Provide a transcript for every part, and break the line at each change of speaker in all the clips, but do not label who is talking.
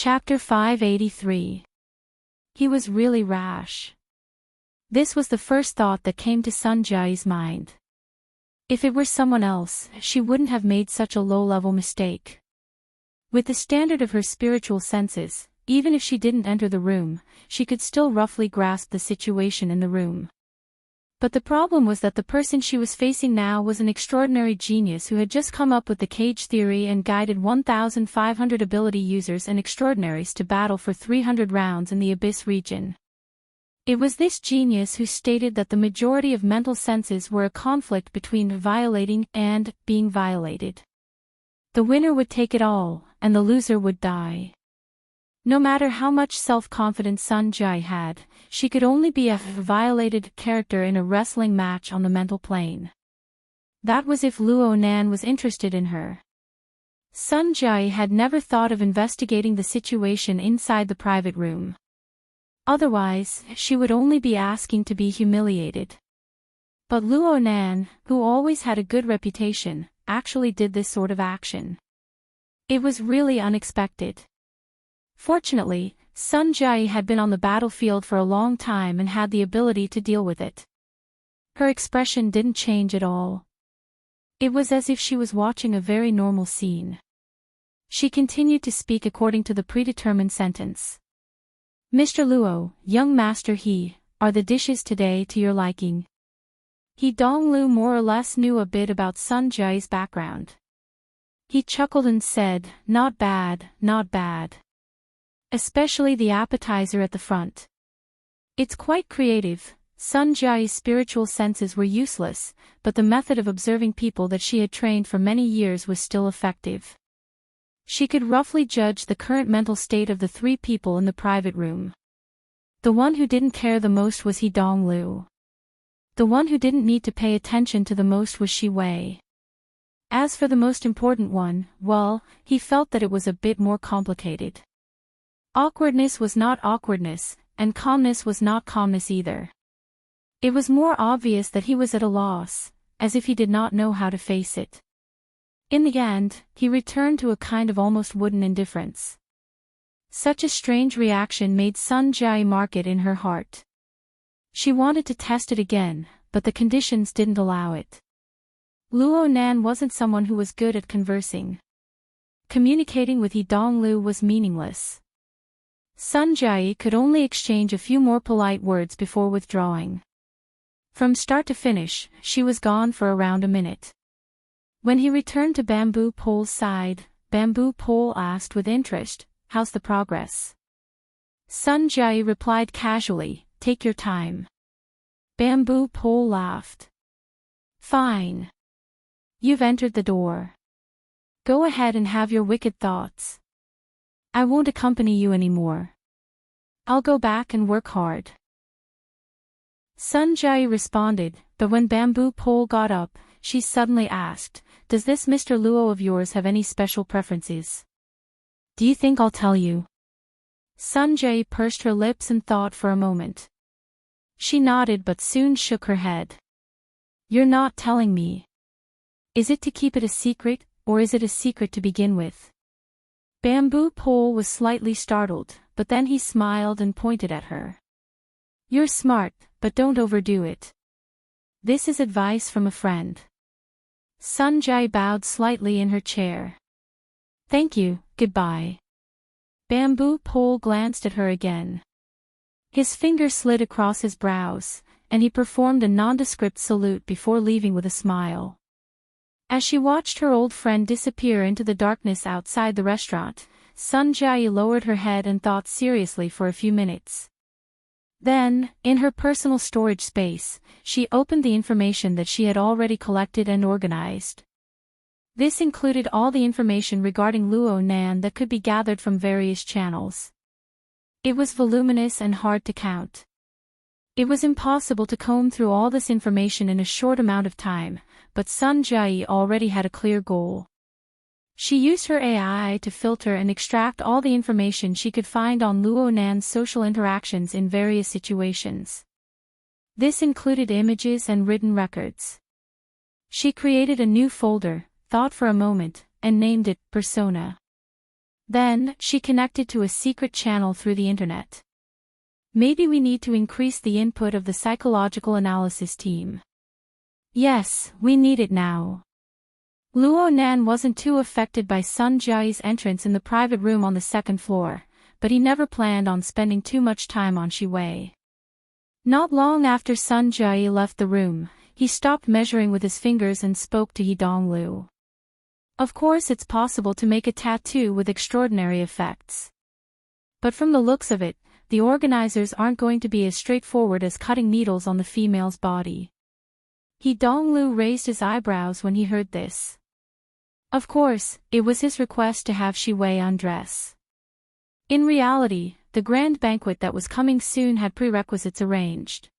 Chapter 583. He was really rash. This was the first thought that came to Sun Jia's mind. If it were someone else, she wouldn't have made such a low-level mistake. With the standard of her spiritual senses, even if she didn't enter the room, she could still roughly grasp the situation in the room. But the problem was that the person she was facing now was an extraordinary genius who had just come up with the cage theory and guided 1,500 ability users and extraordinaries to battle for 300 rounds in the Abyss region. It was this genius who stated that the majority of mental senses were a conflict between violating and being violated. The winner would take it all, and the loser would die. No matter how much self-confidence Sun Jia had, she could only be a violated character in a wrestling match on the mental plane. That was if Luo Nan was interested in her. Sun Jia had never thought of investigating the situation inside the private room. Otherwise, she would only be asking to be humiliated. But Luo Nan, who always had a good reputation, actually did this sort of action. It was really unexpected. Fortunately, Sun Jia had been on the battlefield for a long time and had the ability to deal with it. Her expression didn't change at all. It was as if she was watching a very normal scene. She continued to speak according to the predetermined sentence. Mr. Luo, young master He, are the dishes today to your liking? He Donglu more or less knew a bit about Sun Jia's background. He chuckled and said, not bad, not bad. Especially the appetizer at the front. It's quite creative. Sun Jia's spiritual senses were useless, but the method of observing people that she had trained for many years was still effective. She could roughly judge the current mental state of the three people in the private room. The one who didn't care the most was He Donglu. The one who didn't need to pay attention to the most was Shi Wei. As for the most important one, well, he felt that it was a bit more complicated. Awkwardness was not awkwardness, and calmness was not calmness either. It was more obvious that he was at a loss, as if he did not know how to face it. In the end, he returned to a kind of almost wooden indifference. Such a strange reaction made Sun Jia mark it in her heart. She wanted to test it again, but the conditions didn't allow it. Luo Nan wasn't someone who was good at conversing. Communicating with He Donglu was meaningless. Sun Jia could only exchange a few more polite words before withdrawing. From start to finish, she was gone for around a minute. When he returned to Bamboo Pole's side, Bamboo Pole asked with interest, "How's the progress?" Sun Jia replied casually, "Take your time." Bamboo Pole laughed. "Fine. You've entered the door. Go ahead and have your wicked thoughts. I won't accompany you anymore. I'll go back and work hard." Sun Jia responded, but when Bamboo Pole got up, she suddenly asked, "Does this Mr. Luo of yours have any special preferences? Do you think I'll tell you?" Sun Jia pursed her lips and thought for a moment. She nodded but soon shook her head. "You're not telling me. Is it to keep it a secret, or is it a secret to begin with?" Bamboo Pole was slightly startled, but then he smiled and pointed at her. "You're smart, but don't overdo it. This is advice from a friend." Sun Jia bowed slightly in her chair. "Thank you, goodbye." Bamboo Pole glanced at her again. His finger slid across his brows, and he performed a nondescript salute before leaving with a smile. As she watched her old friend disappear into the darkness outside the restaurant, Sun Jia lowered her head and thought seriously for a few minutes. Then, in her personal storage space, she opened the information that she had already collected and organized. This included all the information regarding Luo Nan that could be gathered from various channels. It was voluminous and hard to count. It was impossible to comb through all this information in a short amount of time, but Sun Jia already had a clear goal. She used her AI to filter and extract all the information she could find on Luo Nan's social interactions in various situations. This included images and written records. She created a new folder, thought for a moment, and named it Persona. Then, she connected to a secret channel through the internet. Maybe we need to increase the input of the psychological analysis team. Yes, we need it now. Luo Nan wasn't too affected by Sun Jia's entrance in the private room on the second floor, but he never planned on spending too much time on Shi Wei. Not long after Sun Jia left the room, he stopped measuring with his fingers and spoke to He Donglu. Of course it's possible to make a tattoo with extraordinary effects. But from the looks of it, the organizers aren't going to be as straightforward as cutting needles on the female's body. He Donglu raised his eyebrows when he heard this. Of course, it was his request to have Shi Wei undress. In reality, the grand banquet that was coming soon had prerequisites arranged.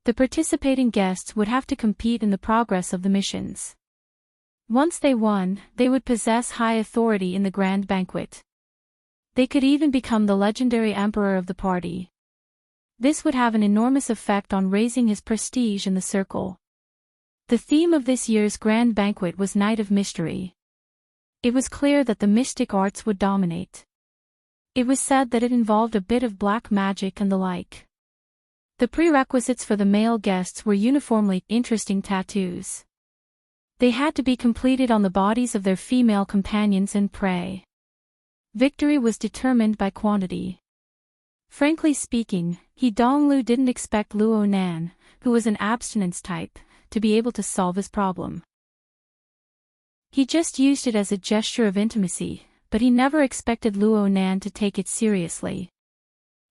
The participating guests would have to compete in the progress of the missions. Once they won, they would possess high authority in the grand banquet. They could even become the legendary emperor of the party. This would have an enormous effect on raising his prestige in the circle. The theme of this year's grand banquet was Night of Mystery. It was clear that the mystic arts would dominate. It was said that it involved a bit of black magic and the like. The prerequisites for the male guests were uniformly interesting tattoos. They had to be completed on the bodies of their female companions and prey. Victory was determined by quantity. Frankly speaking, He Donglu didn't expect Luo Nan, who was an abstinence type, to be able to solve his problem. He just used it as a gesture of intimacy, but he never expected Luo Nan to take it seriously.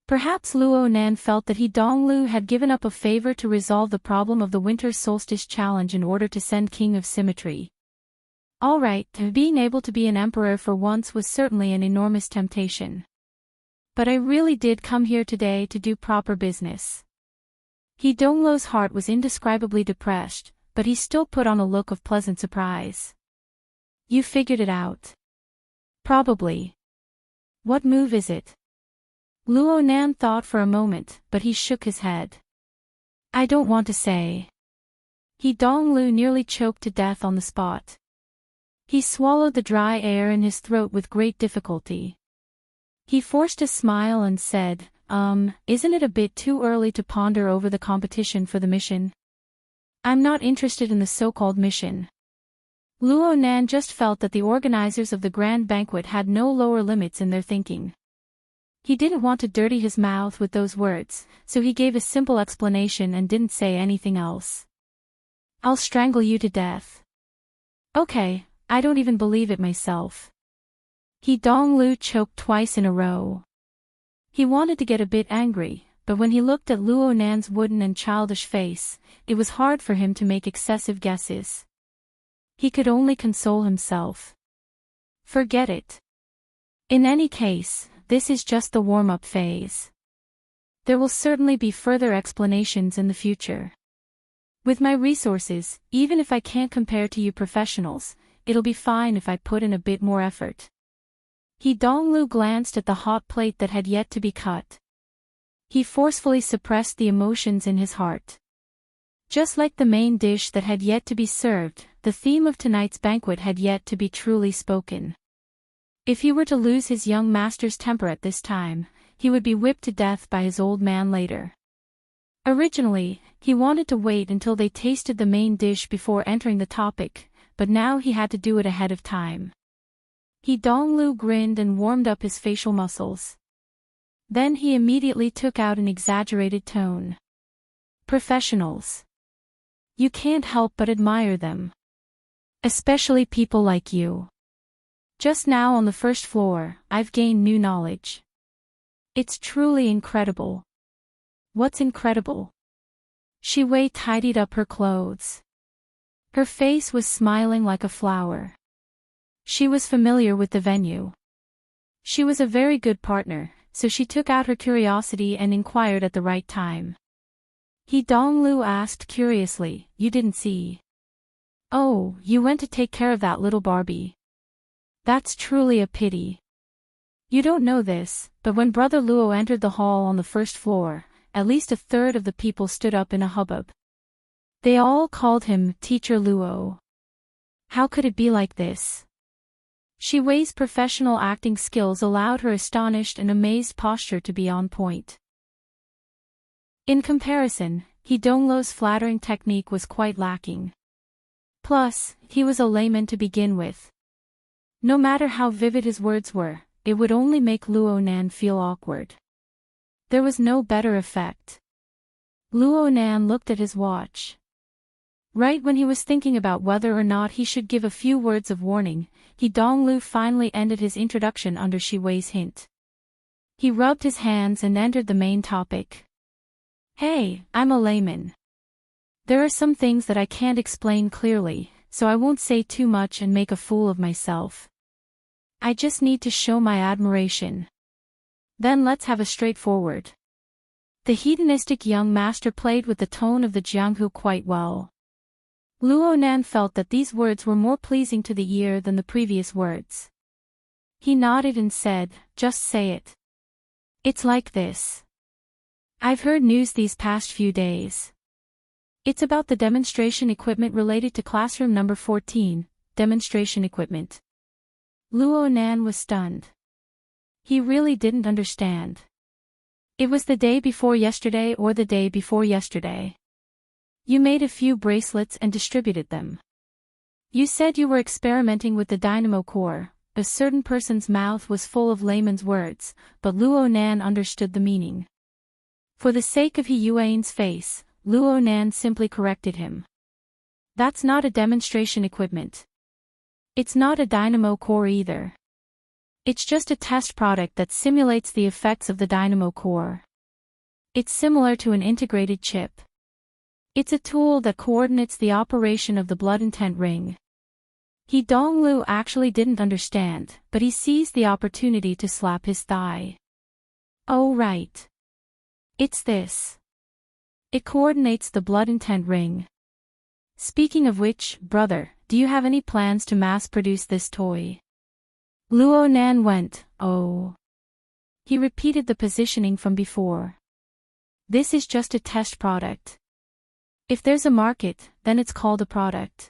Perhaps Luo Nan felt that He Donglu had given up a favor to resolve the problem of the winter solstice challenge in order to send King of Symmetry. Alright, being able to be an emperor for once was certainly an enormous temptation. But I really did come here today to do proper business. He Donglu's heart was indescribably depressed, but he still put on a look of pleasant surprise. You figured it out. Probably. What move is it? Luo Nan thought for a moment, but he shook his head. I don't want to say. He Donglu nearly choked to death on the spot. He swallowed the dry air in his throat with great difficulty. He forced a smile and said, isn't it a bit too early to ponder over the competition for the mission? I'm not interested in the so-called mission. Luo Nan just felt that the organizers of the grand banquet had no lower limits in their thinking. He didn't want to dirty his mouth with those words, so he gave a simple explanation and didn't say anything else. I'll strangle you to death. Okay, I don't even believe it myself. He Donglu choked twice in a row. He wanted to get a bit angry, but when he looked at Luo Nan's wooden and childish face, it was hard for him to make excessive guesses. He could only console himself. Forget it. In any case, this is just the warm-up phase. There will certainly be further explanations in the future. With my resources, even if I can't compare to you professionals, it'll be fine if I put in a bit more effort. He Donglu glanced at the hot plate that had yet to be cut. He forcefully suppressed the emotions in his heart. Just like the main dish that had yet to be served, the theme of tonight's banquet had yet to be truly spoken. If he were to lose his young master's temper at this time, he would be whipped to death by his old man later. Originally, he wanted to wait until they tasted the main dish before entering the topic, but now he had to do it ahead of time. He Donglu grinned and warmed up his facial muscles. Then he immediately took out an exaggerated tone. Professionals. You can't help but admire them. Especially people like you. Just now on the first floor, I've gained new knowledge. It's truly incredible. What's incredible? Shi Wei tidied up her clothes. Her face was smiling like a flower. She was familiar with the venue. She was a very good partner, so she took out her curiosity and inquired at the right time. He Donglu asked curiously, you didn't see? Oh, you went to take care of that little Barbie. That's truly a pity. You don't know this, but when Brother Luo entered the hall on the first floor, at least a third of the people stood up in a hubbub. They all called him Teacher Luo. How could it be like this? Shi Wei's professional acting skills allowed her astonished and amazed posture to be on point. In comparison, He Donglu's flattering technique was quite lacking. Plus, he was a layman to begin with. No matter how vivid his words were, it would only make Luo Nan feel awkward. There was no better effect. Luo Nan looked at his watch. Right when he was thinking about whether or not he should give a few words of warning, He Donglu finally ended his introduction under Shi Wei's hint. He rubbed his hands and entered the main topic. Hey, I'm a layman. There are some things that I can't explain clearly, so I won't say too much and make a fool of myself. I just need to show my admiration. Then let's have a straightforward. The hedonistic young master played with the tone of the Jianghu quite well. Luo Nan felt that these words were more pleasing to the ear than the previous words. He nodded and said, "Just say it. It's like this. I've heard news these past few days. It's about the demonstration equipment related to classroom number 14, demonstration equipment." Luo Nan was stunned. He really didn't understand. It was the day before yesterday or the day before yesterday. You made a few bracelets and distributed them. You said you were experimenting with the dynamo core. A certain person's mouth was full of layman's words, but Luo Nan understood the meaning. For the sake of He Yuan's face, Luo Nan simply corrected him. That's not a demonstration equipment. It's not a dynamo core either. It's just a test product that simulates the effects of the dynamo core. It's similar to an integrated chip. It's a tool that coordinates the operation of the blood intent ring. He Donglu actually didn't understand, but he seized the opportunity to slap his thigh. Oh right. It's this. It coordinates the blood intent ring. Speaking of which, brother, do you have any plans to mass-produce this toy? Luo Nan went, oh. He repeated the positioning from before. This is just a test product. If there's a market, then it's called a product.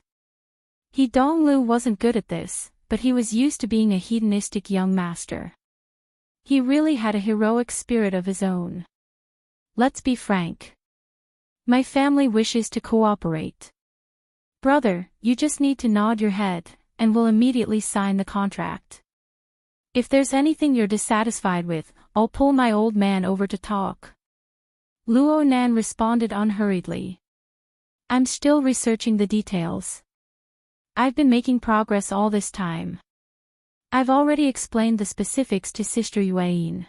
He Donglu wasn't good at this, but he was used to being a hedonistic young master. He really had a heroic spirit of his own. Let's be frank. My family wishes to cooperate. Brother, you just need to nod your head, and we'll immediately sign the contract. If there's anything you're dissatisfied with, I'll pull my old man over to talk. Luo Nan responded unhurriedly. I'm still researching the details. I've been making progress all this time. I've already explained the specifics to Sister Yuan.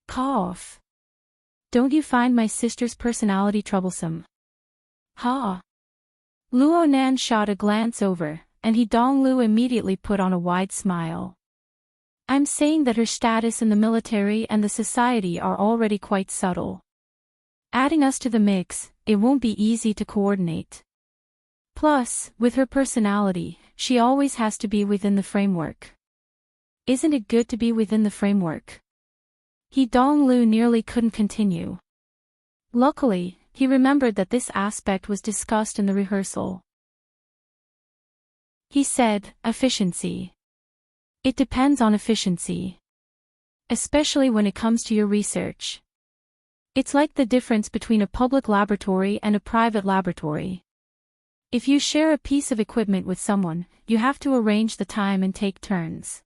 Cough. Don't you find my sister's personality troublesome? Ha! Luo Nan shot a glance over, and He Donglu immediately put on a wide smile. I'm saying that her status in the military and the society are already quite subtle. Adding us to the mix, it won't be easy to coordinate. Plus, with her personality, she always has to be within the framework. Isn't it good to be within the framework? He Donglu nearly couldn't continue. Luckily, he remembered that this aspect was discussed in the rehearsal. He said, efficiency. It depends on efficiency. Especially when it comes to your research. It's like the difference between a public laboratory and a private laboratory. If you share a piece of equipment with someone, you have to arrange the time and take turns.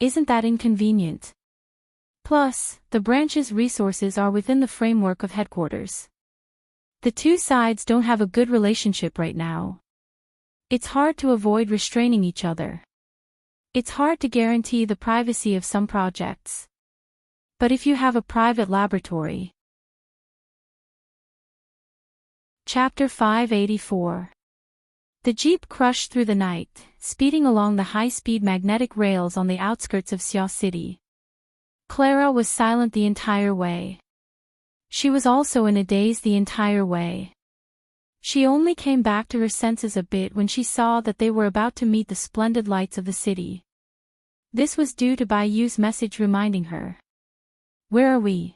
Isn't that inconvenient? Plus, the branch's resources are within the framework of headquarters. The two sides don't have a good relationship right now. It's hard to avoid restraining each other. It's hard to guarantee the privacy of some projects. But if you have a private laboratory. Chapter 584. The jeep crushed through the night, speeding along the high-speed magnetic rails on the outskirts of Xia City. Clara was silent the entire way. She was also in a daze the entire way. She only came back to her senses a bit when she saw that they were about to meet the splendid lights of the city. This was due to Bai Yu's message reminding her. Where are we?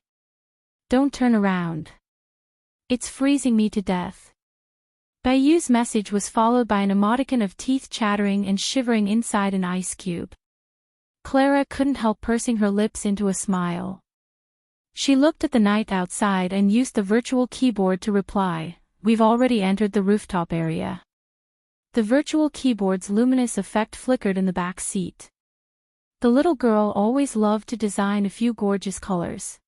Don't turn around. It's freezing me to death. Bayou's message was followed by an emoticon of teeth chattering and shivering inside an ice cube. Clara couldn't help pursing her lips into a smile. She looked at the night outside and used the virtual keyboard to reply, "We've already entered the rooftop area." The virtual keyboard's luminous effect flickered in the back seat. The little girl always loved to design a few gorgeous colors.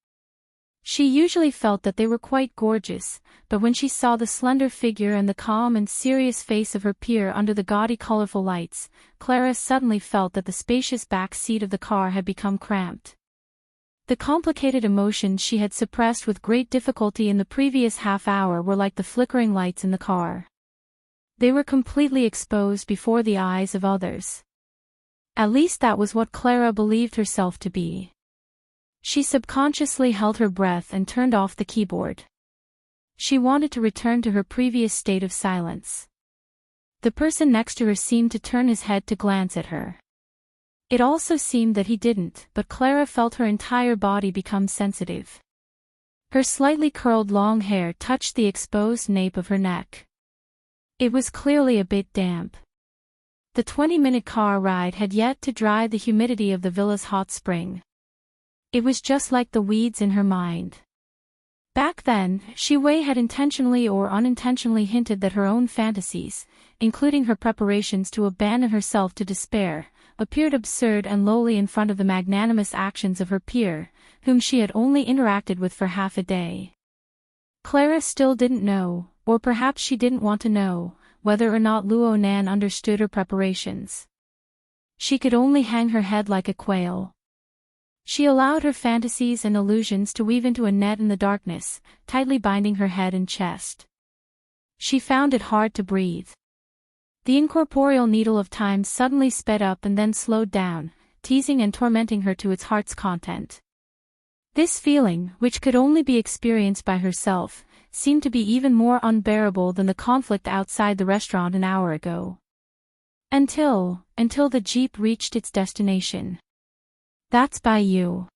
She usually felt that they were quite gorgeous, but when she saw the slender figure and the calm and serious face of her peer under the gaudy colorful lights, Clara suddenly felt that the spacious back seat of the car had become cramped. The complicated emotions she had suppressed with great difficulty in the previous half hour were like the flickering lights in the car. They were completely exposed before the eyes of others. At least that was what Clara believed herself to be. She subconsciously held her breath and turned off the keyboard. She wanted to return to her previous state of silence. The person next to her seemed to turn his head to glance at her. It also seemed that he didn't, but Clara felt her entire body become sensitive. Her slightly curled long hair touched the exposed nape of her neck. It was clearly a bit damp. The 20-minute car ride had yet to dry the humidity of the villa's hot spring. It was just like the weeds in her mind. Back then, Wei had intentionally or unintentionally hinted that her own fantasies, including her preparations to abandon herself to despair, appeared absurd and lowly in front of the magnanimous actions of her peer, whom she had only interacted with for half a day. Clara still didn't know, or perhaps she didn't want to know, whether or not Luo Nan understood her preparations. She could only hang her head like a quail. She allowed her fantasies and illusions to weave into a net in the darkness, tightly binding her head and chest. She found it hard to breathe. The incorporeal needle of time suddenly sped up and then slowed down, teasing and tormenting her to its heart's content. This feeling, which could only be experienced by herself, seemed to be even more unbearable than the conflict outside the restaurant an hour ago. Until the jeep reached its destination. "That's by you."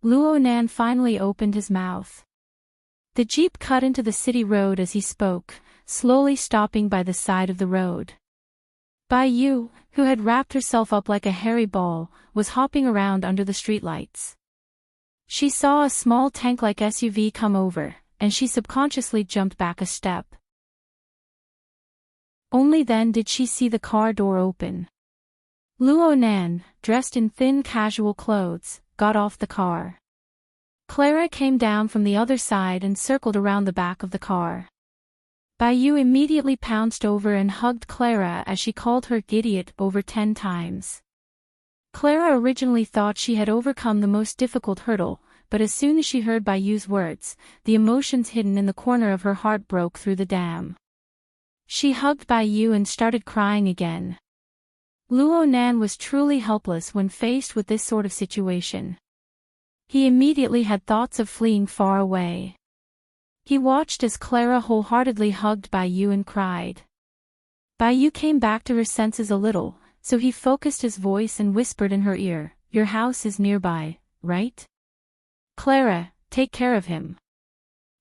Luo Nan finally opened his mouth. The jeep cut into the city road as he spoke, slowly stopping by the side of the road. Bai Yu, who had wrapped herself up like a hairy ball, was hopping around under the streetlights. She saw a small tank-like SUV come over, and she subconsciously jumped back a step. Only then did she see the car door open. Luo Nan, dressed in thin casual clothes, got off the car. Clara came down from the other side and circled around the back of the car. Bai Yu immediately pounced over and hugged Clara as she called her idiot over 10 times. Clara originally thought she had overcome the most difficult hurdle, but as soon as she heard Bai Yu's words, the emotions hidden in the corner of her heart broke through the dam. She hugged Bai Yu and started crying again. Luo Nan was truly helpless when faced with this sort of situation. He immediately had thoughts of fleeing far away. He watched as Clara wholeheartedly hugged Bai Yu and cried. Bai Yu came back to her senses a little, so he focused his voice and whispered in her ear, "Your house is nearby, right? Clara, take care of him.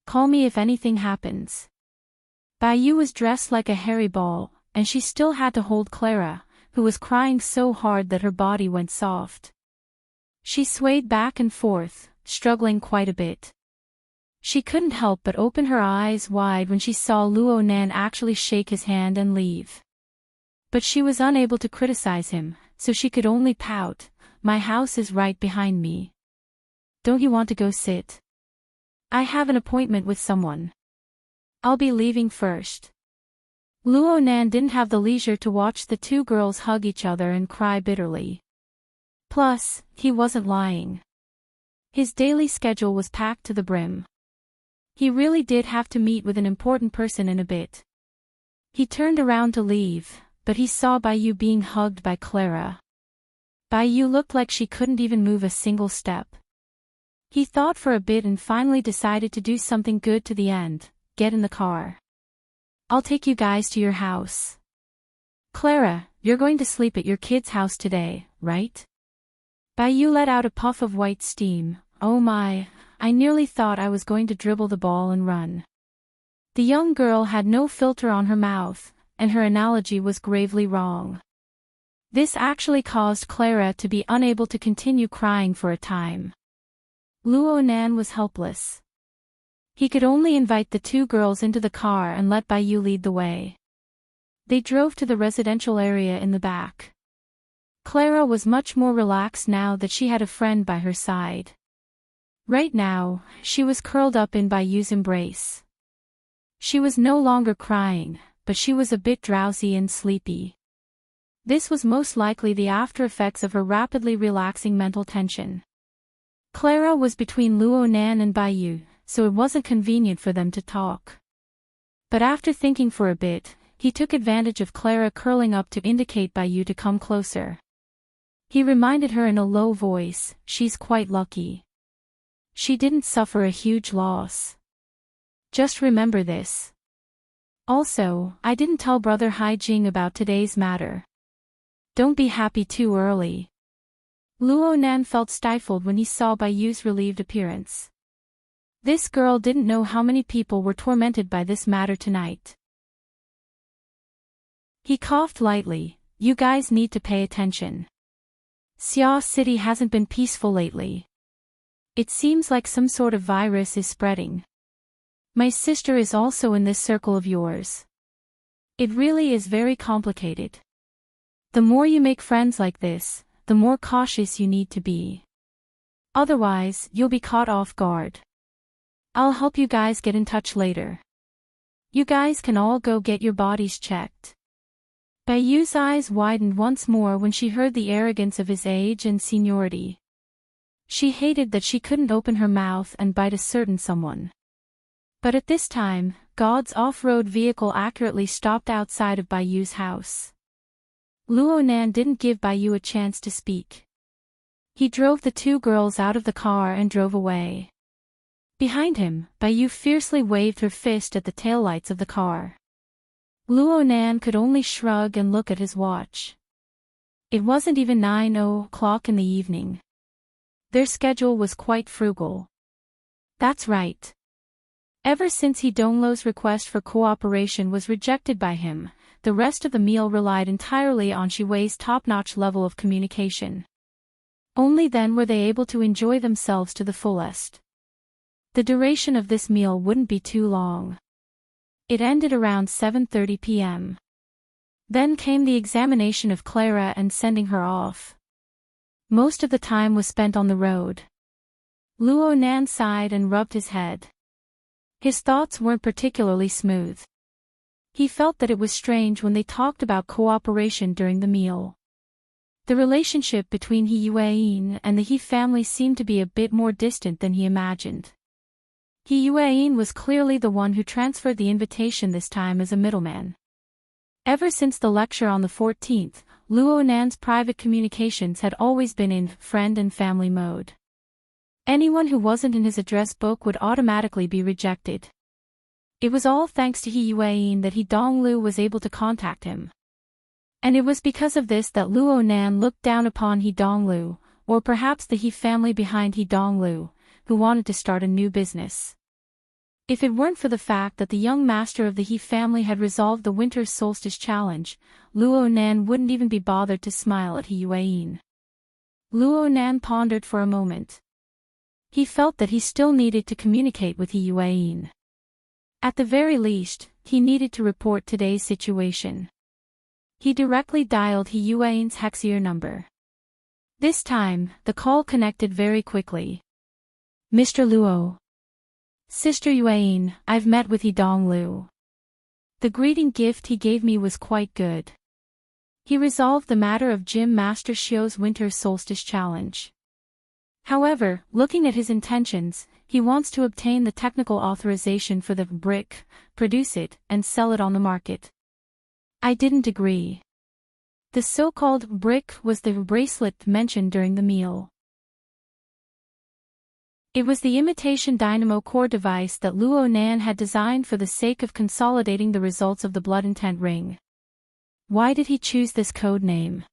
Call me if anything happens." Bai Yu was dressed like a hairy ball, and she still had to hold Clara, who was crying so hard that her body went soft. She swayed back and forth, struggling quite a bit. She couldn't help but open her eyes wide when she saw Luo Nan actually shake his hand and leave. But she was unable to criticize him, so she could only pout, "My house is right behind me. Don't you want to go sit? I have an appointment with someone. I'll be leaving first." Luo Nan didn't have the leisure to watch the two girls hug each other and cry bitterly. Plus, he wasn't lying. His daily schedule was packed to the brim. He really did have to meet with an important person in a bit. He turned around to leave, but he saw Bai Yu being hugged by Clara. Bai Yu looked like she couldn't even move a single step. He thought for a bit and finally decided to do something good to the end, get in the car. "I'll take you guys to your house. Clara, you're going to sleep at your kid's house today, right?" Bai Yu let out a puff of white steam. "Oh my, I nearly thought I was going to dribble the ball and run." The young girl had no filter on her mouth, and her analogy was gravely wrong. This actually caused Clara to be unable to continue crying for a time. Luo Nan was helpless. He could only invite the two girls into the car and let Bai Yu lead the way. They drove to the residential area in the back. Clara was much more relaxed now that she had a friend by her side. Right now, she was curled up in Bai Yu's embrace. She was no longer crying, but she was a bit drowsy and sleepy. This was most likely the after-effects of her rapidly relaxing mental tension. Clara was between Luo Nan and Bai Yu, so it wasn't convenient for them to talk. But after thinking for a bit, he took advantage of Clara curling up to indicate Bai Yu to come closer. He reminded her in a low voice, "She's quite lucky. She didn't suffer a huge loss. Just remember this. Also, I didn't tell Brother Hai Jing about today's matter. Don't be happy too early." Luo Nan felt stifled when he saw Bai Yu's relieved appearance. This girl didn't know how many people were tormented by this matter tonight. He coughed lightly. "You guys need to pay attention. Xia City hasn't been peaceful lately. It seems like some sort of virus is spreading. My sister is also in this circle of yours. It really is very complicated. The more you make friends like this, the more cautious you need to be. Otherwise, you'll be caught off guard. I'll help you guys get in touch later. You guys can all go get your bodies checked." Bai Yu's eyes widened once more when she heard the arrogance of his age and seniority. She hated that she couldn't open her mouth and bite a certain someone. But at this time, God's off-road vehicle accurately stopped outside of Bai Yu's house. Luo Nan didn't give Bai Yu a chance to speak. He drove the two girls out of the car and drove away. Behind him, Bai Yu fiercely waved her fist at the taillights of the car. Luo Nan could only shrug and look at his watch. It wasn't even 9:00 in the evening. Their schedule was quite frugal. That's right. Ever since He Donglo's request for cooperation was rejected by him, the rest of the meal relied entirely on Shi Wei's top-notch level of communication. Only then were they able to enjoy themselves to the fullest. The duration of this meal wouldn't be too long. It ended around 7:30 p.m. Then came the examination of Clara and sending her off. Most of the time was spent on the road. Luo Nan sighed and rubbed his head. His thoughts weren't particularly smooth. He felt that it was strange when they talked about cooperation during the meal. The relationship between He Yueyin and the He family seemed to be a bit more distant than he imagined. He Yueyin was clearly the one who transferred the invitation this time as a middleman. Ever since the lecture on the 14th, Luo Nan's private communications had always been in friend and family mode. Anyone who wasn't in his address book would automatically be rejected. It was all thanks to He Yueyin that He Donglu was able to contact him. And it was because of this that Luo Nan looked down upon He Donglu, or perhaps the He family behind He Donglu, who wanted to start a new business. If it weren't for the fact that the young master of the He family had resolved the winter solstice challenge, Luo Nan wouldn't even be bothered to smile at He Yueyin. Luo Nan pondered for a moment. He felt that he still needed to communicate with He Yueyin. At the very least, he needed to report today's situation. He directly dialed He Yueyin's Hexier number. This time, the call connected very quickly. "Mr. Luo. Sister Yueyin, I've met with He Donglu. The greeting gift he gave me was quite good. He resolved the matter of Gym Master Xiu's Winter Solstice Challenge. However, looking at his intentions, he wants to obtain the technical authorization for the brick, produce it, and sell it on the market." I didn't agree. The so-called brick was the bracelet mentioned during the meal. It was the imitation dynamo core device that Luo Nan had designed for the sake of consolidating the results of the blood intent ring. Why did he choose this code name?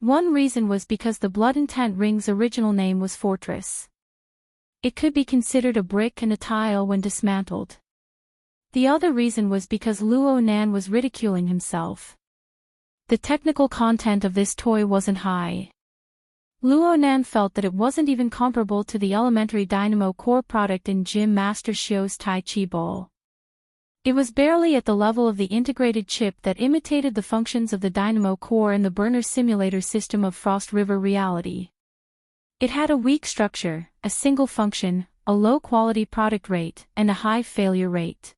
One reason was because the blood intent ring's original name was Fortress. It could be considered a brick and a tile when dismantled. The other reason was because Luo Nan was ridiculing himself. The technical content of this toy wasn't high. Luo Nan felt that it wasn't even comparable to the elementary Dynamo core product in Gym Master Xiu's Tai Chi Ball. It was barely at the level of the integrated chip that imitated the functions of the Dynamo core and the burner simulator system of Frost River Reality. It had a weak structure, a single function, a low-quality product rate, and a high failure rate.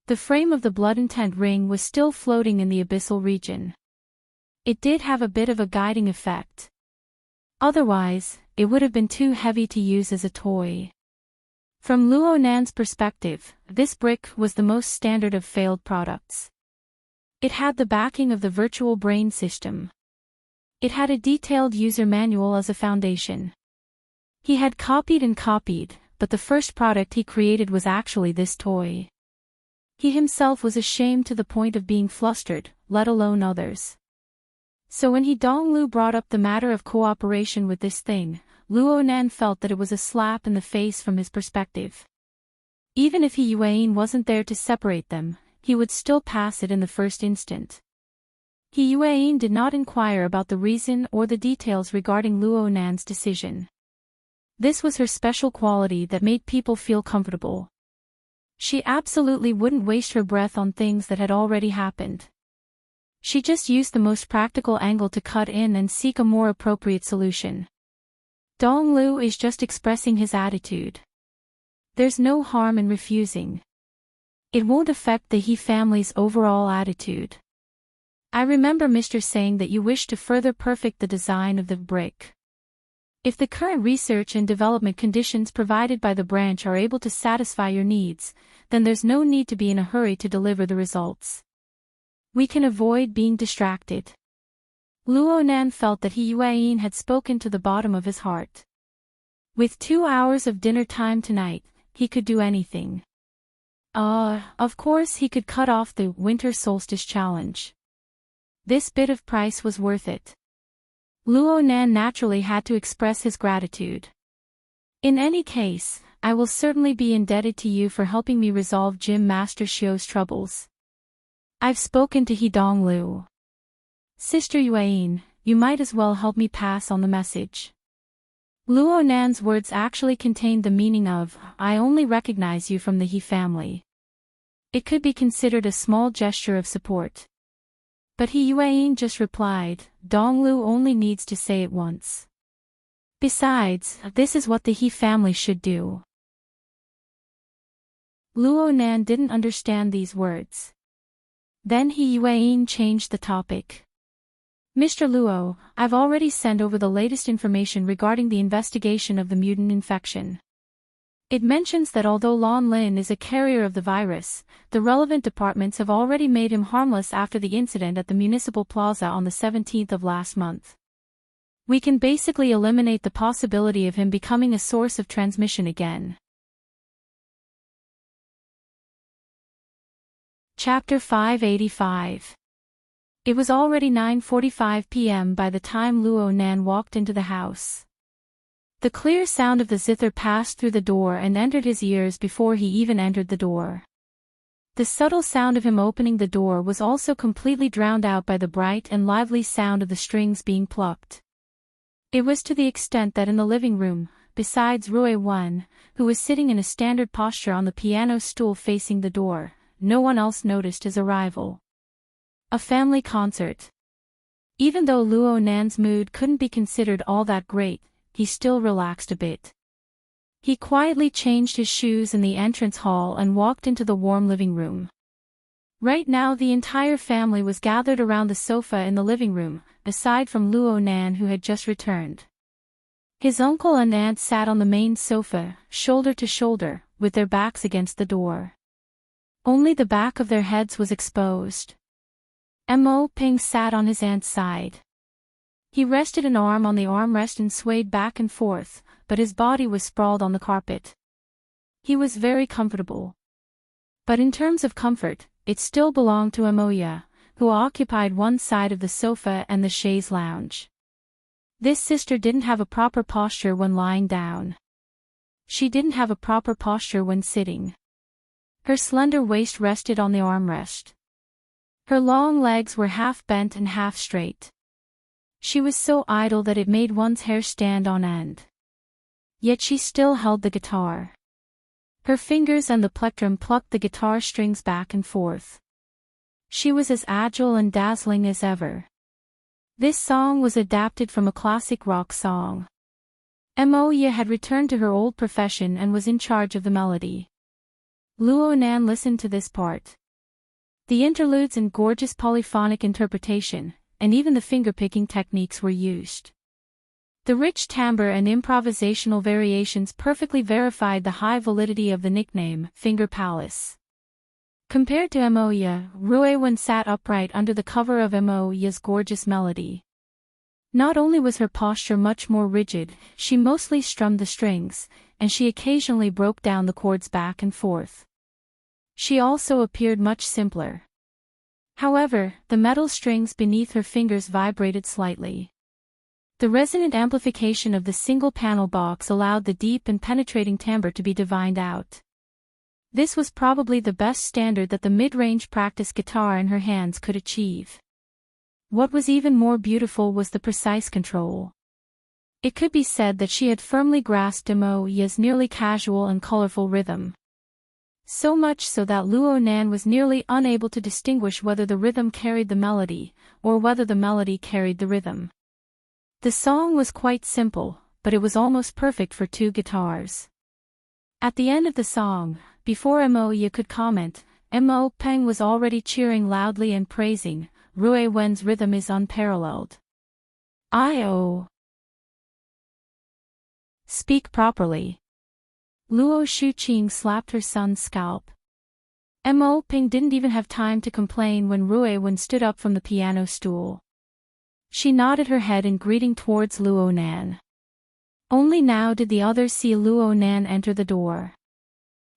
The frame of the Blood Intent ring was still floating in the abyssal region. It did have a bit of a guiding effect. Otherwise, it would have been too heavy to use as a toy. From Luo Nan's perspective, this brick was the most standard of failed products. It had the backing of the virtual brain system. It had a detailed user manual as a foundation. He had copied and copied, but the first product he created was actually this toy. He himself was ashamed to the point of being flustered, let alone others. So when Donglu brought up the matter of cooperation with this thing, Luo Nan felt that it was a slap in the face from his perspective. Even if Yuan wasn't there to separate them, he would still pass it in the first instant. Yuan did not inquire about the reason or the details regarding Luo Nan's decision. This was her special quality that made people feel comfortable. She absolutely wouldn't waste her breath on things that had already happened. She just used the most practical angle to cut in and seek a more appropriate solution. Donglu is just expressing his attitude. There's no harm in refusing. It won't affect the He family's overall attitude. I remember Mr. saying that you wish to further perfect the design of the brick. If the current research and development conditions provided by the branch are able to satisfy your needs, then there's no need to be in a hurry to deliver the results. We can avoid being distracted. Luo Nan felt that Yuan had spoken to the bottom of his heart. With 2 hours of dinner time tonight, he could do anything. Of course he could cut off the winter solstice challenge. This bit of price was worth it. Luo Nan naturally had to express his gratitude. In any case, I will certainly be indebted to you for helping me resolve Gym Master Xiu's troubles. I've spoken to Donglu. Sister Yuan, you might as well help me pass on the message. Luo Nan's words actually contained the meaning of, I only recognize you from the He family. It could be considered a small gesture of support. But Yuan just replied, Donglu only needs to say it once. Besides, this is what the He family should do. Luo Nan didn't understand these words. Then Yuan changed the topic. Mr. Luo, I've already sent over the latest information regarding the investigation of the mutant infection. It mentions that although Lon Lin is a carrier of the virus, the relevant departments have already made him harmless after the incident at the Municipal Plaza on the 17th of last month. We can basically eliminate the possibility of him becoming a source of transmission again. Chapter 585. It was already 9:45 p.m. by the time Luo Nan walked into the house. The clear sound of the zither passed through the door and entered his ears before he even entered the door. The subtle sound of him opening the door was also completely drowned out by the bright and lively sound of the strings being plucked. It was to the extent that in the living room, besides Rui Wan, who was sitting in a standard posture on the piano stool facing the door, no one else noticed his arrival. A family concert. Even though Luo Nan's mood couldn't be considered all that great, he still relaxed a bit. He quietly changed his shoes in the entrance hall and walked into the warm living room. Right now the entire family was gathered around the sofa in the living room, aside from Luo Nan who had just returned. His uncle and aunt sat on the main sofa, shoulder to shoulder, with their backs against the door. Only the back of their heads was exposed. Mo Ping sat on his aunt's side. He rested an arm on the armrest and swayed back and forth, but his body was sprawled on the carpet. He was very comfortable. But in terms of comfort, it still belonged to Amoya, who occupied one side of the sofa and the chaise lounge. This sister didn't have a proper posture when lying down. She didn't have a proper posture when sitting. Her slender waist rested on the armrest. Her long legs were half bent and half straight. She was so idle that it made one's hair stand on end. Yet she still held the guitar. Her fingers and the plectrum plucked the guitar strings back and forth. She was as agile and dazzling as ever. This song was adapted from a classic rock song. Moya had returned to her old profession and was in charge of the melody. Luo Nan listened to this part. The interludes and gorgeous polyphonic interpretation, and even the finger-picking techniques were used. The rich timbre and improvisational variations perfectly verified the high validity of the nickname, Finger Palace. Compared to Moya, Ruewen sat upright under the cover of Moya's gorgeous melody. Not only was her posture much more rigid, she mostly strummed the strings, and she occasionally broke down the chords back and forth. She also appeared much simpler. However, the metal strings beneath her fingers vibrated slightly. The resonant amplification of the single-panel box allowed the deep and penetrating timbre to be divined out. This was probably the best standard that the mid-range practice guitar in her hands could achieve. What was even more beautiful was the precise control. It could be said that she had firmly grasped Moya's nearly casual and colorful rhythm. So much so that Luo Nan was nearly unable to distinguish whether the rhythm carried the melody, or whether the melody carried the rhythm. The song was quite simple, but it was almost perfect for two guitars. At the end of the song, before Moya could comment, Mo Peng was already cheering loudly and praising, Ruewen's rhythm is unparalleled. I-oh. Speak properly. Luo Shuqing slapped her son's scalp. Mo Ping didn't even have time to complain when Ruewen stood up from the piano stool. She nodded her head in greeting towards Luo Nan. Only now did the others see Luo Nan enter the door.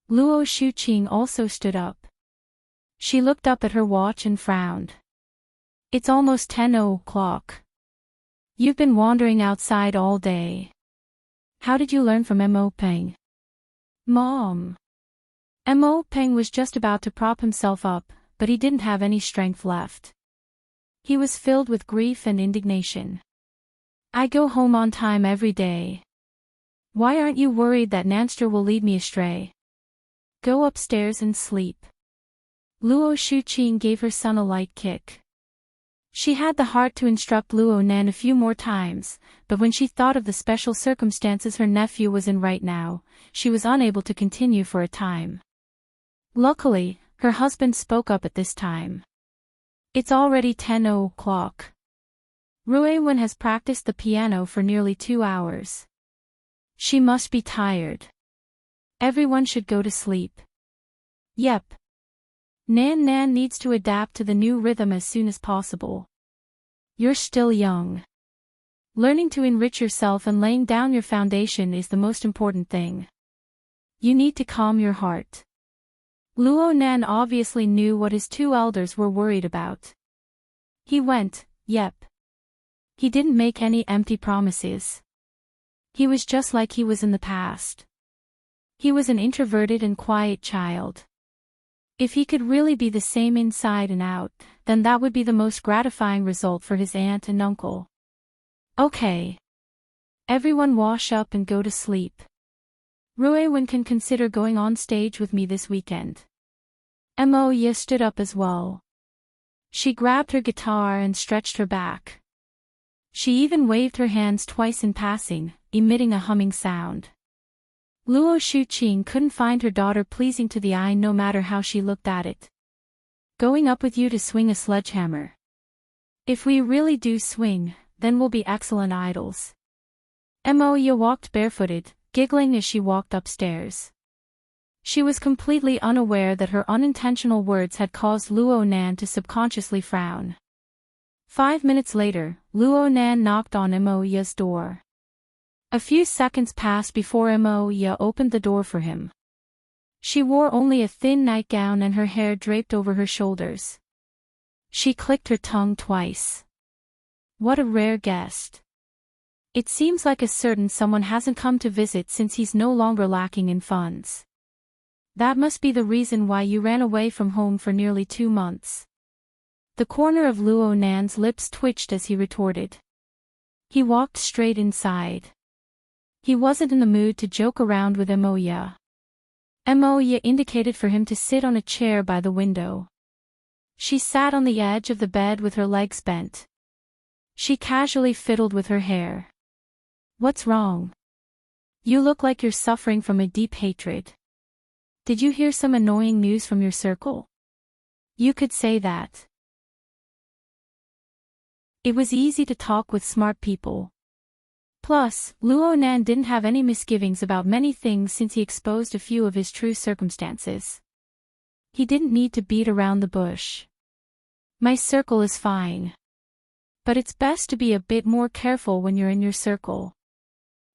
Luo Shuqing also stood up. She looked up at her watch and frowned. It's almost 10 o'clock. You've been wandering outside all day. How did you learn from Mo Peng? Mom. Mo Peng was just about to prop himself up, but he didn't have any strength left. He was filled with grief and indignation. I go home on time every day. Why aren't you worried that Nanster will lead me astray? Go upstairs and sleep. Luo Shuqing gave her son a light kick. She had the heart to instruct Luo Nan a few more times, but when she thought of the special circumstances her nephew was in right now, she was unable to continue for a time. Luckily, her husband spoke up at this time. It's already 10 o'clock. Ruewen has practiced the piano for nearly 2 hours. She must be tired. Everyone should go to sleep. Yep. Nan Nan needs to adapt to the new rhythm as soon as possible. You're still young. Learning to enrich yourself and laying down your foundation is the most important thing. You need to calm your heart. Luo Nan obviously knew what his two elders were worried about. He went, yep. He didn't make any empty promises. He was just like he was in the past. He was an introverted and quiet child. If he could really be the same inside and out, then that would be the most gratifying result for his aunt and uncle. Okay. Everyone wash up and go to sleep. Ruewen can consider going on stage with me this weekend. Moya stood up as well. She grabbed her guitar and stretched her back. She even waved her hands twice in passing, emitting a humming sound. Luo Shuqing couldn't find her daughter pleasing to the eye no matter how she looked at it. Going up with you to swing a sledgehammer. If we really do swing, then we'll be excellent idols. Moya walked barefooted, giggling as she walked upstairs. She was completely unaware that her unintentional words had caused Luo Nan to subconsciously frown. 5 minutes later, Luo Nan knocked on Moya's door. A few seconds passed before Moya opened the door for him. She wore only a thin nightgown and her hair draped over her shoulders. She clicked her tongue twice. What a rare guest. It seems like a certain someone hasn't come to visit since he's no longer lacking in funds. That must be the reason why you ran away from home for nearly 2 months. The corner of Luo Nan's lips twitched as he retorted. He walked straight inside. He wasn't in the mood to joke around with Emoya. Emoya indicated for him to sit on a chair by the window. She sat on the edge of the bed with her legs bent. She casually fiddled with her hair. What's wrong? You look like you're suffering from a deep hatred. Did you hear some annoying news from your circle? You could say that. It was easy to talk with smart people. Plus, Luo Nan didn't have any misgivings about many things since he exposed a few of his true circumstances. He didn't need to beat around the bush. My circle is fine. But it's best to be a bit more careful when you're in your circle.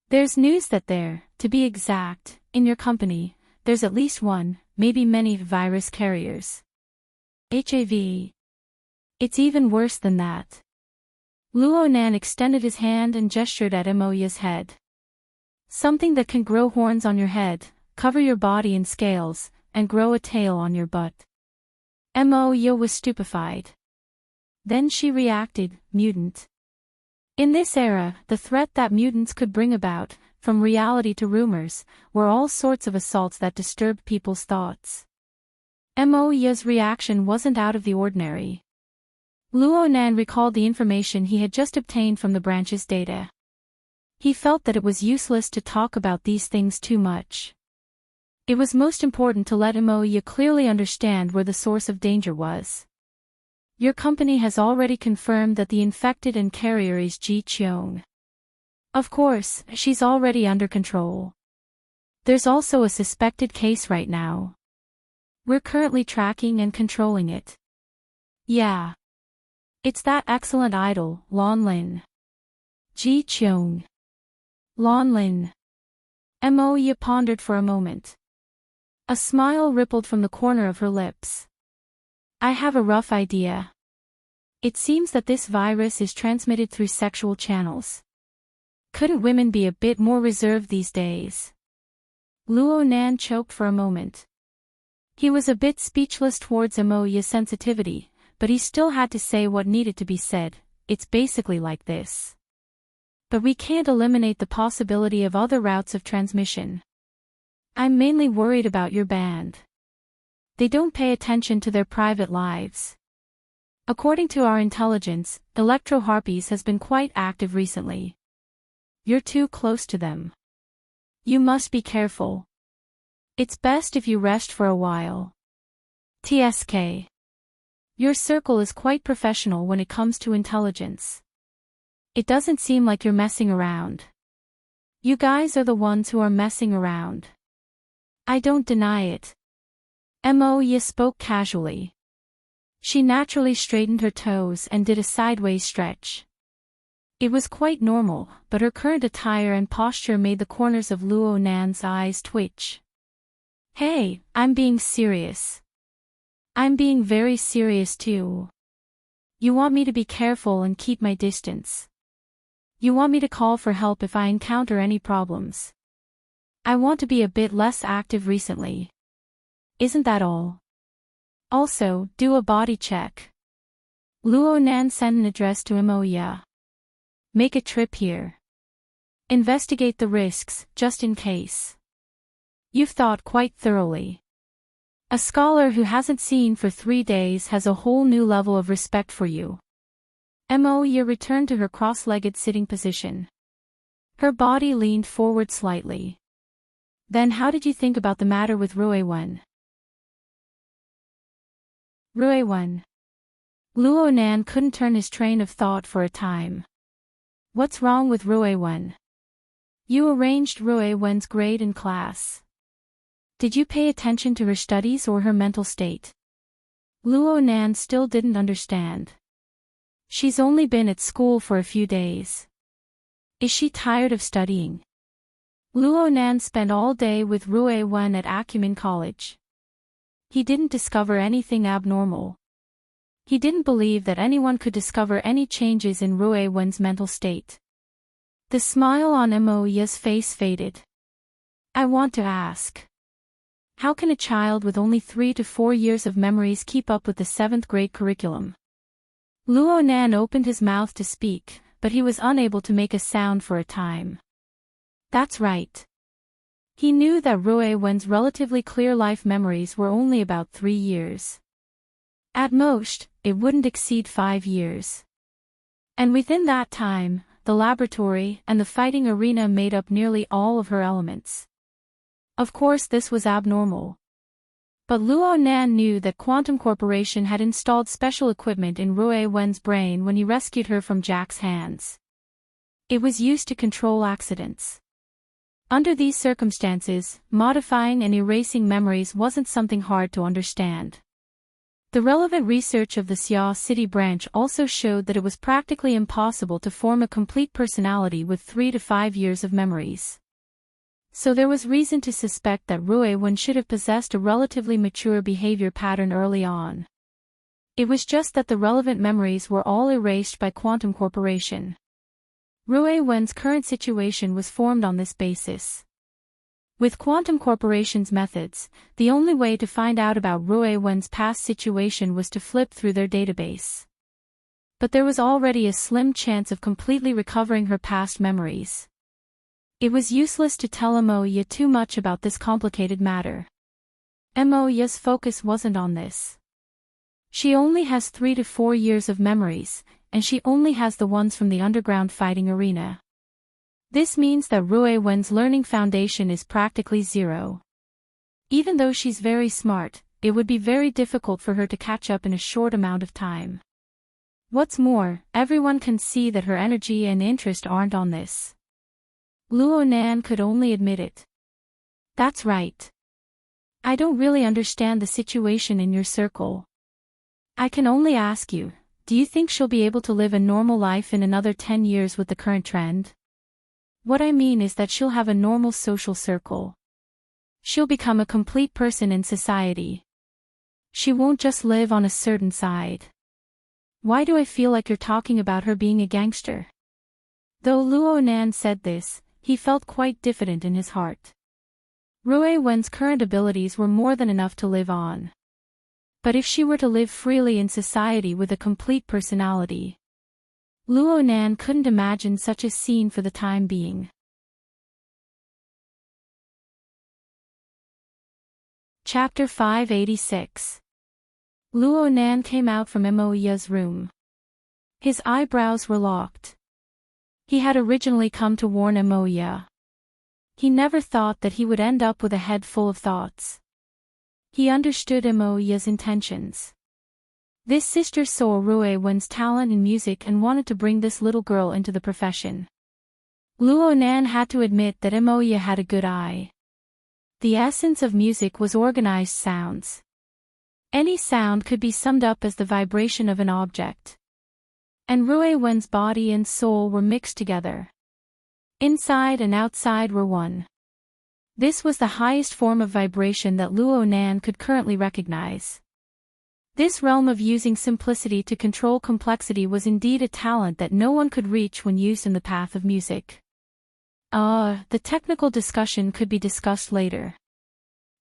There's news that to be exact, in your company, there's at least one, maybe many virus carriers. HIV. It's even worse than that. Luo Nan extended his hand and gestured at Emoya's head. Something that can grow horns on your head, cover your body in scales, and grow a tail on your butt. Emoya was stupefied. Then she reacted, mutant. In this era, the threat that mutants could bring about, from reality to rumors, were all sorts of assaults that disturbed people's thoughts. Emoya's reaction wasn't out of the ordinary. Luo Nan recalled the information he had just obtained from the branch's data. He felt that it was useless to talk about these things too much. It was most important to let Emoya clearly understand where the source of danger was. Your company has already confirmed that the infected and carrier is Ji Cheong. Of course, she's already under control. There's also a suspected case right now. We're currently tracking and controlling it. Yeah. It's that excellent idol, Lon Lin. Ji Cheong. Lon Lin. Emoya pondered for a moment. A smile rippled from the corner of her lips. I have a rough idea. It seems that this virus is transmitted through sexual channels. Couldn't women be a bit more reserved these days? Luo Nan choked for a moment. He was a bit speechless towards Emoya's sensitivity, but he still had to say what needed to be said. It's basically like this. But we can't eliminate the possibility of other routes of transmission. I'm mainly worried about your band. They don't pay attention to their private lives. According to our intelligence, Electro-Harpies has been quite active recently. You're too close to them. You must be careful. It's best if you rest for a while. TSK. Your circle is quite professional when it comes to intelligence. It doesn't seem like you're messing around. You guys are the ones who are messing around. I don't deny it. Emoya spoke casually. She naturally straightened her toes and did a sideways stretch. It was quite normal, but her current attire and posture made the corners of Luo Nan's eyes twitch. Hey, I'm being serious. I'm being very serious too. You want me to be careful and keep my distance. You want me to call for help if I encounter any problems. I want to be a bit less active recently. Isn't that all? Also, do a body check. Luo Nan sent an address to Emoya. Make a trip here. Investigate the risks, just in case. You've thought quite thoroughly. A scholar who hasn't seen for 3 days has a whole new level of respect for you. Emoya returned to her cross-legged sitting position. Her body leaned forward slightly. Then how did you think about the matter with Ruewen? Ruewen. Luo Nan couldn't turn his train of thought for a time. What's wrong with Ruewen? You arranged Ruewen's grade in class. Did you pay attention to her studies or her mental state? Luo Nan still didn't understand. She's only been at school for a few days. Is she tired of studying? Luo Nan spent all day with Ruewen at Acumen College. He didn't discover anything abnormal. He didn't believe that anyone could discover any changes in Ruewen's mental state. The smile on Emoya's face faded. I want to ask. How can a child with only 3 to 4 years of memories keep up with the 7th grade curriculum? Luo Nan opened his mouth to speak, but he was unable to make a sound for a time. That's right. He knew that Rui Wen's relatively clear life memories were only about 3 years. At most, it wouldn't exceed 5 years. And within that time, the laboratory and the fighting arena made up nearly all of her elements. Of course, this was abnormal. But Luo Nan knew that Quantum Corporation had installed special equipment in Rui Wen's brain when he rescued her from Jack's hands. It was used to control accidents. Under these circumstances, modifying and erasing memories wasn't something hard to understand. The relevant research of the Xia City branch also showed that it was practically impossible to form a complete personality with 3 to 5 years of memories. So there was reason to suspect that Rui Wen should have possessed a relatively mature behavior pattern early on. It was just that the relevant memories were all erased by Quantum Corporation. Rui Wen's current situation was formed on this basis. With Quantum Corporation's methods, the only way to find out about Rui Wen's past situation was to flip through their database. But there was already a slim chance of completely recovering her past memories. It was useless to tell Mo Ye too much about this complicated matter. Mo Ye's focus wasn't on this. She only has 3 to 4 years of memories, and she only has the ones from the underground fighting arena. This means that Rui Wen's learning foundation is practically zero. Even though she's very smart, it would be very difficult for her to catch up in a short amount of time. What's more, everyone can see that her energy and interest aren't on this. Luo Nan could only admit it. That's right. I don't really understand the situation in your circle. I can only ask you, do you think she'll be able to live a normal life in another 10 years with the current trend? What I mean is that she'll have a normal social circle. She'll become a complete person in society. She won't just live on a certain side. Why do I feel like you're talking about her being a gangster? Though Luo Nan said this, he felt quite diffident in his heart. Rui Wen's current abilities were more than enough to live on. But if she were to live freely in society with a complete personality, Luo Nan couldn't imagine such a scene for the time being. Chapter 586. Luo Nan came out from Mo Ye's room. His eyebrows were locked. He had originally come to warn Mo Ye. He never thought that he would end up with a head full of thoughts. He understood Mo Ye's intentions. This sister saw Rui Wen's talent in music and wanted to bring this little girl into the profession. Luo Nan had to admit that Mo Ye had a good eye. The essence of music was organized sounds. Any sound could be summed up as the vibration of an object. And Rui Wen's body and soul were mixed together. Inside and outside were one. This was the highest form of vibration that Luo Nan could currently recognize. This realm of using simplicity to control complexity was indeed a talent that no one could reach when used in the path of music. The technical discussion could be discussed later.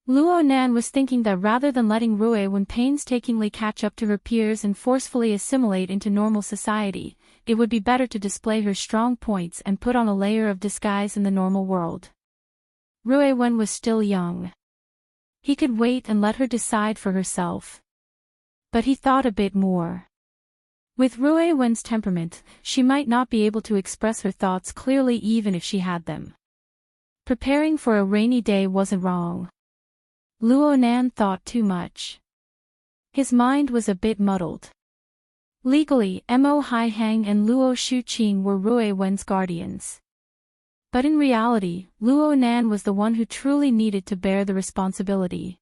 Luo Nan was thinking that rather than letting Rui Wen painstakingly catch up to her peers and forcefully assimilate into normal society, it would be better to display her strong points and put on a layer of disguise in the normal world. Rui Wen was still young. He could wait and let her decide for herself. But he thought a bit more. With Rui Wen's temperament, she might not be able to express her thoughts clearly even if she had them. Preparing for a rainy day wasn't wrong. Luo Nan thought too much. His mind was a bit muddled. Legally, Mo Haihang and Luo Shuqing were Rui Wen's guardians. But in reality, Luo Nan was the one who truly needed to bear the responsibility.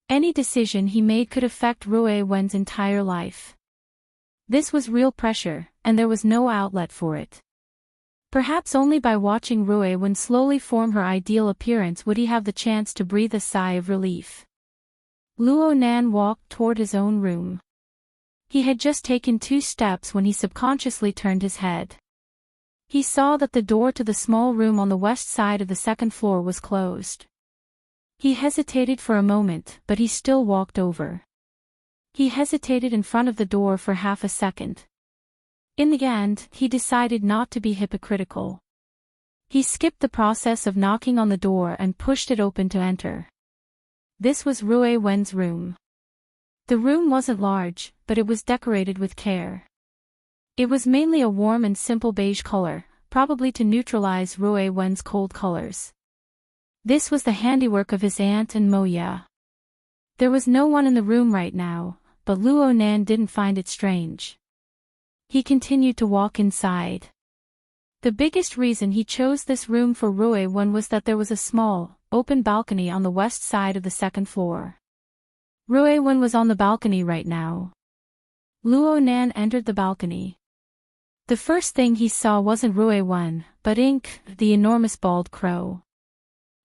Any decision he made could affect Rui Wen's entire life. This was real pressure, and there was no outlet for it. Perhaps only by watching Rui Wen slowly form her ideal appearance would he have the chance to breathe a sigh of relief. Luo Nan walked toward his own room. He had just taken 2 steps when he subconsciously turned his head. He saw that the door to the small room on the west side of the second floor was closed. He hesitated for a moment, but he still walked over. He hesitated in front of the door for half a second. In the end, he decided not to be hypocritical. He skipped the process of knocking on the door and pushed it open to enter. This was Rui Wen's room. The room wasn't large, but it was decorated with care. It was mainly a warm and simple beige color, probably to neutralize Rui Wen's cold colors. This was the handiwork of his aunt and Moya. There was no one in the room right now, but Luo Nan didn't find it strange. He continued to walk inside. The biggest reason he chose this room for Rui Wen was that there was a small, open balcony on the west side of the second floor. Rui Wen was on the balcony right now. Luo Nan entered the balcony. The first thing he saw wasn't Rui Wen, but Ink, the enormous bald crow.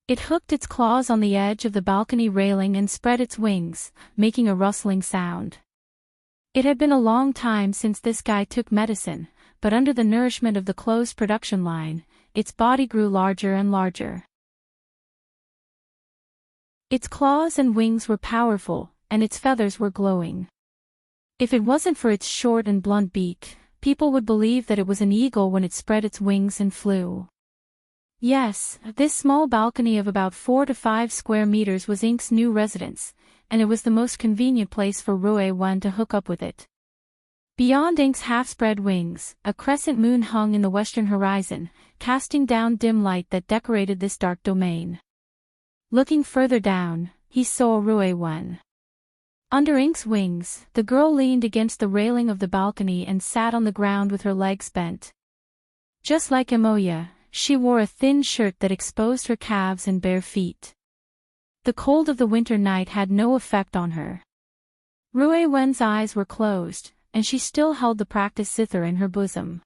It hooked its claws on the edge of the balcony railing and spread its wings, making a rustling sound. It had been a long time since this guy took medicine, but under the nourishment of the closed production line, its body grew larger and larger. Its claws and wings were powerful, and its feathers were glowing. If it wasn't for its short and blunt beak, people would believe that it was an eagle when it spread its wings and flew. Yes, this small balcony of about 4 to 5 square meters was Ink's new residence, and it was the most convenient place for Rui Wen to hook up with it. Beyond Ink's half-spread wings, a crescent moon hung in the western horizon, casting down dim light that decorated this dark domain. Looking further down, he saw Rui Wen. Under Ink's wings, the girl leaned against the railing of the balcony and sat on the ground with her legs bent. Just like Emoya, she wore a thin shirt that exposed her calves and bare feet. The cold of the winter night had no effect on her. Rui Wen's eyes were closed, and she still held the practiced zither in her bosom.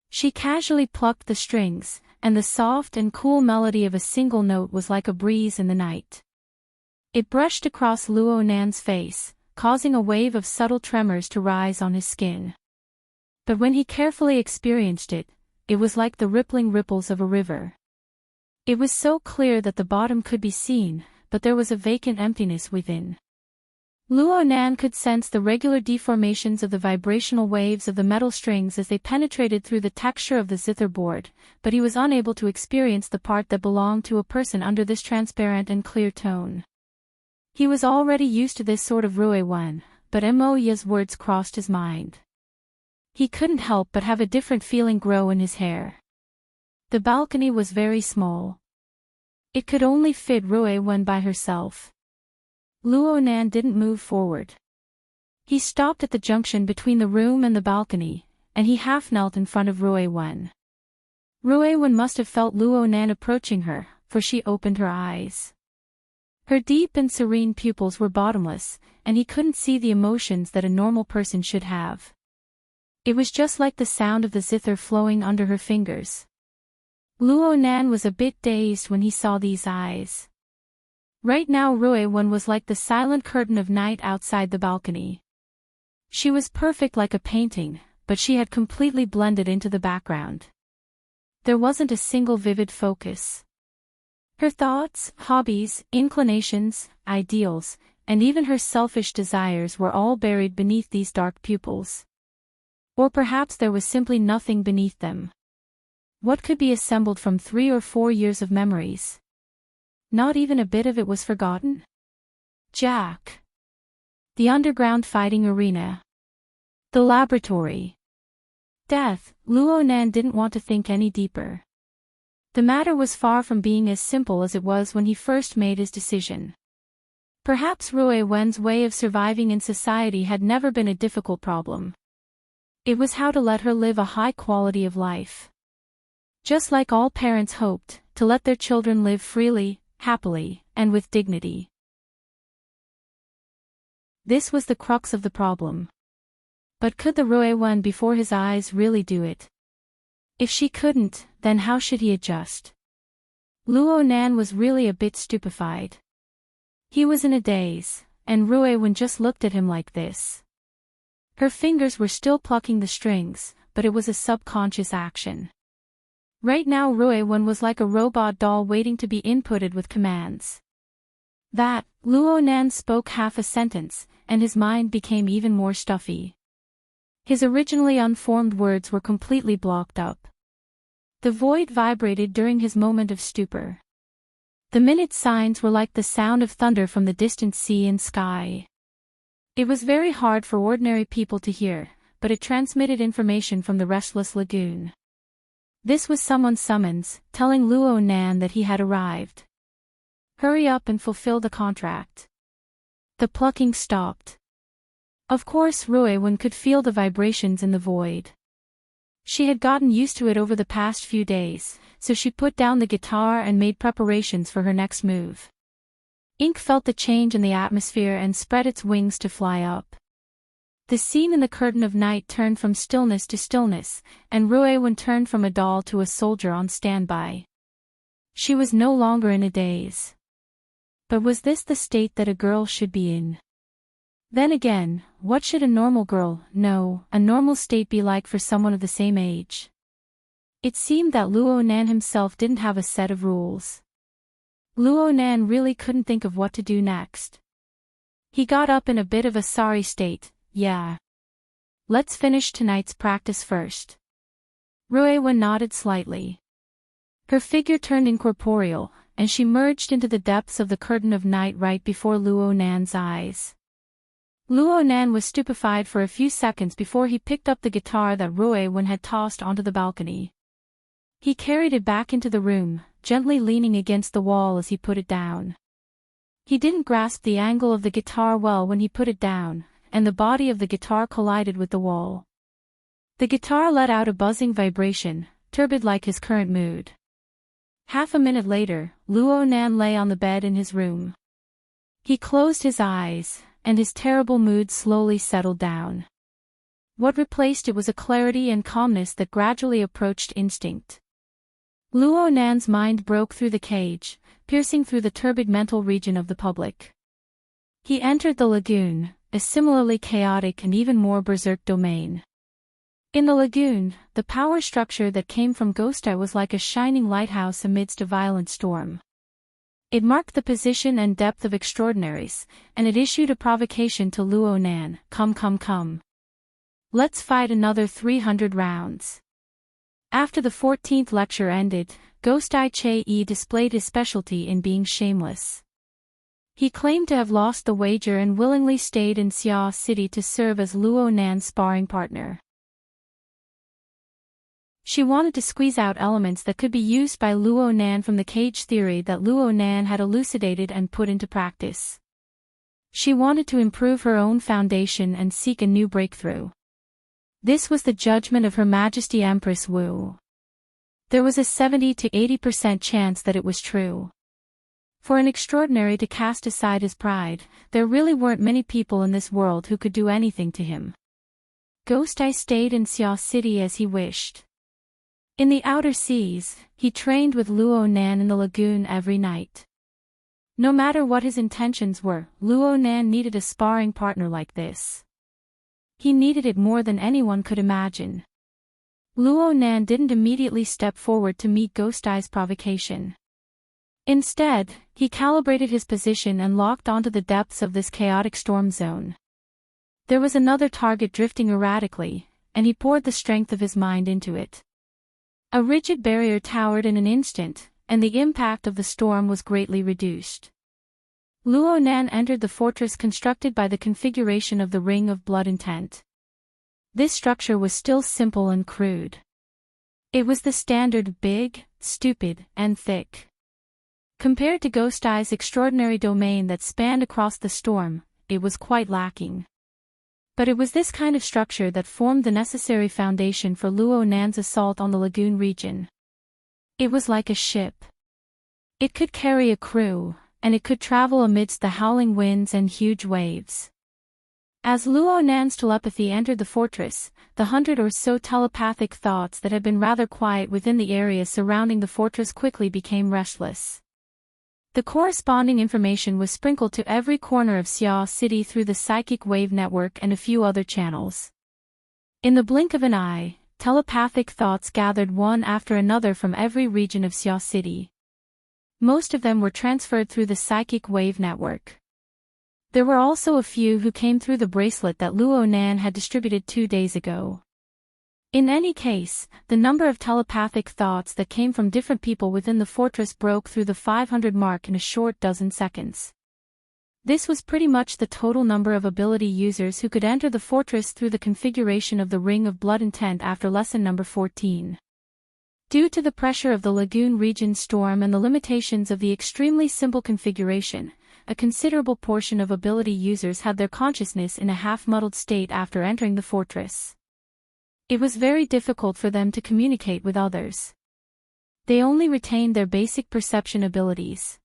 She casually plucked the strings, and the soft and cool melody of a single note was like a breeze in the night. It brushed across Luo Nan's face, causing a wave of subtle tremors to rise on his skin. But when he carefully experienced it, it was like the rippling ripples of a river. It was so clear that the bottom could be seen, but there was a vacant emptiness within. Luo Nan could sense the regular deformations of the vibrational waves of the metal strings as they penetrated through the texture of the zither board, but he was unable to experience the part that belonged to a person under this transparent and clear tone. He was already used to this sort of Rui Wen, but Emoya's words crossed his mind. He couldn't help but have a different feeling grow in his hair. The balcony was very small. It could only fit Rui Wen by herself. Luo Nan didn't move forward. He stopped at the junction between the room and the balcony, and he half knelt in front of Rui Wen. Rui Wen must have felt Luo Nan approaching her, for she opened her eyes. Her deep and serene pupils were bottomless, and he couldn't see the emotions that a normal person should have. It was just like the sound of the zither flowing under her fingers. Luo Nan was a bit dazed when he saw these eyes. Right now Rui Wen was like the silent curtain of night outside the balcony. She was perfect like a painting, but she had completely blended into the background. There wasn't a single vivid focus. Her thoughts, hobbies, inclinations, ideals, and even her selfish desires were all buried beneath these dark pupils. Or perhaps there was simply nothing beneath them. What could be assembled from 3 or 4 years of memories? Not even a bit of it was forgotten? Jack. The underground fighting arena. The laboratory. Death. Luo Nan didn't want to think any deeper. The matter was far from being as simple as it was when he first made his decision. Perhaps Rui Wen's way of surviving in society had never been a difficult problem. It was how to let her live a high quality of life. Just like all parents hoped, to let their children live freely, happily, and with dignity. This was the crux of the problem. But could the Rui Wen before his eyes really do it? If she couldn't, then how should he adjust? Luo Nan was really a bit stupefied. He was in a daze, and Rui Wen just looked at him like this. Her fingers were still plucking the strings, but it was a subconscious action. Right now Rui Wen was like a robot doll waiting to be inputted with commands. That, Luo Nan spoke half a sentence, and his mind became even more stuffy. His originally unformed words were completely blocked up. The void vibrated during his moment of stupor. The minute signs were like the sound of thunder from the distant sea and sky. It was very hard for ordinary people to hear, but it transmitted information from the restless lagoon. This was someone's summons, telling Luo Nan that he had arrived. Hurry up and fulfill the contract. The plucking stopped. Of course Ruiwen could feel the vibrations in the void. She had gotten used to it over the past few days, so she put down the guitar and made preparations for her next move. Ink felt the change in the atmosphere and spread its wings to fly up. The scene in the curtain of night turned from stillness to stillness, and Ruiwen turned from a doll to a soldier on standby. She was no longer in a daze. But was this the state that a girl should be in? Then again, what should a normal girl, no, a normal state be like for someone of the same age? It seemed that Luo Nan himself didn't have a set of rules. Luo Nan really couldn't think of what to do next. He got up in a bit of a sorry state. Yeah. Let's finish tonight's practice first. Ruiwen nodded slightly. Her figure turned incorporeal, and she merged into the depths of the curtain of night right before Luo Nan's eyes. Luo Nan was stupefied for a few seconds before he picked up the guitar that Ruiwen had tossed onto the balcony. He carried it back into the room, gently leaning against the wall as he put it down. He didn't grasp the angle of the guitar well when he put it down, and the body of the guitar collided with the wall. The guitar let out a buzzing vibration, turbid like his current mood. Half a minute later, Luo Nan lay on the bed in his room. He closed his eyes, and his terrible mood slowly settled down. What replaced it was a clarity and calmness that gradually approached instinct. Luo Nan's mind broke through the cage, piercing through the turbid mental region of the public. He entered the lagoon, a similarly chaotic and even more berserk domain. In the lagoon, the power structure that came from Ghost Eye was like a shining lighthouse amidst a violent storm. It marked the position and depth of extraordinaries, and it issued a provocation to Luo Nan. Come. Let's fight another 300 rounds. After the 14th lecture ended, Ghost Eye Che-yi displayed his specialty in being shameless. He claimed to have lost the wager and willingly stayed in Xia City to serve as Luo Nan's sparring partner. She wanted to squeeze out elements that could be used by Luo Nan from the cage theory that Luo Nan had elucidated and put into practice. She wanted to improve her own foundation and seek a new breakthrough. This was the judgment of Her Majesty Empress Wu. There was a 70 to 80% chance that it was true. For an extraordinary to cast aside his pride, there really weren't many people in this world who could do anything to him. Ghost Eye stayed in Xia City as he wished. In the outer seas, he trained with Luo Nan in the lagoon every night. No matter what his intentions were, Luo Nan needed a sparring partner like this. He needed it more than anyone could imagine. Luo Nan didn't immediately step forward to meet Ghost Eye's provocation. Instead, he calibrated his position and locked onto the depths of this chaotic storm zone. There was another target drifting erratically, and he poured the strength of his mind into it. A rigid barrier towered in an instant, and the impact of the storm was greatly reduced. Luo Nan entered the fortress constructed by the configuration of the Ring of Blood Intent. This structure was still simple and crude. It was the standard big, stupid, and thick. Compared to Ghost Eye's extraordinary domain that spanned across the storm, it was quite lacking. But it was this kind of structure that formed the necessary foundation for Luo Nan's assault on the lagoon region. It was like a ship. It could carry a crew, and it could travel amidst the howling winds and huge waves. As Luo Nan's telepathy entered the fortress, the 100 or so telepathic thoughts that had been rather quiet within the area surrounding the fortress quickly became restless. The corresponding information was sprinkled to every corner of Xia City through the psychic wave network and a few other channels. In the blink of an eye, telepathic thoughts gathered one after another from every region of Xia City. Most of them were transferred through the psychic wave network. There were also a few who came through the bracelet that Luo Nan had distributed 2 days ago. In any case, the number of telepathic thoughts that came from different people within the fortress broke through the 500 mark in a short dozen seconds. This was pretty much the total number of ability users who could enter the fortress through the configuration of the Ring of Blood Intent after lesson number 14. Due to the pressure of the Lagoon region storm and the limitations of the extremely simple configuration, a considerable portion of ability users had their consciousness in a half-muddled state after entering the fortress. It was very difficult for them to communicate with others. They only retained their basic perception abilities.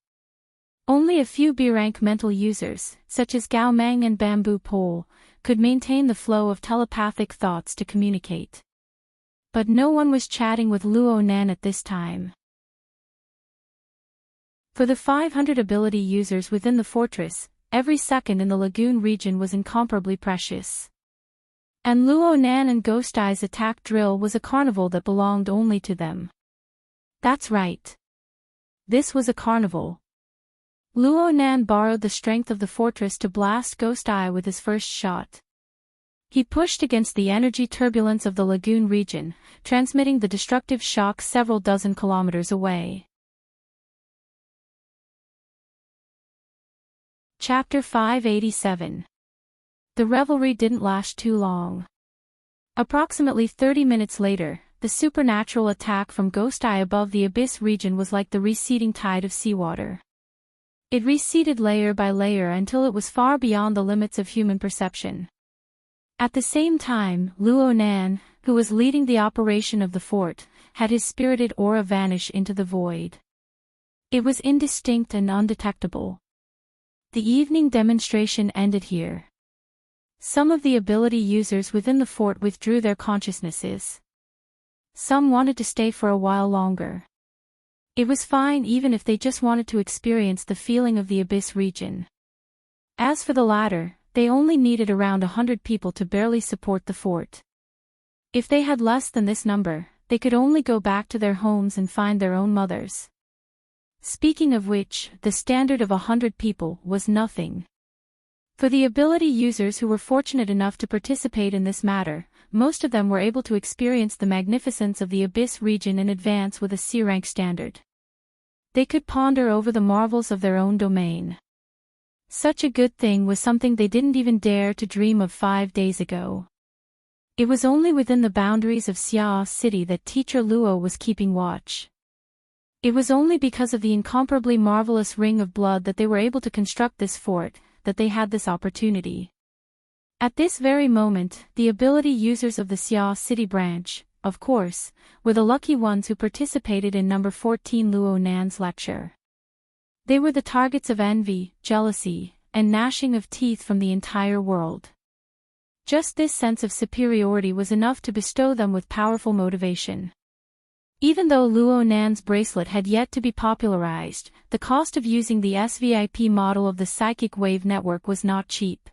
Only a few B-rank mental users, such as Gao Meng and Bamboo Pole, could maintain the flow of telepathic thoughts to communicate. But no one was chatting with Luo Nan at this time. For the 500 ability users within the fortress, every second in the Lagoon region was incomparably precious. And Luo Nan and Ghost Eye's attack drill was a carnival that belonged only to them. That's right. This was a carnival. Luo Nan borrowed the strength of the fortress to blast Ghost Eye with his first shot. He pushed against the energy turbulence of the Lagoon region, transmitting the destructive shock several dozen kilometers away. Chapter 587. The revelry didn't last too long. Approximately 30 minutes later, the supernatural attack from Ghost Eye above the abyss region was like the receding tide of seawater. It receded layer by layer until it was far beyond the limits of human perception. At the same time, Luo Nan, who was leading the operation of the fort, had his spirited aura vanish into the void. It was indistinct and undetectable. The evening demonstration ended here. Some of the ability users within the fort withdrew their consciousnesses. Some wanted to stay for a while longer. It was fine even if they just wanted to experience the feeling of the abyss region. As for the latter, they only needed around 100 people to barely support the fort. If they had less than this number, they could only go back to their homes and find their own mothers. Speaking of which, the standard of 100 people was nothing. For the ability users who were fortunate enough to participate in this matter, most of them were able to experience the magnificence of the abyss region in advance with a C-rank standard. They could ponder over the marvels of their own domain. Such a good thing was something they didn't even dare to dream of 5 days ago. It was only within the boundaries of Xia City that Teacher Luo was keeping watch. It was only because of the incomparably marvelous Ring of Blood that they were able to construct this fort, that they had this opportunity. At this very moment, the ability users of the Xia City branch, of course, were the lucky ones who participated in number 14 Luo Nan's lecture. They were the targets of envy, jealousy, and gnashing of teeth from the entire world. Just this sense of superiority was enough to bestow them with powerful motivation. Even though Luo Nan's bracelet had yet to be popularized, the cost of using the SVIP model of the psychic wave network was not cheap.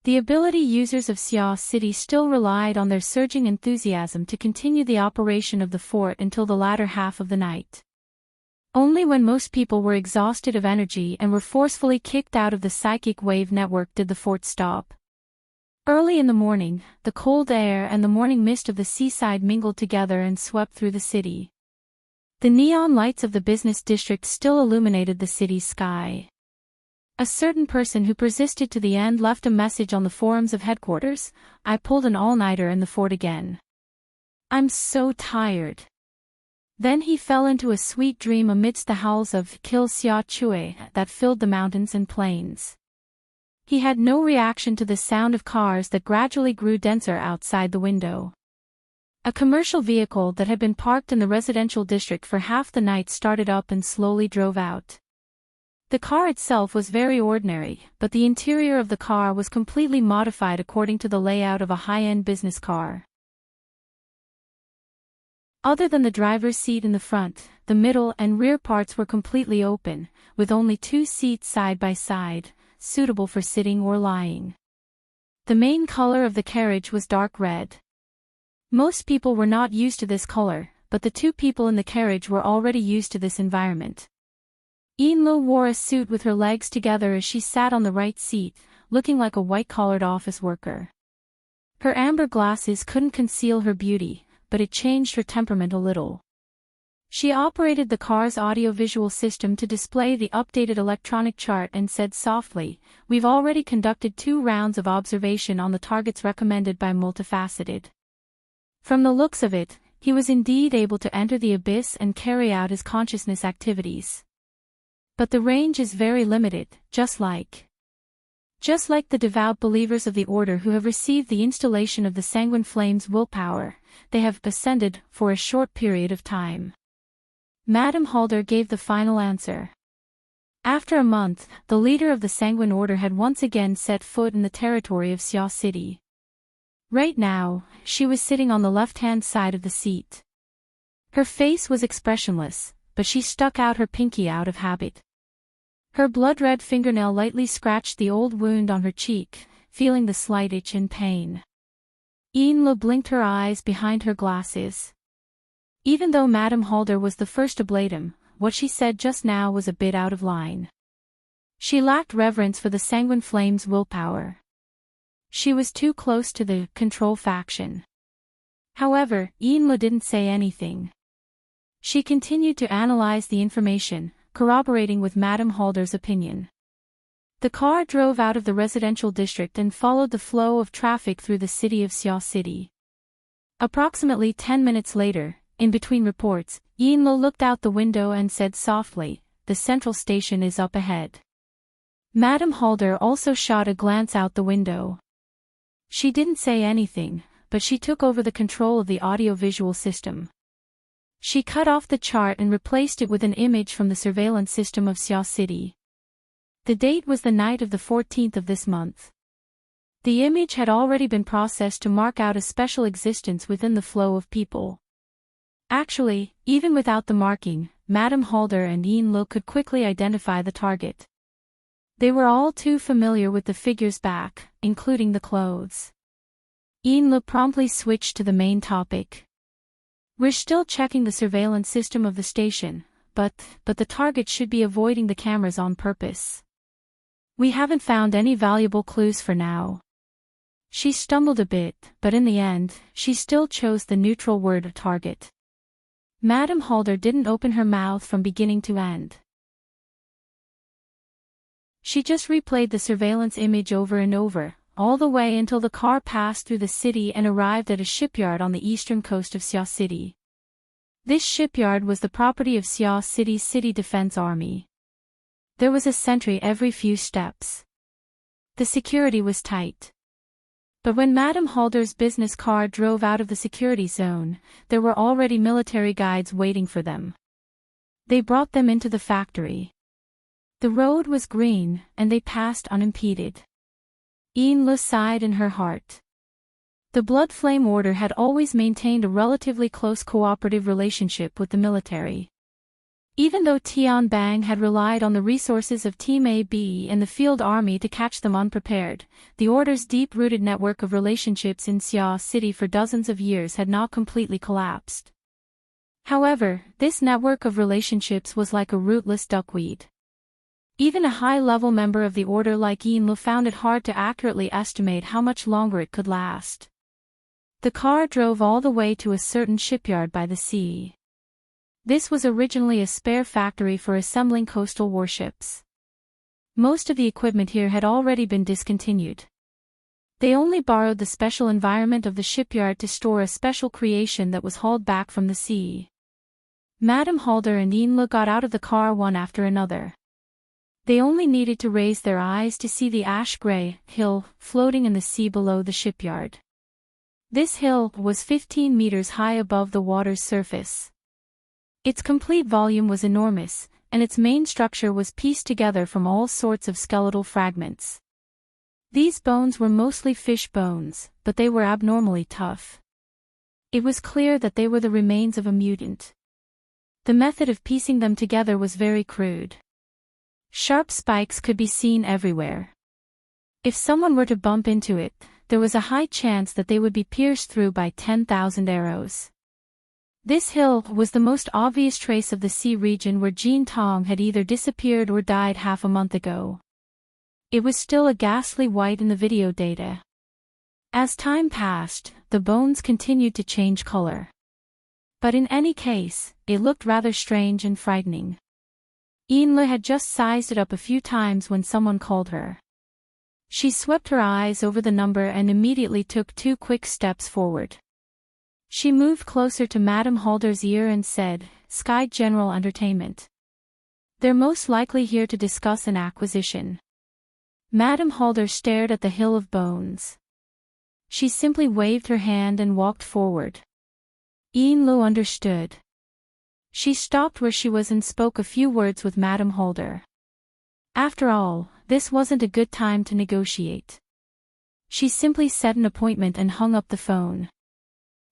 The ability users of Xia City still relied on their surging enthusiasm to continue the operation of the fort until the latter half of the night. Only when most people were exhausted of energy and were forcefully kicked out of the psychic wave network did the fort stop. Early in the morning, the cold air and the morning mist of the seaside mingled together and swept through the city. The neon lights of the business district still illuminated the city's sky. A certain person who persisted to the end left a message on the forums of headquarters. I pulled an all-nighter in the fort again. I'm so tired. Then he fell into a sweet dream amidst the howls of Kill Xia Chui that filled the mountains and plains. He had no reaction to the sound of cars that gradually grew denser outside the window. A commercial vehicle that had been parked in the residential district for half the night started up and slowly drove out. The car itself was very ordinary, but the interior of the car was completely modified according to the layout of a high-end business car. Other than the driver's seat in the front, the middle and rear parts were completely open, with only 2 seats side by side, suitable for sitting or lying. The main color of the carriage was dark red. Most people were not used to this color, but the 2 people in the carriage were already used to this environment. Enlo wore a suit with her legs together as she sat on the right seat, looking like a white-collared office worker. Her amber glasses couldn't conceal her beauty, but it changed her temperament a little. She operated the car's audiovisual system to display the updated electronic chart and said softly, "We've already conducted 2 rounds of observation on the targets recommended by Multifaceted. From the looks of it, he was indeed able to enter the abyss and carry out his consciousness activities. But the range is very limited, just like the devout believers of the Order who have received the installation of the Sanguine Flame's willpower, they have ascended for a short period of time." Madame Halder gave the final answer. After a month, the leader of the Sanguine Order had once again set foot in the territory of Xiao City. Right now, she was sitting on the left-hand side of the seat. Her face was expressionless, but she stuck out her pinky out of habit. Her blood-red fingernail lightly scratched the old wound on her cheek, feeling the slight itch and pain. Enlo blinked her eyes behind her glasses. Even though Madame Halder was the first to blame him, what she said just now was a bit out of line. She lacked reverence for the Sanguine Flame's willpower. She was too close to the control faction. However, Enlo didn't say anything. She continued to analyze the information, corroborating with Madame Halder's opinion. The car drove out of the residential district and followed the flow of traffic through the city of Xiao City. Approximately 10 minutes later, in between reports, Enlo looked out the window and said softly, "The central station is up ahead." Madame Halder also shot a glance out the window. She didn't say anything, but she took over the control of the audiovisual system. She cut off the chart and replaced it with an image from the surveillance system of Xiao City. The date was the night of the 14th of this month. The image had already been processed to mark out a special existence within the flow of people. Actually, even without the marking, Madame Halder and Enlo could quickly identify the target. They were all too familiar with the figure's back, including the clothes. Enlo promptly switched to the main topic. "We're still checking the surveillance system of the station, but the target should be avoiding the cameras on purpose. We haven't found any valuable clues for now." She stumbled a bit, but in the end, she still chose the neutral word target. Madame Halder didn't open her mouth from beginning to end. She just replayed the surveillance image over and over, all the way until the car passed through the city and arrived at a shipyard on the eastern coast of Xiao City. This shipyard was the property of Xiao City's City Defense Army. There was a sentry every few steps. The security was tight. But when Madame Halder's business car drove out of the security zone, there were already military guides waiting for them. They brought them into the factory. The road was green, and they passed unimpeded. Enlo sighed in her heart. The Blood Flame Order had always maintained a relatively close cooperative relationship with the military. Even though Tian Bang had relied on the resources of Team AB and the field army to catch them unprepared, the Order's deep-rooted network of relationships in Xiao City for dozens of years had not completely collapsed. However, this network of relationships was like a rootless duckweed. Even a high-level member of the Order like Enlo found it hard to accurately estimate how much longer it could last. The car drove all the way to a certain shipyard by the sea. This was originally a spare factory for assembling coastal warships. Most of the equipment here had already been discontinued. They only borrowed the special environment of the shipyard to store a special creation that was hauled back from the sea. Madame Halder and Enlo got out of the car one after another. They only needed to raise their eyes to see the ash-gray hill floating in the sea below the shipyard. This hill was 15 meters high above the water's surface. Its complete volume was enormous, and its main structure was pieced together from all sorts of skeletal fragments. These bones were mostly fish bones, but they were abnormally tough. It was clear that they were the remains of a mutant. The method of piecing them together was very crude. Sharp spikes could be seen everywhere. If someone were to bump into it, there was a high chance that they would be pierced through by 10,000 arrows. This hill was the most obvious trace of the sea region where Jean Tong had either disappeared or died half a month ago. It was still a ghastly white in the video data. As time passed, the bones continued to change color. But in any case, it looked rather strange and frightening. Yinlu had just sized it up a few times when someone called her. She swept her eyes over the number and immediately took 2 quick steps forward. She moved closer to Madame Halder's ear and said, "Sky General Entertainment. They're most likely here to discuss an acquisition." Madame Halder stared at the hill of bones. She simply waved her hand and walked forward. Yinlu understood. She stopped where she was and spoke a few words with Madame Halder. After all, this wasn't a good time to negotiate. She simply set an appointment and hung up the phone.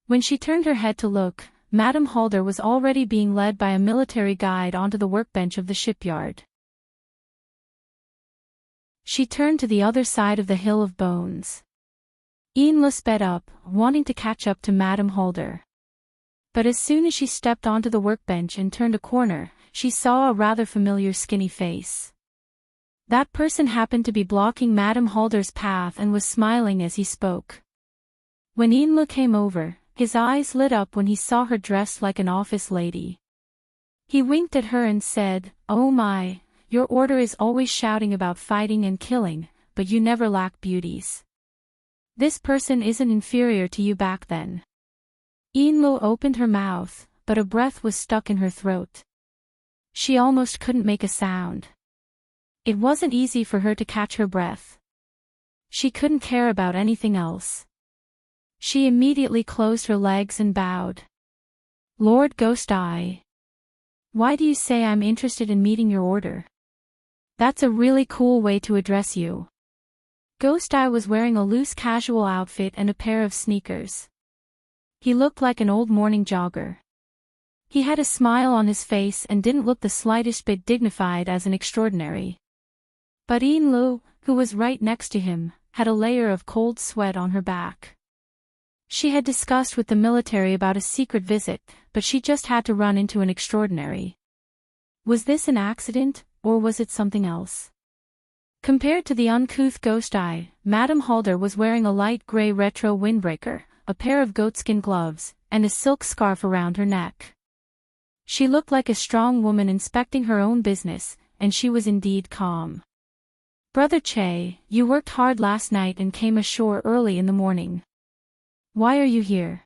When she turned her head to look, Madame Halder was already being led by a military guide onto the workbench of the shipyard. She turned to the other side of the hill of bones. Yinlu sped up, wanting to catch up to Madame Halder. But as soon as she stepped onto the workbench and turned a corner, she saw a rather familiar skinny face. That person happened to be blocking Madame Halder's path and was smiling as he spoke. When Yinlu came over, his eyes lit up when he saw her dressed like an office lady. He winked at her and said, "Oh my, your order is always shouting about fighting and killing, but you never lack beauties. This person isn't inferior to you back then." Yinlu opened her mouth, but a breath was stuck in her throat. She almost couldn't make a sound. It wasn't easy for her to catch her breath. She couldn't care about anything else. She immediately closed her legs and bowed. "Lord Ghost Eye. Why do you say I'm interested in meeting your order? That's a really cool way to address you." Ghost Eye was wearing a loose casual outfit and a pair of sneakers. He looked like an old morning jogger. He had a smile on his face and didn't look the slightest bit dignified as an extraordinary. But Yinlu, who was right next to him, had a layer of cold sweat on her back. She had discussed with the military about a secret visit, but she just had to run into an extraordinary. Was this an accident, or was it something else? Compared to the uncouth Ghost Eye, Madame Halder was wearing a light gray retro windbreaker, a pair of goatskin gloves, and a silk scarf around her neck. She looked like a strong woman inspecting her own business, and she was indeed calm. "Brother Che, you worked hard last night and came ashore early in the morning. Why are you here?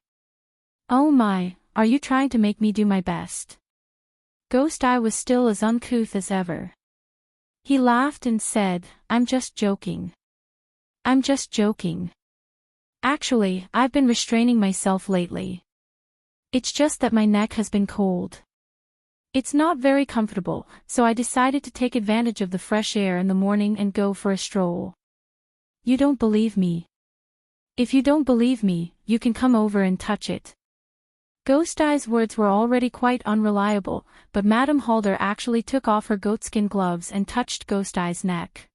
Oh my, are you trying to make me do my best?" Ghost Eye was still as uncouth as ever. He laughed and said, "I'm just joking. I'm just joking. Actually, I've been restraining myself lately. It's just that my neck has been cold. It's not very comfortable, so I decided to take advantage of the fresh air in the morning and go for a stroll. You don't believe me? If you don't believe me, you can come over and touch it." Ghost Eye's words were already quite unreliable, but Madame Halder actually took off her goatskin gloves and touched Ghost Eye's neck.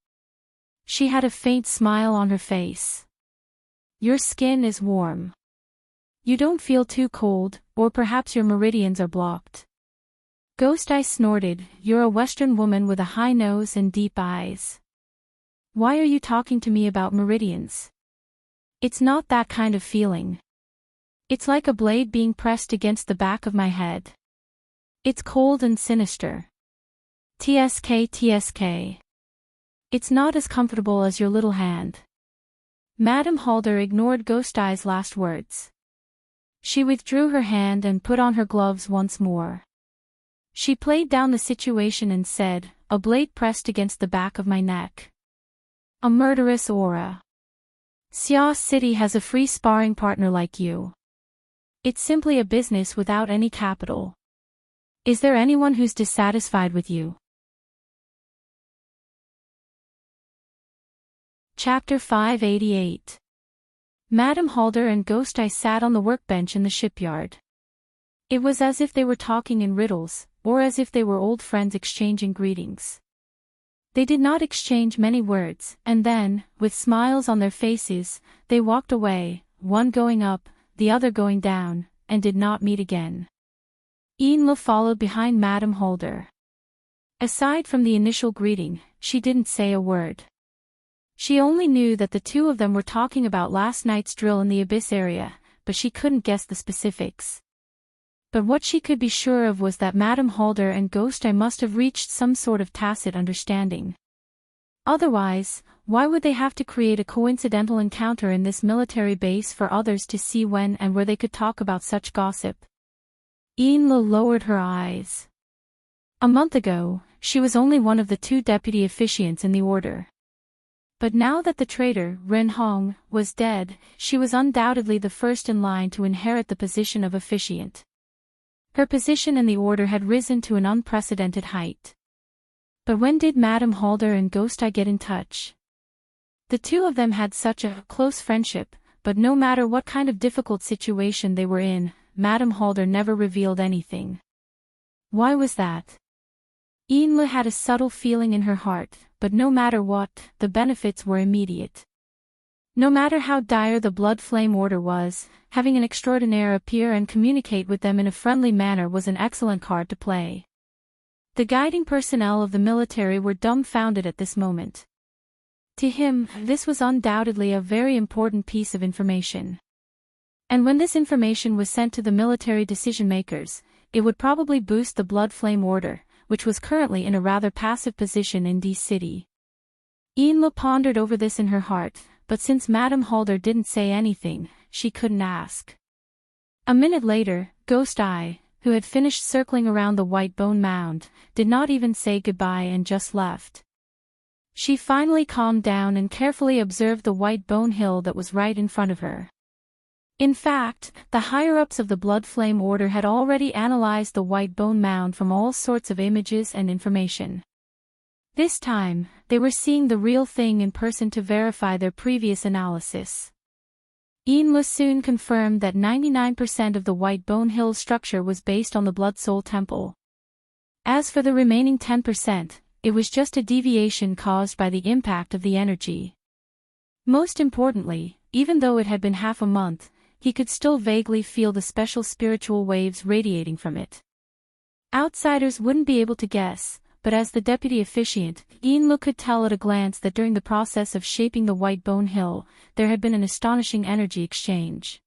She had a faint smile on her face. "Your skin is warm. You don't feel too cold, or perhaps your meridians are blocked." Ghost Eye snorted, "You're a Western woman with a high nose and deep eyes. Why are you talking to me about meridians? It's not that kind of feeling. It's like a blade being pressed against the back of my head. It's cold and sinister. TSK. It's not as comfortable as your little hand." Madame Halder ignored Ghost Eye's last words. She withdrew her hand and put on her gloves once more. She played down the situation and said, "A blade pressed against the back of my neck. A murderous aura. Xia City has a free sparring partner like you. It's simply a business without any capital. Is there anyone who's dissatisfied with you?" Chapter 588. Madame Halder and Ghost Eye sat on the workbench in the shipyard. It was as if they were talking in riddles, or as if they were old friends exchanging greetings. They did not exchange many words, and then, with smiles on their faces, they walked away, one going up, the other going down, and did not meet again. Enla followed behind Madame Holder. Aside from the initial greeting, she didn't say a word. She only knew that the two of them were talking about last night's drill in the Abyss area, but she couldn't guess the specifics. But what she could be sure of was that Madame Holder and Ghost Eye must have reached some sort of tacit understanding. Otherwise, why would they have to create a coincidental encounter in this military base for others to see when and where they could talk about such gossip? Enla lowered her eyes. A month ago, she was only one of the 2 deputy officiants in the order. But now that the traitor, Ren Hong, was dead, she was undoubtedly the first in line to inherit the position of officiant. Her position in the order had risen to an unprecedented height. But when did Madame Holder and Ghost Eye get in touch? The two of them had such a close friendship, but no matter what kind of difficult situation they were in, Madame Holder never revealed anything. Why was that? Enla had a subtle feeling in her heart, but no matter what, the benefits were immediate. No matter how dire the Blood Flame Order was, having an extraordinaire appear and communicate with them in a friendly manner was an excellent card to play. The guiding personnel of the military were dumbfounded at this moment. To him, this was undoubtedly a very important piece of information. And when this information was sent to the military decision-makers, it would probably boost the Blood Flame Order, which was currently in a rather passive position in D City. Enla pondered over this in her heart, but since Madame Holder didn't say anything, she couldn't ask. A minute later, Ghost Eye, who had finished circling around the white bone mound, did not even say goodbye and just left. She finally calmed down and carefully observed the white bone hill that was right in front of her. In fact, the higher-ups of the Blood Flame Order had already analyzed the white bone mound from all sorts of images and information. This time, they were seeing the real thing in person to verify their previous analysis. Enla soon confirmed that 99% of the White Bone Hill structure was based on the Blood Soul Temple. As for the remaining 10%, it was just a deviation caused by the impact of the energy. Most importantly, even though it had been half a month, he could still vaguely feel the special spiritual waves radiating from it. Outsiders wouldn't be able to guess, but as the deputy officiant, Enla could tell at a glance that during the process of shaping the White Bone Hill, there had been an astonishing energy exchange.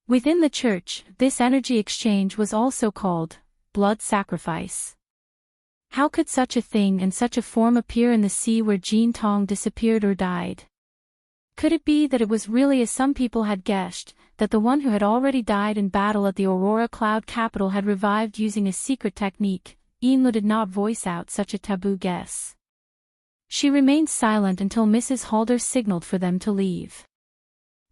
Within the church, this energy exchange was also called blood sacrifice. How could such a thing and such a form appear in the sea where Jin Tong disappeared or died? Could it be that it was really as some people had guessed, that the one who had already died in battle at the Aurora Cloud capital had revived using a secret technique? Enla did not voice out such a taboo guess. She remained silent until Mrs. Holder signaled for them to leave.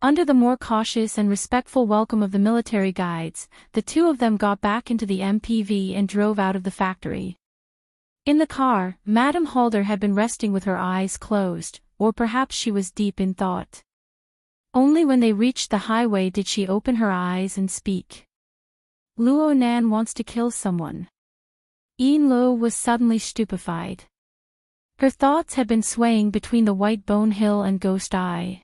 Under the more cautious and respectful welcome of the military guides, the two of them got back into the MPV and drove out of the factory. In the car, Madame Holder had been resting with her eyes closed, or perhaps she was deep in thought. Only when they reached the highway did she open her eyes and speak. Luo Nan wants to kill someone. Enla was suddenly stupefied. Her thoughts had been swaying between the White Bone Hill and Ghost Eye.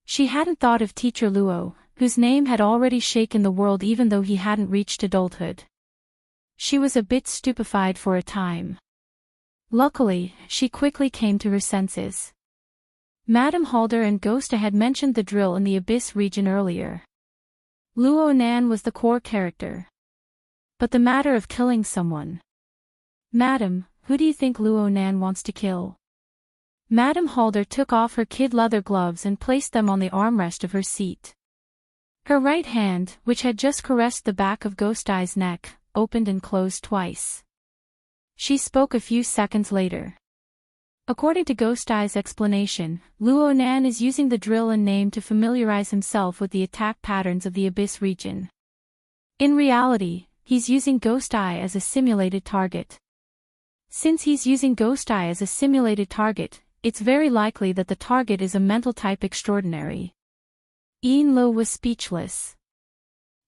She hadn't thought of Teacher Luo, whose name had already shaken the world even though he hadn't reached adulthood. She was a bit stupefied for a time. Luckily, she quickly came to her senses. Madame Holder and Ghost Eye had mentioned the drill in the Abyss region earlier. Luo Nan was the core character. But the matter of killing someone. Madam, who do you think Luo Nan wants to kill? Madame Holder took off her kid leather gloves and placed them on the armrest of her seat. Her right hand, which had just caressed the back of Ghost Eye's neck, opened and closed twice. She spoke a few seconds later. According to Ghost Eye's explanation, Luo Nan is using the drill and name to familiarize himself with the attack patterns of the Abyss region. In reality, he's using Ghost Eye as a simulated target. Since he's using Ghost Eye as a simulated target, it's very likely that the target is a mental type extraordinary. Enla was speechless.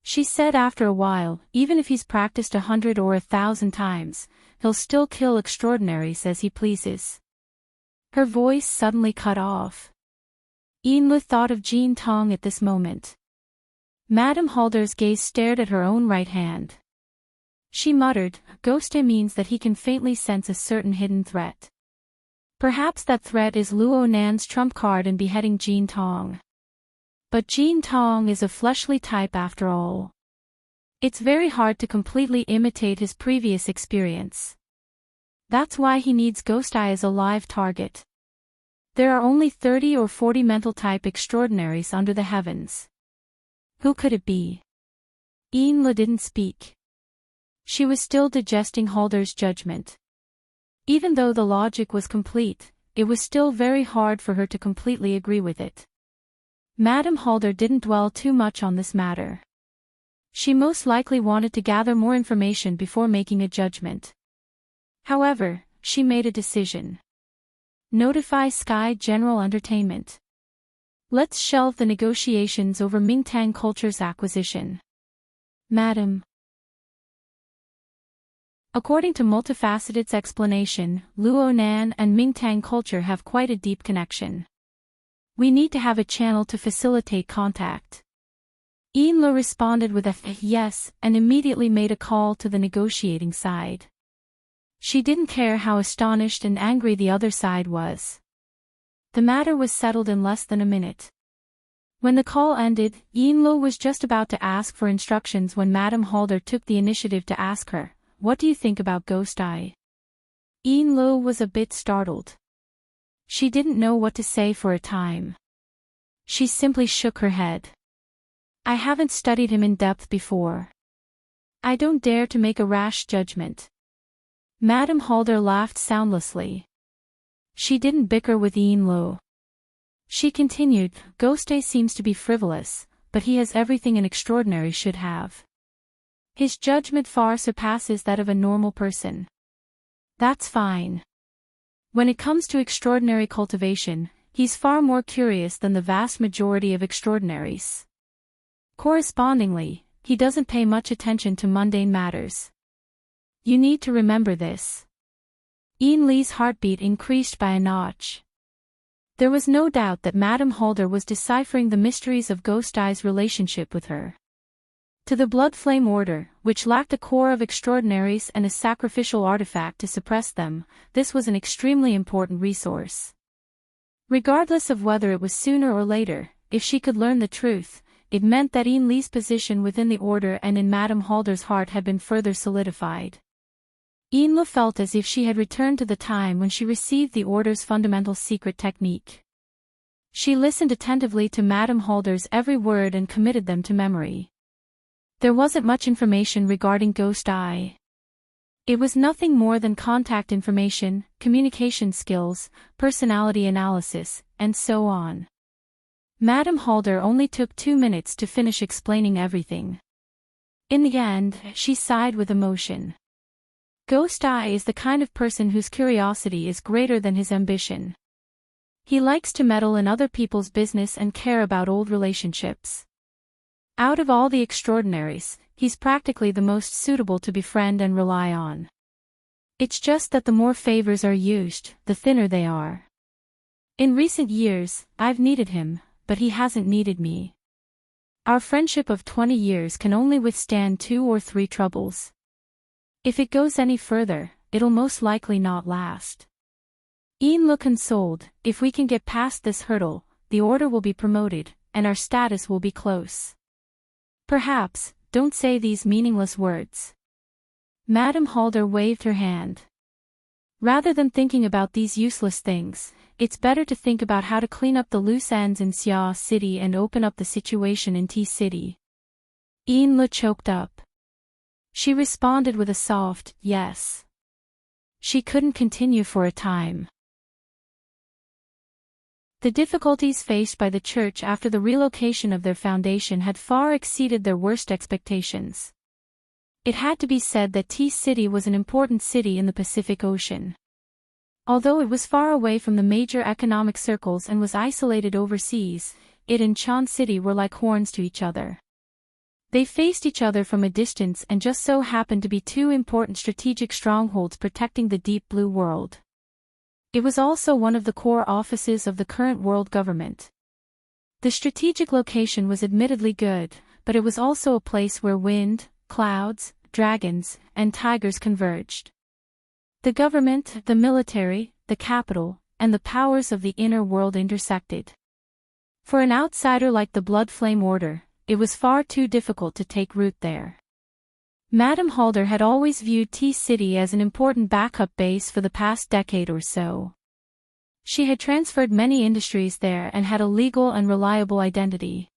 She said after a while, even if he's practiced 100 or 1,000 times, he'll still kill extraordinaries as he pleases. Her voice suddenly cut off. Enla thought of Jin Tong at this moment. Madame Halder's gaze stared at her own right hand. She muttered, "Ghoste means that he can faintly sense a certain hidden threat. Perhaps that threat is Luo Nan's trump card in beheading Jean Tong. But Jean Tong is a fleshly type after all. It's very hard to completely imitate his previous experience. That's why he needs Ghost Eye as a live target. There are only 30 or 40 mental type extraordinaries under the heavens. Who could it be?" Yinlu didn't speak. She was still digesting Halder's judgment. Even though the logic was complete, it was still very hard for her to completely agree with it. Madame Halder didn't dwell too much on this matter. She most likely wanted to gather more information before making a judgment. However, she made a decision. Notify Sky General Entertainment. Let's shelve the negotiations over Mingtang Culture's acquisition. Madam. According to Multifaceted's explanation, Luo Nan and Mingtang Culture have quite a deep connection. We need to have a channel to facilitate contact. Yinlu responded with a yes and immediately made a call to the negotiating side. She didn't care how astonished and angry the other side was. The matter was settled in less than a minute. When the call ended, Yinlu was just about to ask for instructions when Madame Halder took the initiative to ask her, "What do you think about Ghost Eye?" Yinlu was a bit startled. She didn't know what to say for a time. She simply shook her head. "I haven't studied him in depth before. I don't dare to make a rash judgment." Madame Halder laughed soundlessly. She didn't bicker with Yinlu. She continued, "Ghost Eye seems to be frivolous, but he has everything an extraordinary should have. His judgment far surpasses that of a normal person. That's fine. When it comes to extraordinary cultivation, he's far more curious than the vast majority of extraordinaries. Correspondingly, he doesn't pay much attention to mundane matters. You need to remember this." Yin Li's heartbeat increased by a notch. There was no doubt that Madame Halder was deciphering the mysteries of Ghost Eye's relationship with her. To the Blood Flame Order, which lacked a core of extraordinaries and a sacrificial artifact to suppress them, this was an extremely important resource. Regardless of whether it was sooner or later, if she could learn the truth, it meant that Yin Li's position within the Order and in Madame Halder's heart had been further solidified. Yin Li felt as if she had returned to the time when she received the Order's fundamental secret technique. She listened attentively to Madame Halder's every word and committed them to memory. There wasn't much information regarding Ghost Eye. It was nothing more than contact information, communication skills, personality analysis, and so on. Madame Halder only took 2 minutes to finish explaining everything. In the end, she sighed with emotion. Ghost Eye is the kind of person whose curiosity is greater than his ambition. He likes to meddle in other people's business and care about old relationships. Out of all the extraordinaries, he's practically the most suitable to befriend and rely on. It's just that the more favors are used, the thinner they are. In recent years, I've needed him, but he hasn't needed me. Our friendship of 20 years can only withstand 2 or 3 troubles. If it goes any further, it'll most likely not last. Ian looked consoled. If we can get past this hurdle, the Order will be promoted, and our status will be close. Perhaps, don't say these meaningless words. Madame Halder waved her hand. Rather than thinking about these useless things, it's better to think about how to clean up the loose ends in Xia City and open up the situation in T City. Ian Le choked up. She responded with a soft, yes. She couldn't continue for a time. The difficulties faced by the church after the relocation of their foundation had far exceeded their worst expectations. It had to be said that T City was an important city in the Pacific Ocean. Although it was far away from the major economic circles and was isolated overseas, it and Chan City were like horns to each other. They faced each other from a distance and just so happened to be 2 important strategic strongholds protecting the deep blue world. It was also one of the core offices of the current world government. The strategic location was admittedly good, but it was also a place where wind, clouds, dragons, and tigers converged. The government, the military, the capital, and the powers of the inner world intersected. For an outsider like the Blood Flame Order, it was far too difficult to take root there. Madame Halder had always viewed T-City as an important backup base for the past decade or so. She had transferred many industries there and had a legal and reliable identity.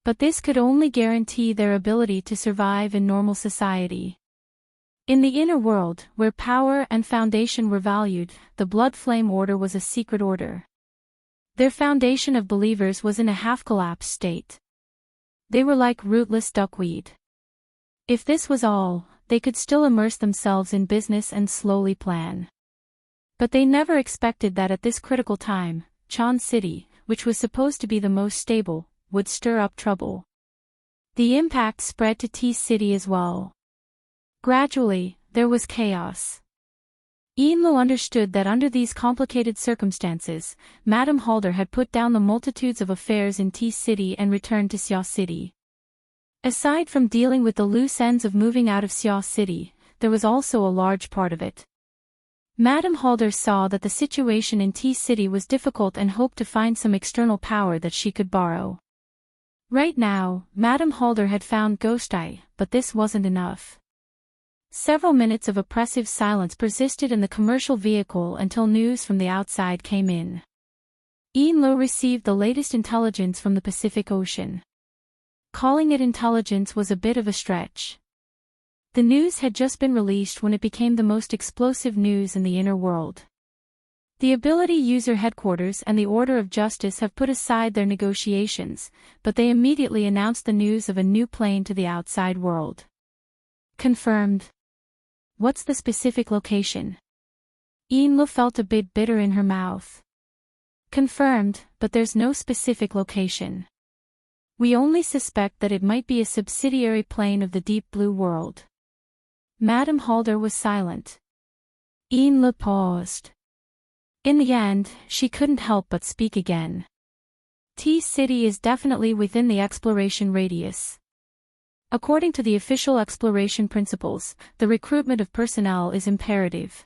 But this could only guarantee their ability to survive in normal society. In the inner world, where power and foundation were valued, the Blood Flame Order was a secret order. Their foundation of believers was in a half-collapsed state. They were like rootless duckweed. If this was all, they could still immerse themselves in business and slowly plan. But they never expected that at this critical time, Chan City, which was supposed to be the most stable, would stir up trouble. The impact spread to T-City as well. Gradually, there was chaos. Ianlo understood that under these complicated circumstances, Madame Halder had put down the multitudes of affairs in T-City and returned to Xia City. Aside from dealing with the loose ends of moving out of Xia City, there was also a large part of it. Madame Halder saw that the situation in T-City was difficult and hoped to find some external power that she could borrow. Right now, Madame Halder had found Ghost Eye, but this wasn't enough. Several minutes of oppressive silence persisted in the commercial vehicle until news from the outside came in. Ianlo received the latest intelligence from the Pacific Ocean. Calling it intelligence was a bit of a stretch. The news had just been released when it became the most explosive news in the inner world. The Ability User Headquarters and the Order of Justice have put aside their negotiations, but they immediately announced the news of a new plane to the outside world. Confirmed. What's the specific location? Ianlo felt a bit bitter in her mouth. Confirmed, but there's no specific location. We only suspect that it might be a subsidiary plane of the Deep Blue World. Madame Halder was silent. Ianlo paused. In the end, she couldn't help but speak again. T-City is definitely within the exploration radius. According to the official exploration principles, the recruitment of personnel is imperative.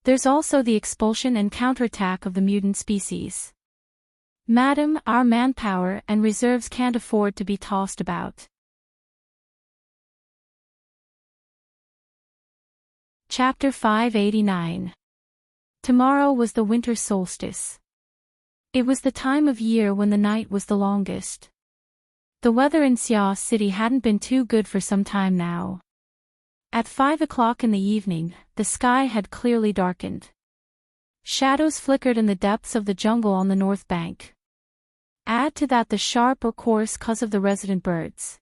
There's also the expulsion and counterattack of the mutant species. Madam, our manpower and reserves can't afford to be tossed about. Chapter 589. Tomorrow was the winter solstice. It was the time of year when the night was the longest. The weather in Xia City hadn't been too good for some time now. At 5 o'clock in the evening, the sky had clearly darkened. Shadows flickered in the depths of the jungle on the north bank. Add to that the sharp or coarse cuz of the resident birds.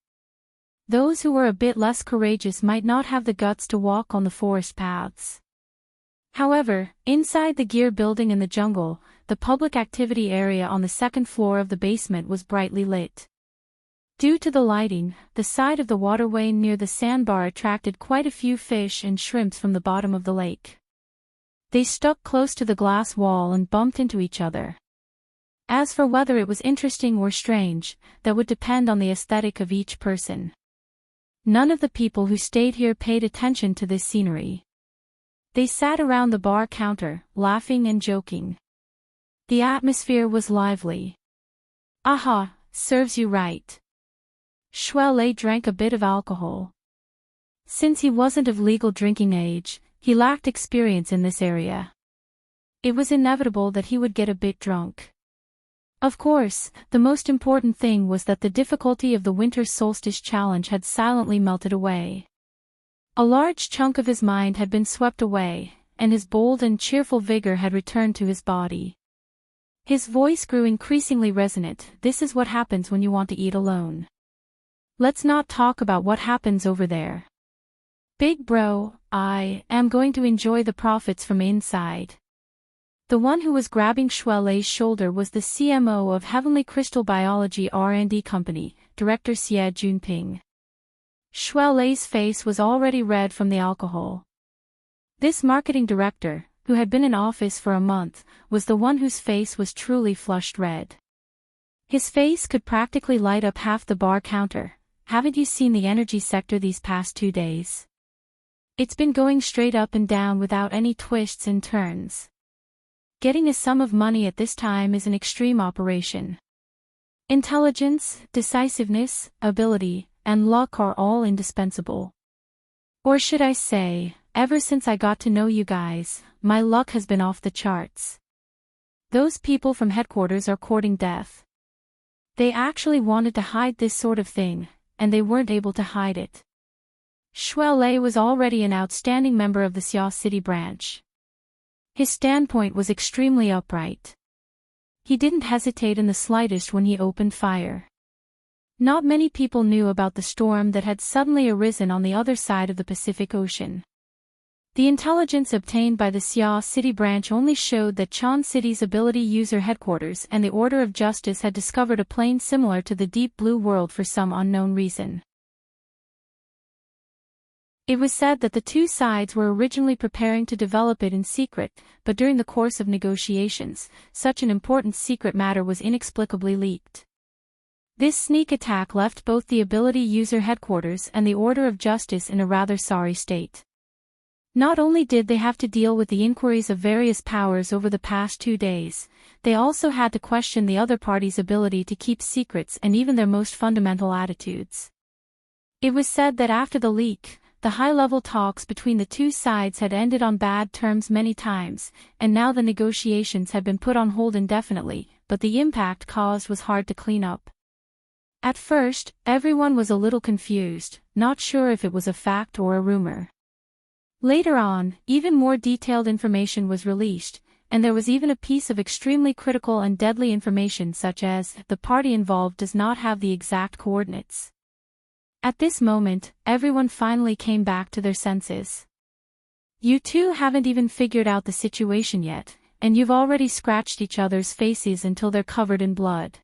Those who were a bit less courageous might not have the guts to walk on the forest paths. However, inside the gear building in the jungle, the public activity area on the second floor of the basement was brightly lit. Due to the lighting, the side of the waterway near the sandbar attracted quite a few fish and shrimps from the bottom of the lake. They stuck close to the glass wall and bumped into each other. As for whether it was interesting or strange, that would depend on the aesthetic of each person. None of the people who stayed here paid attention to this scenery. They sat around the bar counter, laughing and joking. The atmosphere was lively. Aha, serves you right. Shuelei drank a bit of alcohol. Since he wasn't of legal drinking age, he lacked experience in this area. It was inevitable that he would get a bit drunk. Of course, the most important thing was that the difficulty of the winter solstice challenge had silently melted away. A large chunk of his mind had been swept away, and his bold and cheerful vigor had returned to his body. His voice grew increasingly resonant. This is what happens when you want to eat alone. Let's not talk about what happens over there. Big bro, I am going to enjoy the profits from inside. The one who was grabbing Shuelei's shoulder was the CMO of Heavenly Crystal Biology R&D Company, Director Xie Junping. Shuelei's face was already red from the alcohol. This marketing director, who had been in office for a month, was the one whose face was truly flushed red. His face could practically light up half the bar counter. Haven't you seen the energy sector these past 2 days? It's been going straight up and down without any twists and turns. Getting a sum of money at this time is an extreme operation. Intelligence, decisiveness, ability, and luck are all indispensable. Or should I say, ever since I got to know you guys, my luck has been off the charts. Those people from headquarters are courting death. They actually wanted to hide this sort of thing, and they weren't able to hide it. Shuele was already an outstanding member of the Xia City branch. His standpoint was extremely upright. He didn't hesitate in the slightest when he opened fire. Not many people knew about the storm that had suddenly arisen on the other side of the Pacific Ocean. The intelligence obtained by the Xia City branch only showed that Chan City's ability user headquarters and the Order of Justice had discovered a plane similar to the Deep Blue World for some unknown reason. It was said that the two sides were originally preparing to develop it in secret, but during the course of negotiations, such an important secret matter was inexplicably leaked. This sneak attack left both the ability user headquarters and the Order of Justice in a rather sorry state. Not only did they have to deal with the inquiries of various powers over the past 2 days, they also had to question the other party's ability to keep secrets and even their most fundamental attitudes. It was said that after the leak, the high-level talks between the two sides had ended on bad terms many times, and now the negotiations had been put on hold indefinitely, but the impact caused was hard to clean up. At first, everyone was a little confused, not sure if it was a fact or a rumor. Later on, even more detailed information was released, and there was even a piece of extremely critical and deadly information such as, the party involved does not have the exact coordinates. At this moment, everyone finally came back to their senses. You two haven't even figured out the situation yet, and you've already scratched each other's faces until they're covered in blood.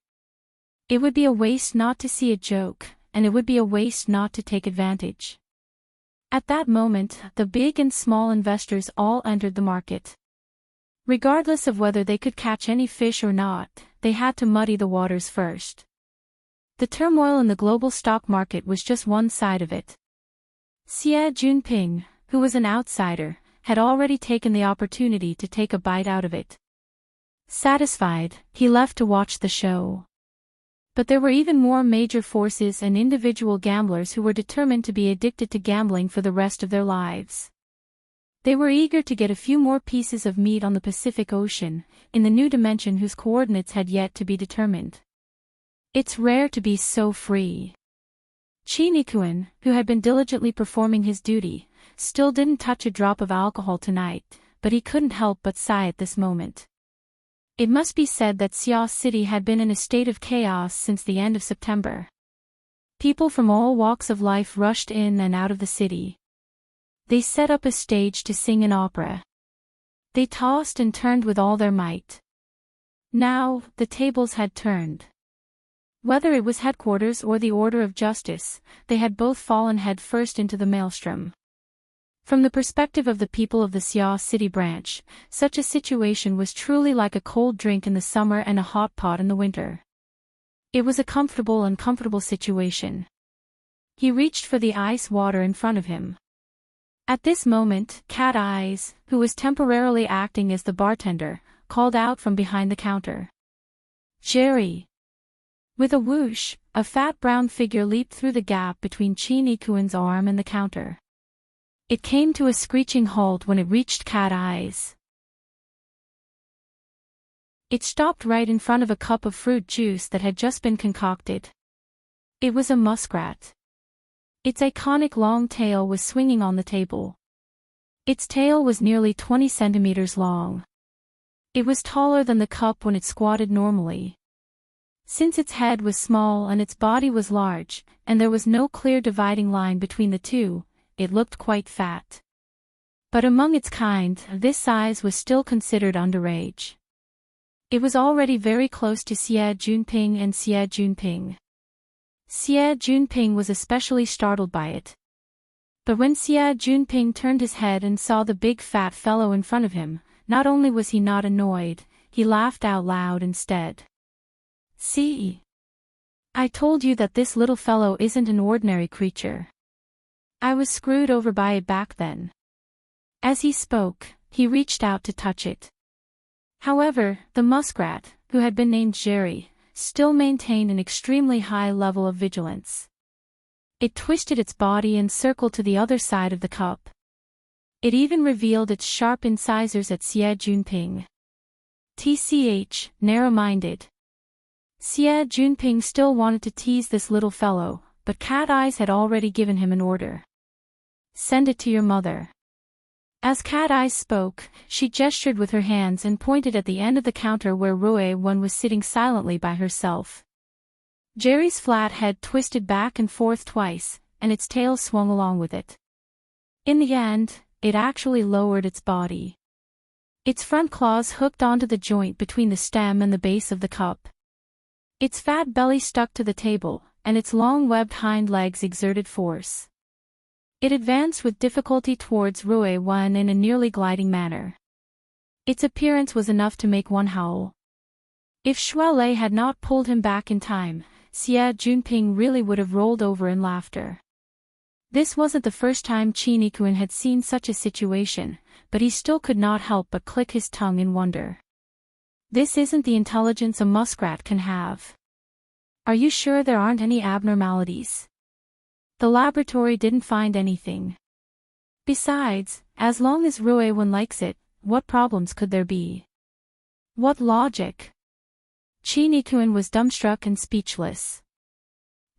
It would be a waste not to see a joke, and it would be a waste not to take advantage. At that moment, the big and small investors all entered the market. Regardless of whether they could catch any fish or not, they had to muddy the waters first. The turmoil in the global stock market was just one side of it. Xie Junping, who was an outsider, had already taken the opportunity to take a bite out of it. Satisfied, he left to watch the show. But there were even more major forces and individual gamblers who were determined to be addicted to gambling for the rest of their lives. They were eager to get a few more pieces of meat on the Pacific Ocean, in the new dimension whose coordinates had yet to be determined. It's rare to be so free. Qi Nikuan, who had been diligently performing his duty, still didn't touch a drop of alcohol tonight, but he couldn't help but sigh at this moment. It must be said that Xia City had been in a state of chaos since the end of September. People from all walks of life rushed in and out of the city. They set up a stage to sing an opera. They tossed and turned with all their might. Now, the tables had turned. Whether it was headquarters or the Order of Justice, they had both fallen head first into the maelstrom. From the perspective of the people of the Xia City branch, such a situation was truly like a cold drink in the summer and a hot pot in the winter. It was a comfortable and uncomfortable situation. He reached for the ice water in front of him. At this moment, Cat Eyes, who was temporarily acting as the bartender, called out from behind the counter. "Jerry!" With a whoosh, a fat brown figure leaped through the gap between Qi Nikuan's arm and the counter. It came to a screeching halt when it reached Cat Eyes. It stopped right in front of a cup of fruit juice that had just been concocted. It was a muskrat. Its iconic long tail was swinging on the table. Its tail was nearly 20 centimeters long. It was taller than the cup when it squatted normally. Since its head was small and its body was large, and there was no clear dividing line between the two, it looked quite fat. But among its kind, this size was still considered underage. It was already very close to Xie Junping and Xie Junping. Xie Junping was especially startled by it. But when Xie Junping turned his head and saw the big fat fellow in front of him, not only was he not annoyed, he laughed out loud instead. See? I told you that this little fellow isn't an ordinary creature. I was screwed over by it back then. As he spoke, he reached out to touch it. However, the muskrat, who had been named Jerry, still maintained an extremely high level of vigilance. It twisted its body and circled to the other side of the cup. It even revealed its sharp incisors at Xie Junping. TCH, narrow-minded. Xie Junping still wanted to tease this little fellow, but Cat Eyes had already given him an order. Send it to your mother. As Cat Eyes spoke, she gestured with her hands and pointed at the end of the counter where Rui Wen was sitting silently by herself. Jerry's flat head twisted back and forth twice, and its tail swung along with it. In the end, it actually lowered its body. Its front claws hooked onto the joint between the stem and the base of the cup. Its fat belly stuck to the table, and its long webbed hind legs exerted force. It advanced with difficulty towards Rui Wen in a nearly gliding manner. Its appearance was enough to make one howl. If Shui Lei had not pulled him back in time, Xie Junping really would have rolled over in laughter. This wasn't the first time Qin Yikuan had seen such a situation, but he still could not help but click his tongue in wonder. This isn't the intelligence a muskrat can have. Are you sure there aren't any abnormalities? The laboratory didn't find anything. Besides, as long as Rui Wen likes it, what problems could there be? What logic? Qin Yikuan was dumbstruck and speechless.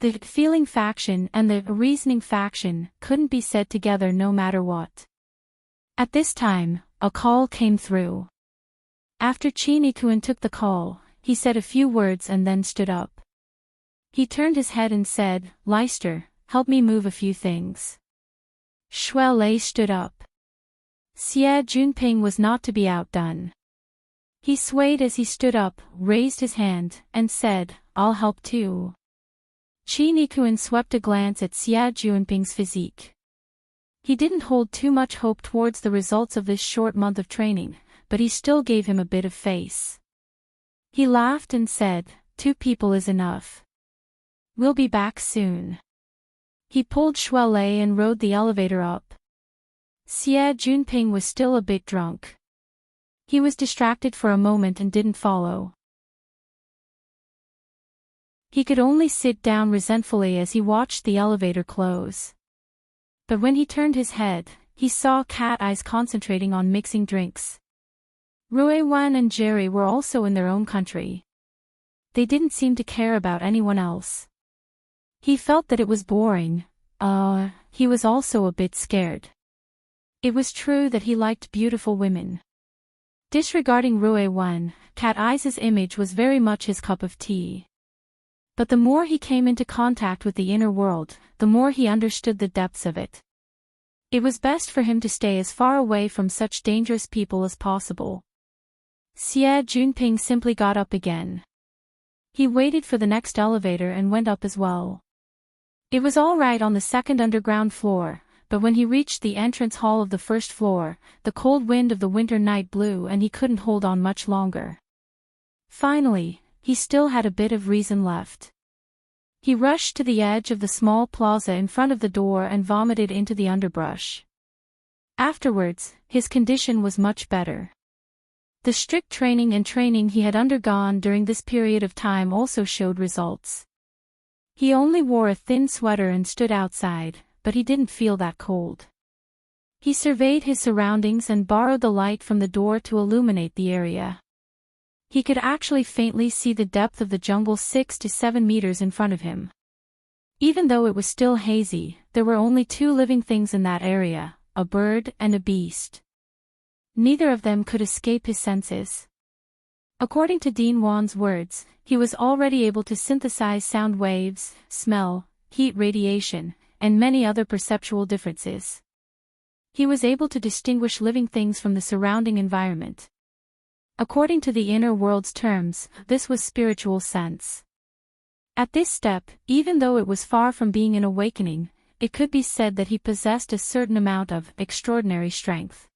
The feeling faction and the reasoning faction couldn't be said together no matter what. At this time, a call came through. After Qin Yikuan took the call, he said a few words and then stood up. He turned his head and said, "Leister, help me move a few things." Shui Lei stood up. Xie Junping was not to be outdone. He swayed as he stood up, raised his hand, and said, "I'll help too." Qin Yikuan swept a glance at Xie Junping's physique. He didn't hold too much hope towards the results of this short month of training, but he still gave him a bit of face. He laughed and said, "2 people is enough. We'll be back soon." He pulled Shui Lei and rode the elevator up. Xie Junping was still a bit drunk. He was distracted for a moment and didn't follow. He could only sit down resentfully as he watched the elevator close. But when he turned his head, he saw Cat Eyes concentrating on mixing drinks. Rui Wen and Jerry were also in their own country. They didn't seem to care about anyone else. He felt that it was boring. He was also a bit scared. It was true that he liked beautiful women. Disregarding Rui Wen, Cat Eyes' image was very much his cup of tea. But the more he came into contact with the inner world, the more he understood the depths of it. It was best for him to stay as far away from such dangerous people as possible. Xie Junping simply got up again. He waited for the next elevator and went up as well. It was all right on the second underground floor, but when he reached the entrance hall of the first floor, the cold wind of the winter night blew and he couldn't hold on much longer. Finally, he still had a bit of reason left. He rushed to the edge of the small plaza in front of the door and vomited into the underbrush. Afterwards, his condition was much better. The strict training he had undergone during this period of time also showed results. He only wore a thin sweater and stood outside, but he didn't feel that cold. He surveyed his surroundings and borrowed the light from the door to illuminate the area. He could actually faintly see the depth of the jungle 6 to 7 meters in front of him. Even though it was still hazy, there were only 2 living things in that area, a bird and a beast. Neither of them could escape his senses. According to Dean Wan's words, he was already able to synthesize sound waves, smell, heat radiation, and many other perceptual differences. He was able to distinguish living things from the surrounding environment. According to the inner world's terms, this was spiritual sense. At this step, even though it was far from being an awakening, it could be said that he possessed a certain amount of extraordinary strength.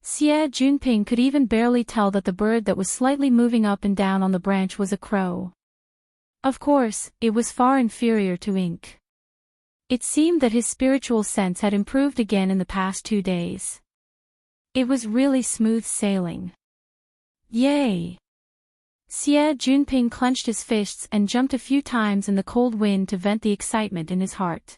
Xie Junping could even barely tell that the bird that was slightly moving up and down on the branch was a crow. Of course, it was far inferior to ink. It seemed that his spiritual sense had improved again in the past 2 days. It was really smooth sailing. Yay! Xie Junping clenched his fists and jumped a few times in the cold wind to vent the excitement in his heart.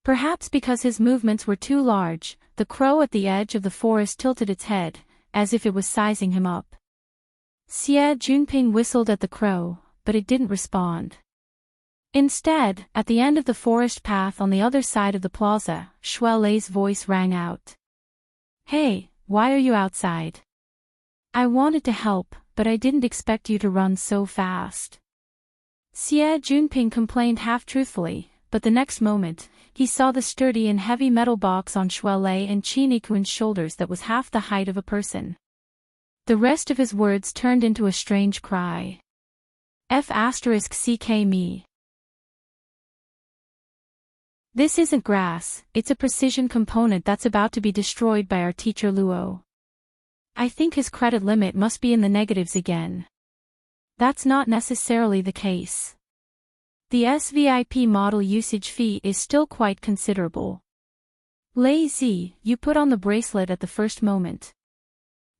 Perhaps because his movements were too large, the crow at the edge of the forest tilted its head, as if it was sizing him up. Xie Junping whistled at the crow, but it didn't respond. Instead, at the end of the forest path on the other side of the plaza, Shuai Lei's voice rang out. Hey, why are you outside? I wanted to help, but I didn't expect you to run so fast. Xie Junping complained half-truthfully, but the next moment, he saw the sturdy and heavy metal box on Shuai Lei and Qin Yikuan's shoulders that was half the height of a person. The rest of his words turned into a strange cry. F***ck me. This isn't grass, it's a precision component that's about to be destroyed by our teacher Luo. I think his credit limit must be in the negatives again. That's not necessarily the case. The SVIP model usage fee is still quite considerable. Lei Zi, you put on the bracelet at the first moment.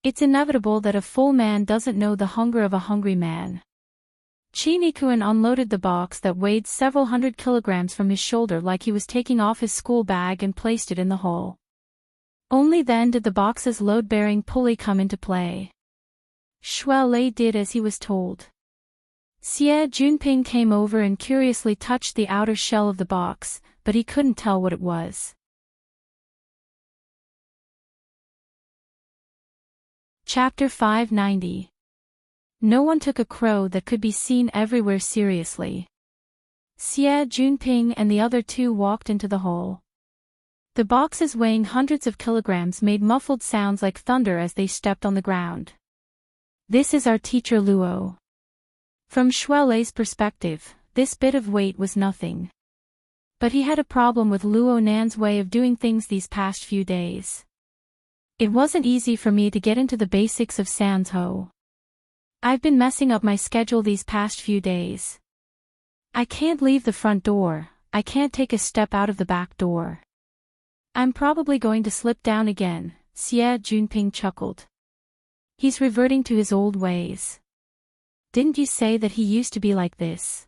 It's inevitable that a full man doesn't know the hunger of a hungry man. Qin Yikuan unloaded the box that weighed several hundred kilograms from his shoulder like he was taking off his school bag and placed it in the hole. Only then did the box's load-bearing pulley come into play. Shuai Lei did as he was told. Xie Junping came over and curiously touched the outer shell of the box, but he couldn't tell what it was. Chapter 590. No one took a crow that could be seen everywhere seriously. Xie Junping and the other two walked into the hole. The boxes weighing hundreds of kilograms made muffled sounds like thunder as they stepped on the ground. This is our teacher Luo. From Shuai Lei's perspective, this bit of weight was nothing. But he had a problem with Luo Nan's way of doing things these past few days. It wasn't easy for me to get into the basics of Sanzhou. I've been messing up my schedule these past few days. I can't leave the front door, I can't take a step out of the back door. I'm probably going to slip down again, Xie Junping chuckled. He's reverting to his old ways. Didn't you say that he used to be like this?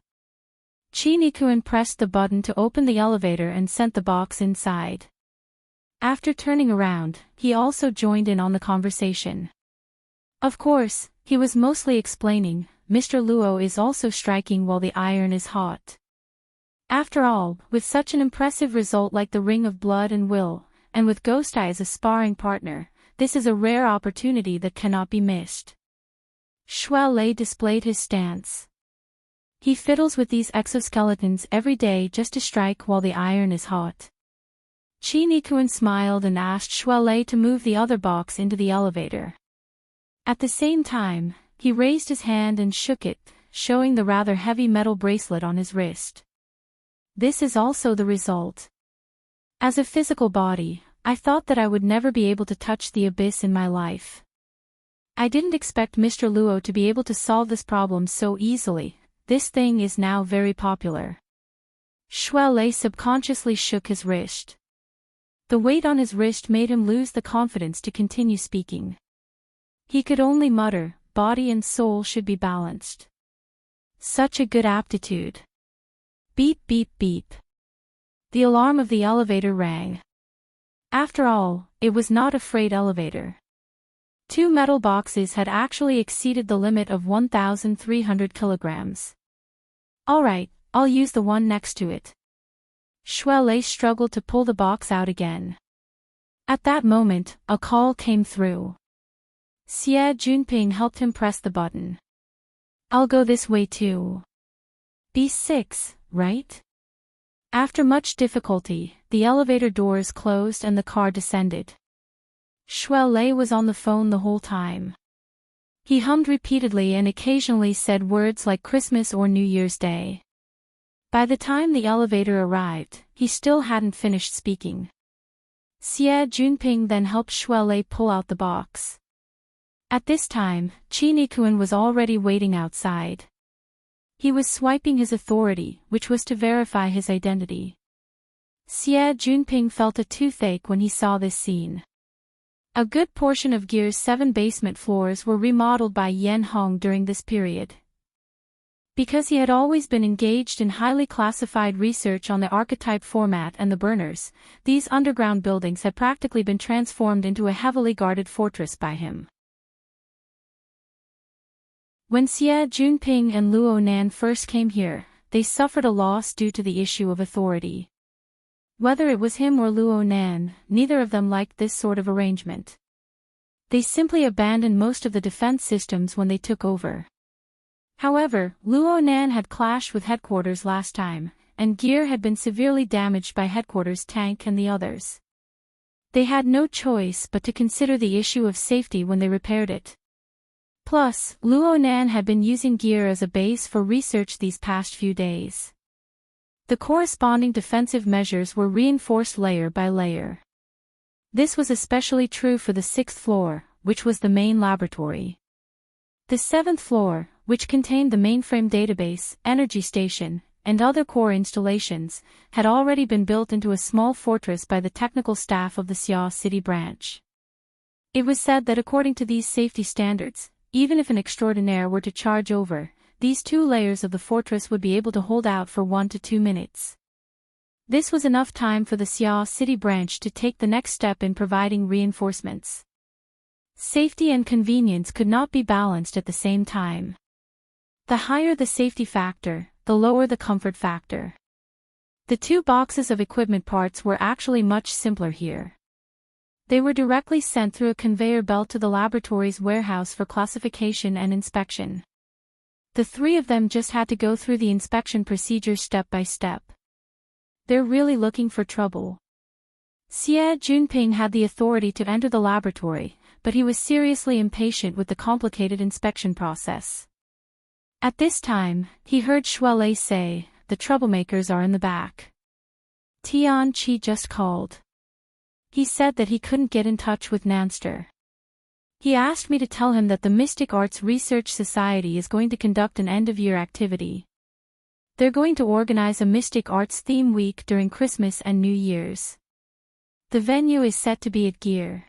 Qin Yikuan pressed the button to open the elevator and sent the box inside. After turning around, he also joined in on the conversation. Of course, he was mostly explaining, Mr. Luo is also striking while the iron is hot. After all, with such an impressive result like the Ring of Blood and Will, and with Ghost Eye as a sparring partner, this is a rare opportunity that cannot be missed. Shuai Lei displayed his stance. He fiddles with these exoskeletons every day just to strike while the iron is hot. Qin Yikuan smiled and asked Shuai Lei to move the other box into the elevator. At the same time, he raised his hand and shook it, showing the rather heavy metal bracelet on his wrist. This is also the result. As a physical body, I thought that I would never be able to touch the abyss in my life. I didn't expect Mr. Luo to be able to solve this problem so easily. This thing is now very popular. Shuai Lei subconsciously shook his wrist. The weight on his wrist made him lose the confidence to continue speaking. He could only mutter, body and soul should be balanced. Such a good aptitude. Beep beep beep. The alarm of the elevator rang. After all, it was not a freight elevator. 2 metal boxes had actually exceeded the limit of 1,300 kilograms. Alright, I'll use the one next to it. Shuai Lei struggled to pull the box out again. At that moment, a call came through. Xie Junping helped him press the button. I'll go this way too. B6, right? After much difficulty, the elevator doors closed and the car descended. Shuai Lei was on the phone the whole time. He hummed repeatedly and occasionally said words like Christmas or New Year's Day. By the time the elevator arrived, he still hadn't finished speaking. Xie Junping then helped Shuai Lei pull out the box. At this time, Qin Yikuan was already waiting outside. He was swiping his authority, which was to verify his identity. Xie Junping felt a toothache when he saw this scene. A good portion of Gear's 7 basement floors were remodeled by Yan Hong during this period. Because he had always been engaged in highly classified research on the archetype format and the burners, these underground buildings had practically been transformed into a heavily guarded fortress by him. When Xie Junping and Luo Nan first came here, they suffered a loss due to the issue of authority. Whether it was him or Luo Nan, neither of them liked this sort of arrangement. They simply abandoned most of the defense systems when they took over. However, Luo Nan had clashed with headquarters last time, and Gear had been severely damaged by headquarters tank and the others. They had no choice but to consider the issue of safety when they repaired it. Plus, Luo Nan had been using Gear as a base for research these past few days. The corresponding defensive measures were reinforced layer by layer. This was especially true for the 6th floor, which was the main laboratory. The 7th floor, which contained the mainframe database, energy station, and other core installations, had already been built into a small fortress by the technical staff of the Xia City branch. It was said that according to these safety standards, even if an extraordinaire were to charge over, these 2 layers of the fortress would be able to hold out for 1 to 2 minutes. This was enough time for the Xia City branch to take the next step in providing reinforcements. Safety and convenience could not be balanced at the same time. The higher the safety factor, the lower the comfort factor. The 2 boxes of equipment parts were actually much simpler here. They were directly sent through a conveyor belt to the laboratory's warehouse for classification and inspection. The 3 of them just had to go through the inspection procedures step by step. They're really looking for trouble. Xie Junping had the authority to enter the laboratory, but he was seriously impatient with the complicated inspection process. At this time, he heard Shuelei say, "The troublemakers are in the back." Tian Qi just called. He said that he couldn't get in touch with Nanster. He asked me to tell him that the Mystic Arts Research Society is going to conduct an end-of-year activity. They're going to organize a Mystic Arts theme week during Christmas and New Year's. The venue is set to be at Gear.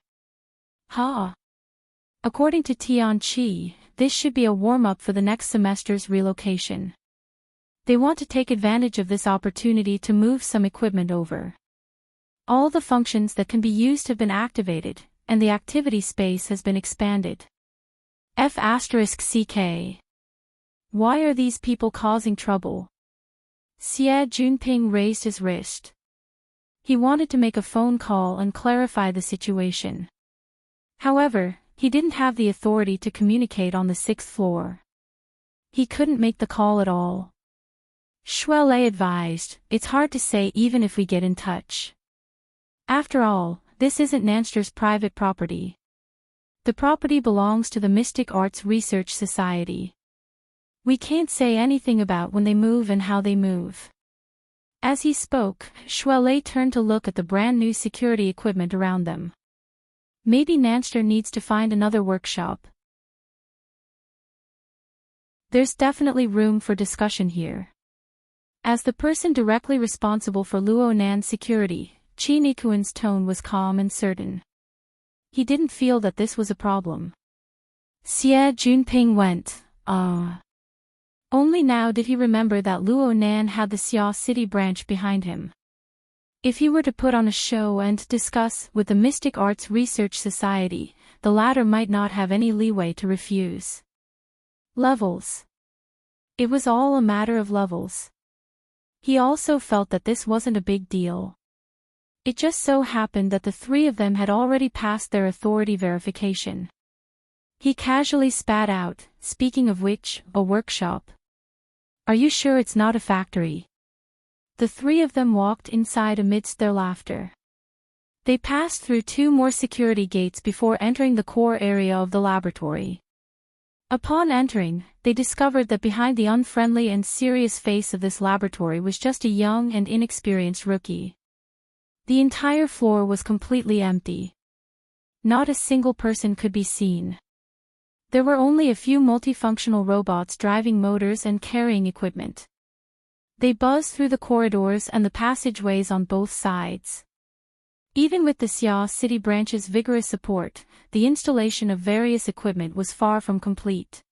According to Tian Qi, this should be a warm-up for the next semester's relocation. They want to take advantage of this opportunity to move some equipment over. All the functions that can be used have been activated, and the activity space has been expanded. F***CK. Why are these people causing trouble? Xie Junping raised his wrist. He wanted to make a phone call and clarify the situation. However, he didn't have the authority to communicate on the 6th floor. He couldn't make the call at all. Shuelei advised, "It's hard to say even if we get in touch. After all, this isn't Nanster's private property. The property belongs to the Mystic Arts Research Society. We can't say anything about when they move and how they move." As he spoke, Shuelei turned to look at the brand new security equipment around them. Maybe Nanster needs to find another workshop. There's definitely room for discussion here. As the person directly responsible for Luo Nan's security, Qi Nikuan's tone was calm and certain. He didn't feel that this was a problem. Xie Junping went, Only now did he remember that Luo Nan had the Xia City branch behind him. If he were to put on a show and discuss with the Mystic Arts Research Society, the latter might not have any leeway to refuse. Levels. It was all a matter of levels. He also felt that this wasn't a big deal. It just so happened that the 3 of them had already passed their authority verification. He casually spat out, "Speaking of which, a workshop. Are you sure it's not a factory?" The 3 of them walked inside amidst their laughter. They passed through 2 more security gates before entering the core area of the laboratory. Upon entering, they discovered that behind the unfriendly and serious face of this laboratory was just a young and inexperienced rookie. The entire floor was completely empty. Not a single person could be seen. There were only a few multifunctional robots driving motors and carrying equipment. They buzzed through the corridors and the passageways on both sides. Even with the Xia City branch's vigorous support, the installation of various equipment was far from complete.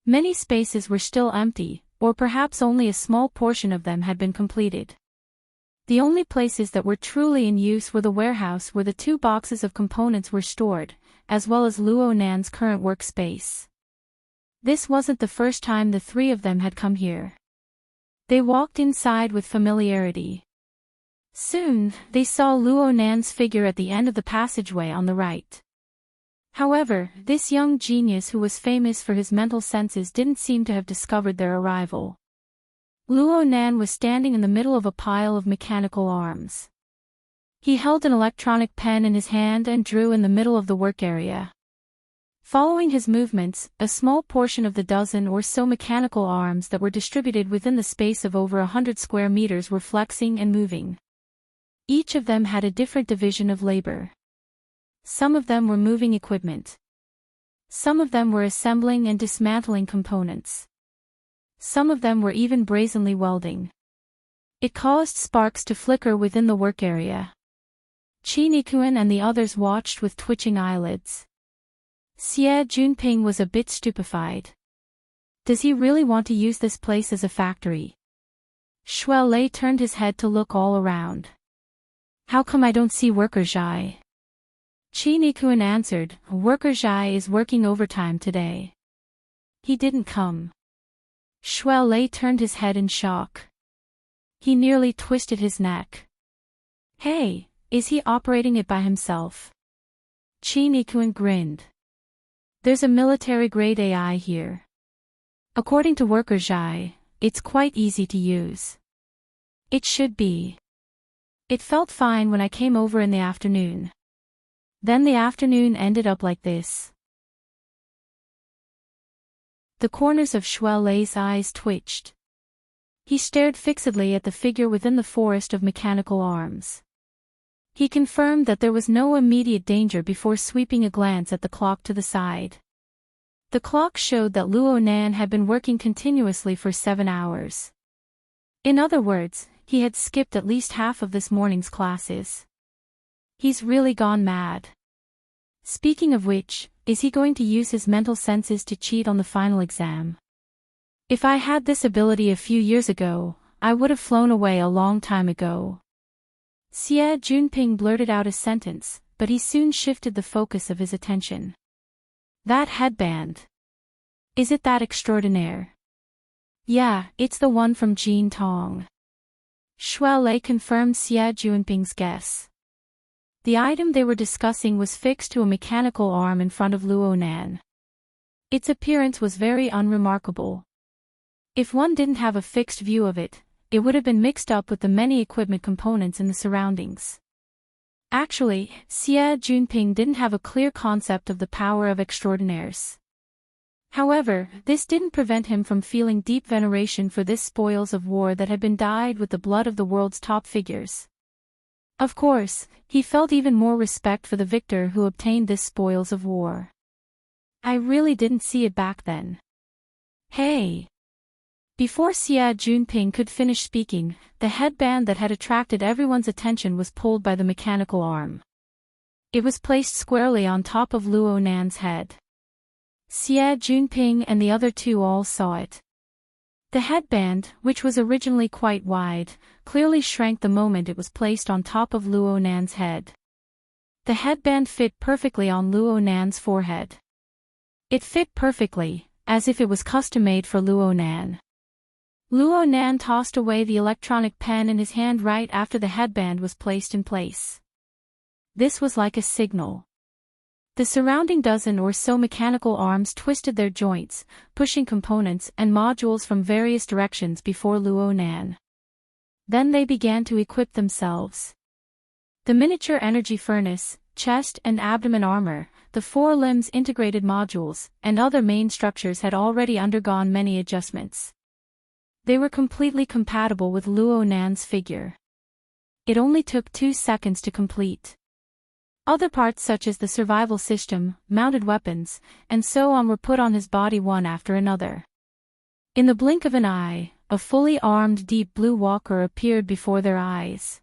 Many spaces were still empty, or perhaps only a small portion of them had been completed. The only places that were truly in use were the warehouse where the 2 boxes of components were stored, as well as Luo Nan's current workspace. This wasn't the first time the 3 of them had come here. They walked inside with familiarity. Soon, they saw Luo Nan's figure at the end of the passageway on the right. However, this young genius who was famous for his mental senses didn't seem to have discovered their arrival. Luo Nan was standing in the middle of a pile of mechanical arms. He held an electronic pen in his hand and drew in the middle of the work area. Following his movements, a small portion of the dozen or so mechanical arms that were distributed within the space of over 100 square meters were flexing and moving. Each of them had a different division of labor. Some of them were moving equipment. Some of them were assembling and dismantling components. Some of them were even brazenly welding. It caused sparks to flicker within the work area. Qi Nikuan and the others watched with twitching eyelids. Xie Junping was a bit stupefied. Does he really want to use this place as a factory? Shuai Lei turned his head to look all around. How come I don't see Worker Zhai? Qi Nikuan answered, Worker Zhai is working overtime today. He didn't come. Shuai Lei turned his head in shock. He nearly twisted his neck. Hey, is he operating it by himself? Qi Nikuan grinned. There's a military-grade AI here. According to Worker Zhai, it's quite easy to use. It should be. It felt fine when I came over in the afternoon. Then the afternoon ended up like this. The corners of Shuai Lei's eyes twitched. He stared fixedly at the figure within the forest of mechanical arms. He confirmed that there was no immediate danger before sweeping a glance at the clock to the side. The clock showed that Luo Nan had been working continuously for 7 hours. In other words, he had skipped at least half of this morning's classes. He's really gone mad. Speaking of which, is he going to use his mental senses to cheat on the final exam? If I had this ability a few years ago, I would have flown away a long time ago. Xie Junping blurted out a sentence, but he soon shifted the focus of his attention. That headband. Is it that extraordinaire? Yeah, it's the one from Jin Tong. Shuai Lei confirmed Xie Junping's guess. The item they were discussing was fixed to a mechanical arm in front of Luo Nan. Its appearance was very unremarkable. If one didn't have a fixed view of it, it would have been mixed up with the many equipment components in the surroundings. Actually, Xie Junping didn't have a clear concept of the power of extraordinaires. However, this didn't prevent him from feeling deep veneration for this spoils of war that had been dyed with the blood of the world's top figures. Of course, he felt even more respect for the victor who obtained this spoils of war. I really didn't see it back then. Hey! Before Xie Junping could finish speaking, the headband that had attracted everyone's attention was pulled by the mechanical arm. It was placed squarely on top of Luo Nan's head. Xie Junping and the other 2 all saw it. The headband, which was originally quite wide, clearly shrank the moment it was placed on top of Luo Nan's head. The headband fit perfectly on Luo Nan's forehead. It fit perfectly, as if it was custom-made for Luo Nan. Luo Nan tossed away the electronic pen in his hand right after the headband was placed in place. This was like a signal. The surrounding dozen or so mechanical arms twisted their joints, pushing components and modules from various directions before Luo Nan. Then they began to equip themselves. The miniature energy furnace, chest and abdomen armor, the 4 limbs integrated modules, and other main structures had already undergone many adjustments. They were completely compatible with Luo Nan's figure. It only took 2 seconds to complete. Other parts such as the survival system, mounted weapons, and so on were put on his body one after another. In the blink of an eye, a fully armed deep blue walker appeared before their eyes.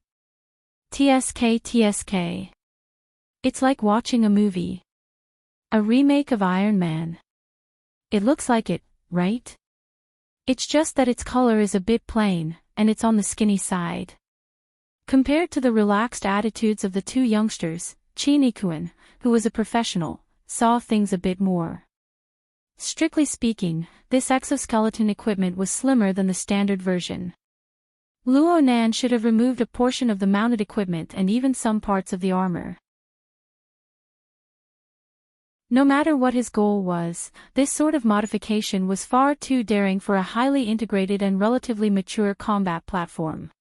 TSK. It's like watching a movie. A remake of Iron Man. It looks like it, right? It's just that its color is a bit plain, and it's on the skinny side. Compared to the relaxed attitudes of the two youngsters, Chi-Nikuen, who was a professional, saw things a bit more. Strictly speaking, this exoskeleton equipment was slimmer than the standard version. Luo Nan should have removed a portion of the mounted equipment and even some parts of the armor. No matter what his goal was, this sort of modification was far too daring for a highly integrated and relatively mature combat platform.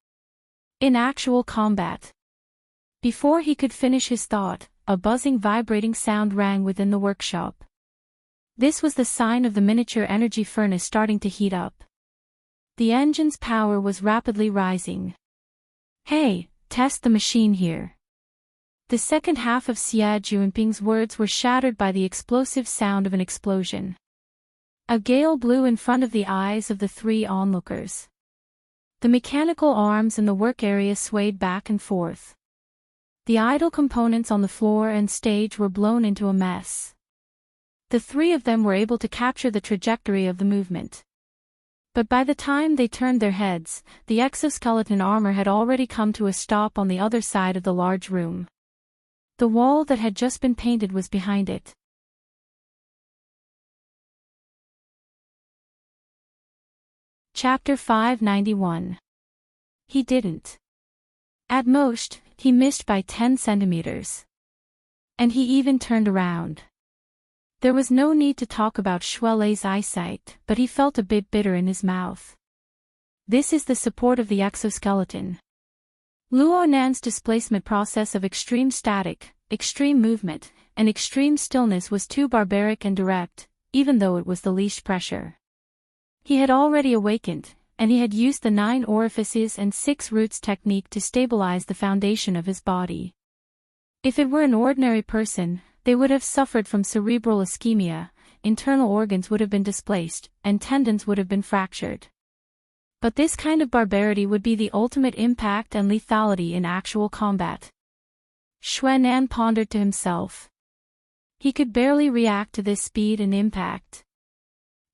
In actual combat. Before he could finish his thought, a buzzing vibrating sound rang within the workshop. This was the sign of the miniature energy furnace starting to heat up. The engine's power was rapidly rising. Hey, test the machine here. The second half of Xie Junping's words were shattered by the explosive sound of an explosion. A gale blew in front of the eyes of the three onlookers. The mechanical arms in the work area swayed back and forth. The idle components on the floor and stage were blown into a mess. The three of them were able to capture the trajectory of the movement. But by the time they turned their heads, the exoskeleton armor had already come to a stop on the other side of the large room. The wall that had just been painted was behind it. Chapter 591. He didn't. At most, he missed by 10 centimeters. And he even turned around. There was no need to talk about Shuelei's eyesight, but he felt a bit bitter in his mouth. This is the support of the exoskeleton. Luo Nan's displacement process of extreme static, extreme movement, and extreme stillness was too barbaric and direct, even though it was the least pressure. He had already awakened, and he had used the 9 orifices and 6 roots technique to stabilize the foundation of his body. If it were an ordinary person, they would have suffered from cerebral ischemia, internal organs would have been displaced, and tendons would have been fractured. But this kind of barbarity would be the ultimate impact and lethality in actual combat. Xue Nan pondered to himself. He could barely react to this speed and impact.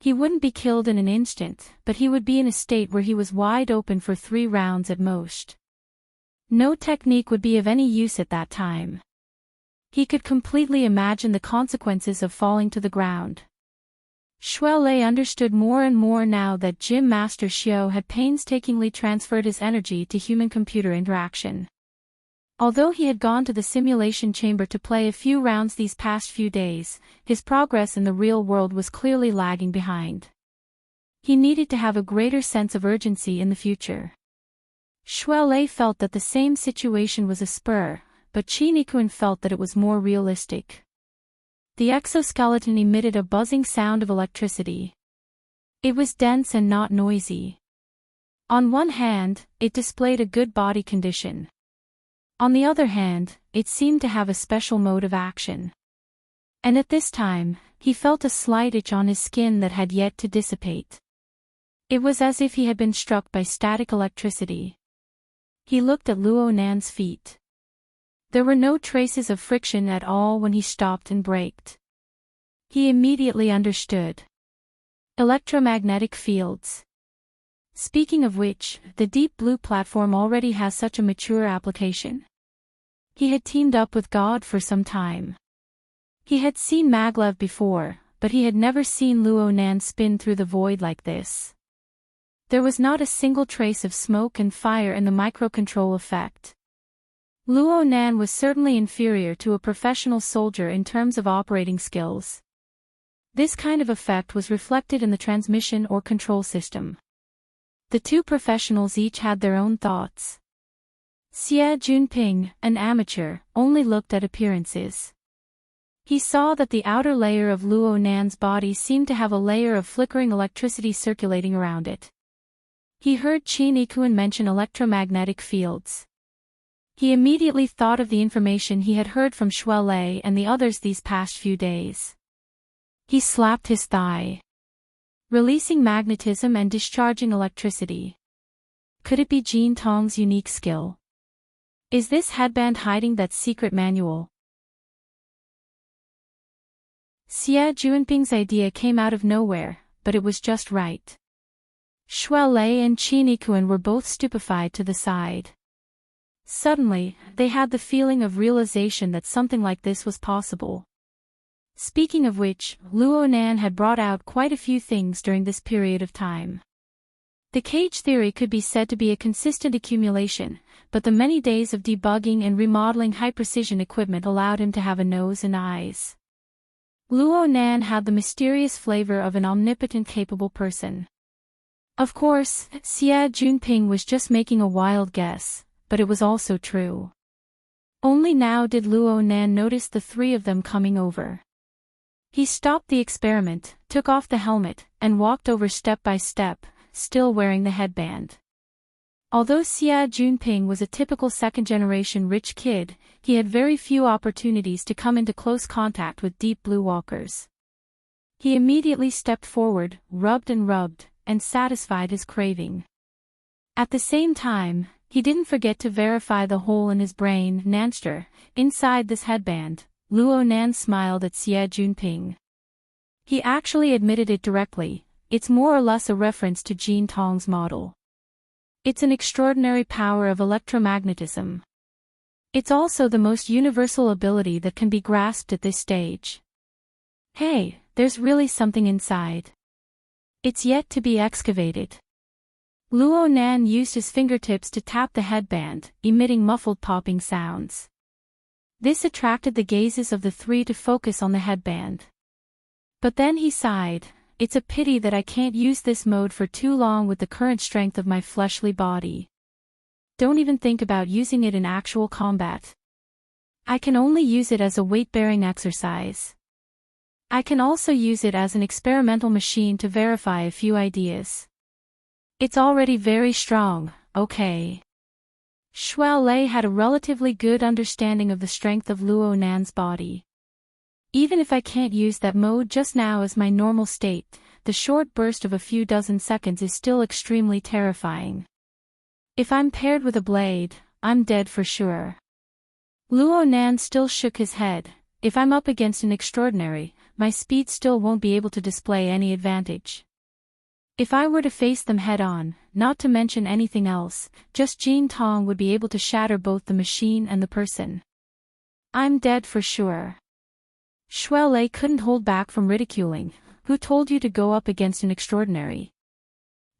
He wouldn't be killed in an instant, but he would be in a state where he was wide open for 3 rounds at most. No technique would be of any use at that time. He could completely imagine the consequences of falling to the ground. Shuelei understood more and more now that Gym Master Xiao had painstakingly transferred his energy to human-computer interaction. Although he had gone to the simulation chamber to play a few rounds these past few days, his progress in the real world was clearly lagging behind. He needed to have a greater sense of urgency in the future. Shuelei felt that the same situation was a spur, but Chi-Nikuen felt that it was more realistic. The exoskeleton emitted a buzzing sound of electricity. It was dense and not noisy. On one hand, it displayed a good body condition. On the other hand, it seemed to have a special mode of action. And at this time, he felt a slight itch on his skin that had yet to dissipate. It was as if he had been struck by static electricity. He looked at Luo Nan's feet. There were no traces of friction at all when he stopped and braked. He immediately understood. Electromagnetic fields. Speaking of which, the deep blue platform already has such a mature application. He had teamed up with God for some time. He had seen maglev before, but he had never seen Luo Nan spin through the void like this. There was not a single trace of smoke and fire in the microcontrol effect. Luo Nan was certainly inferior to a professional soldier in terms of operating skills. This kind of effect was reflected in the transmission or control system. The two professionals each had their own thoughts. Xie Junping, an amateur, only looked at appearances. He saw that the outer layer of Luo Nan's body seemed to have a layer of flickering electricity circulating around it. He heard Chi-Nikuen mention electromagnetic fields. He immediately thought of the information he had heard from Shuai Lei and the others these past few days. He slapped his thigh, releasing magnetism and discharging electricity. Could it be Jin Tong's unique skill? Is this headband hiding that secret manual? Xie Junping's idea came out of nowhere, but it was just right. Shuai Lei and Qin Yikuan were both stupefied to the side. Suddenly, they had the feeling of realization that something like this was possible. Speaking of which, Luo Nan had brought out quite a few things during this period of time. The cage theory could be said to be a consistent accumulation, but the many days of debugging and remodeling high-precision equipment allowed him to have a nose and eyes. Luo Nan had the mysterious flavor of an omnipotent capable person. Of course, Xie Junping was just making a wild guess, but it was also true. Only now did Luo Nan notice the three of them coming over. He stopped the experiment, took off the helmet, and walked over step by step, still wearing the headband. Although Xie Junping was a typical second-generation rich kid, he had very few opportunities to come into close contact with deep blue walkers. He immediately stepped forward, rubbed, and satisfied his craving. At the same time, he didn't forget to verify the hole in his brain, Nanster, inside this headband. Luo Nan smiled at Xie Junping. He actually admitted it directly. It's more or less a reference to Jin Tong's model. It's an extraordinary power of electromagnetism. It's also the most universal ability that can be grasped at this stage. Hey, there's really something inside. It's yet to be excavated. Luo Nan used his fingertips to tap the headband, emitting muffled popping sounds. This attracted the gazes of the three to focus on the headband. But then he sighed. It's a pity that I can't use this mode for too long with the current strength of my fleshly body. Don't even think about using it in actual combat. I can only use it as a weight-bearing exercise. I can also use it as an experimental machine to verify a few ideas. It's already very strong, okay. Shuai Lei had a relatively good understanding of the strength of Luo Nan's body. Even if I can't use that mode just now as my normal state, the short burst of a few dozen seconds is still extremely terrifying. If I'm paired with a blade, I'm dead for sure. Luo Nan still shook his head. If I'm up against an extraordinary, my speed still won't be able to display any advantage. If I were to face them head-on, not to mention anything else, just Jin Tong would be able to shatter both the machine and the person. I'm dead for sure. Shuai Lei couldn't hold back from ridiculing. Who told you to go up against an extraordinary?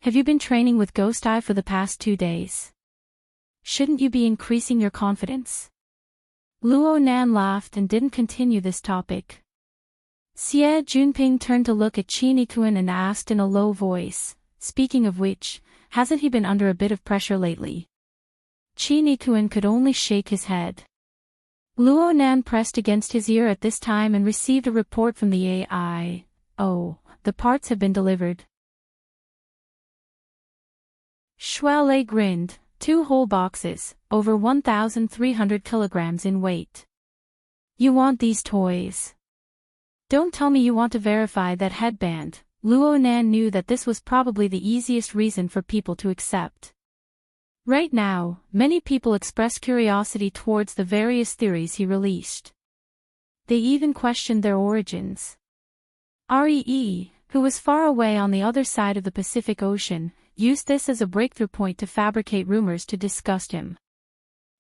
Have you been training with Ghost Eye for the past 2 days? Shouldn't you be increasing your confidence? Luo Nan laughed and didn't continue this topic. Xie Junping turned to look at Qin Yikuan and asked in a low voice, speaking of which, hasn't he been under a bit of pressure lately? Qin Yikuan could only shake his head. Luo Nan pressed against his ear at this time and received a report from the AI. Oh, the parts have been delivered. Shuai Lei grinned. 2 whole boxes, over 1,300 kilograms in weight. You want these toys? Don't tell me you want to verify that headband. Luo Nan knew that this was probably the easiest reason for people to accept. Right now, many people expressed curiosity towards the various theories he released. They even questioned their origins. Ree, who was far away on the other side of the Pacific Ocean, used this as a breakthrough point to fabricate rumors to disgust him.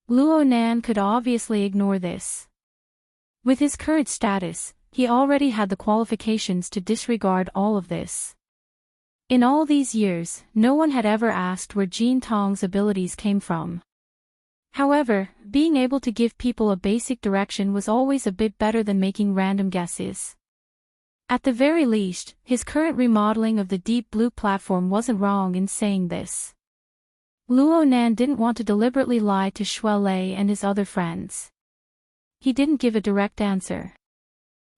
Luo Nan could obviously ignore this. With his current status, he already had the qualifications to disregard all of this. In all these years, no one had ever asked where Jin Tong's abilities came from. However, being able to give people a basic direction was always a bit better than making random guesses. At the very least, his current remodeling of the Deep Blue platform wasn't wrong in saying this. Luo Nan didn't want to deliberately lie to Shuai Lei and his other friends. He didn't give a direct answer.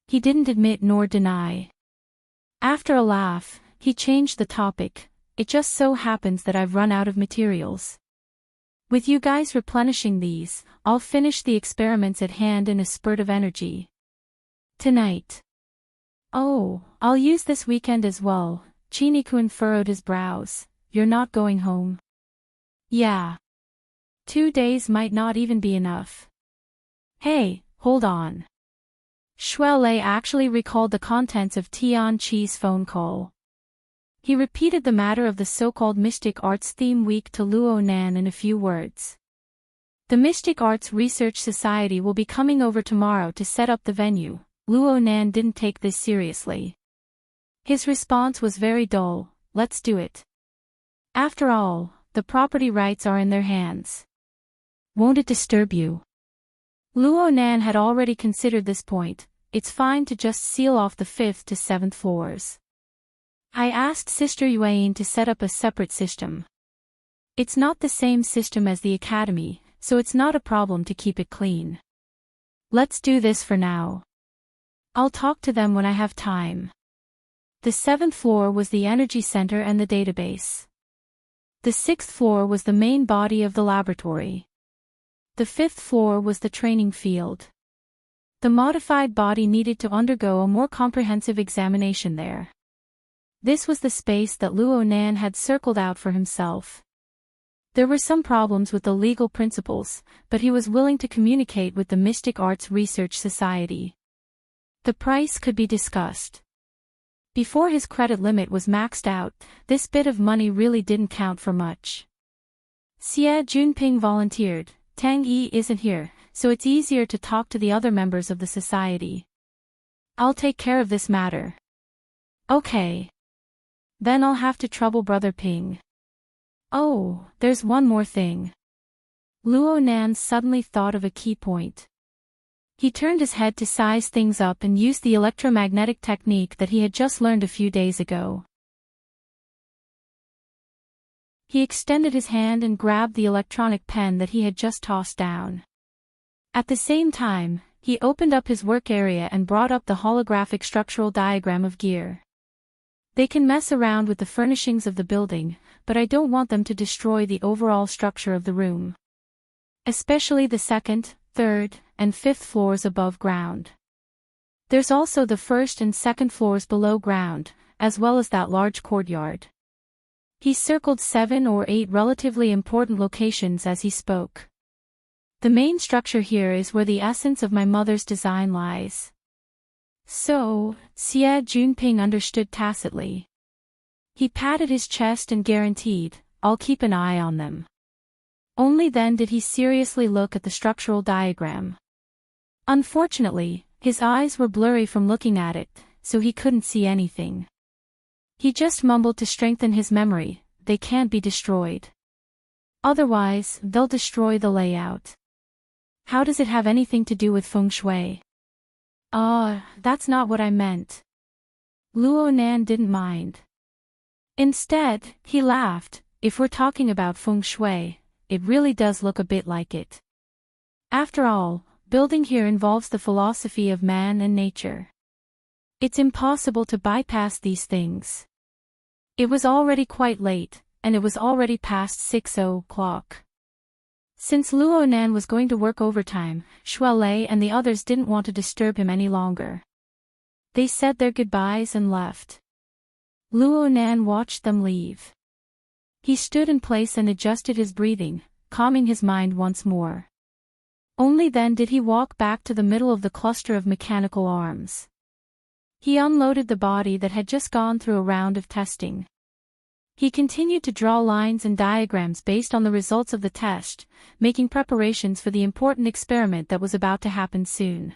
He didn't admit nor deny. After a laugh, he changed the topic. It just so happens that I've run out of materials. With you guys replenishing these, I'll finish the experiments at hand in a spurt of energy. Tonight. Oh, I'll use this weekend as well. Chini-kun furrowed his brows. You're not going home? Yeah. 2 days might not even be enough. Hey, hold on. Shuelei actually recalled the contents of Tian Chi's phone call. He repeated the matter of the so-called Mystic Arts Theme Week to Luo Nan in a few words. The Mystic Arts Research Society will be coming over tomorrow to set up the venue. Luo Nan didn't take this seriously. His response was very dull. Let's do it. After all, the property rights are in their hands. Won't it disturb you? Luo Nan had already considered this point. It's fine to just seal off the 5th to 7th floors. I asked Sister Yuan to set up a separate system. It's not the same system as the academy, so it's not a problem to keep it clean. Let's do this for now. I'll talk to them when I have time. The 7th floor was the energy center and the database. The 6th floor was the main body of the laboratory. The 5th floor was the training field. The modified body needed to undergo a more comprehensive examination there. This was the space that Luo Nan had circled out for himself. There were some problems with the legal principles, but he was willing to communicate with the Mystic Arts Research Society. The price could be discussed. Before his credit limit was maxed out, this bit of money really didn't count for much. Xie Junping volunteered. Tang Yi isn't here, so it's easier to talk to the other members of the society. I'll take care of this matter. Okay. Then I'll have to trouble Brother Ping. Oh, there's one more thing. Luo Nan suddenly thought of a key point. He turned his head to size things up and used the electromagnetic technique that he had just learned a few days ago. He extended his hand and grabbed the electronic pen that he had just tossed down. At the same time, he opened up his work area and brought up the holographic structural diagram of gear. They can mess around with the furnishings of the building, but I don't want them to destroy the overall structure of the room. Especially the 2nd, 3rd, and 5th floors above ground. There's also the 1st and 2nd floors below ground, as well as that large courtyard. He circled 7 or 8 relatively important locations as he spoke. The main structure here is where the essence of my mother's design lies. So, Xie Junping understood tacitly. He patted his chest and guaranteed, I'll keep an eye on them. Only then did he seriously look at the structural diagram. Unfortunately, his eyes were blurry from looking at it, so he couldn't see anything. He just mumbled to strengthen his memory, they can't be destroyed. Otherwise, they'll destroy the layout. How does it have anything to do with feng shui? That's not what I meant. Luo Nan didn't mind. Instead, he laughed, if we're talking about feng shui, it really does look a bit like it. After all, building here involves the philosophy of man and nature. It's impossible to bypass these things. It was already quite late, and it was already past 6 o'clock. Since Luo Nan was going to work overtime, Shuelei and the others didn't want to disturb him any longer. They said their goodbyes and left. Luo Nan watched them leave. He stood in place and adjusted his breathing, calming his mind once more. Only then did he walk back to the middle of the cluster of mechanical arms. He unloaded the body that had just gone through a round of testing. He continued to draw lines and diagrams based on the results of the test, making preparations for the important experiment that was about to happen soon.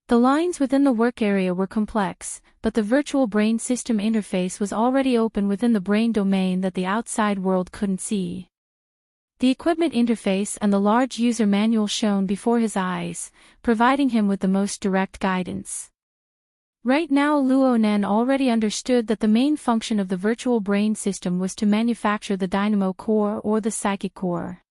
The lines within the work area were complex, but the virtual brain system interface was already open within the brain domain that the outside world couldn't see. The equipment interface and the large user manual shone before his eyes, providing him with the most direct guidance. Right now Luo Nan already understood that the main function of the virtual brain system was to manufacture the dynamo core or the psychic core.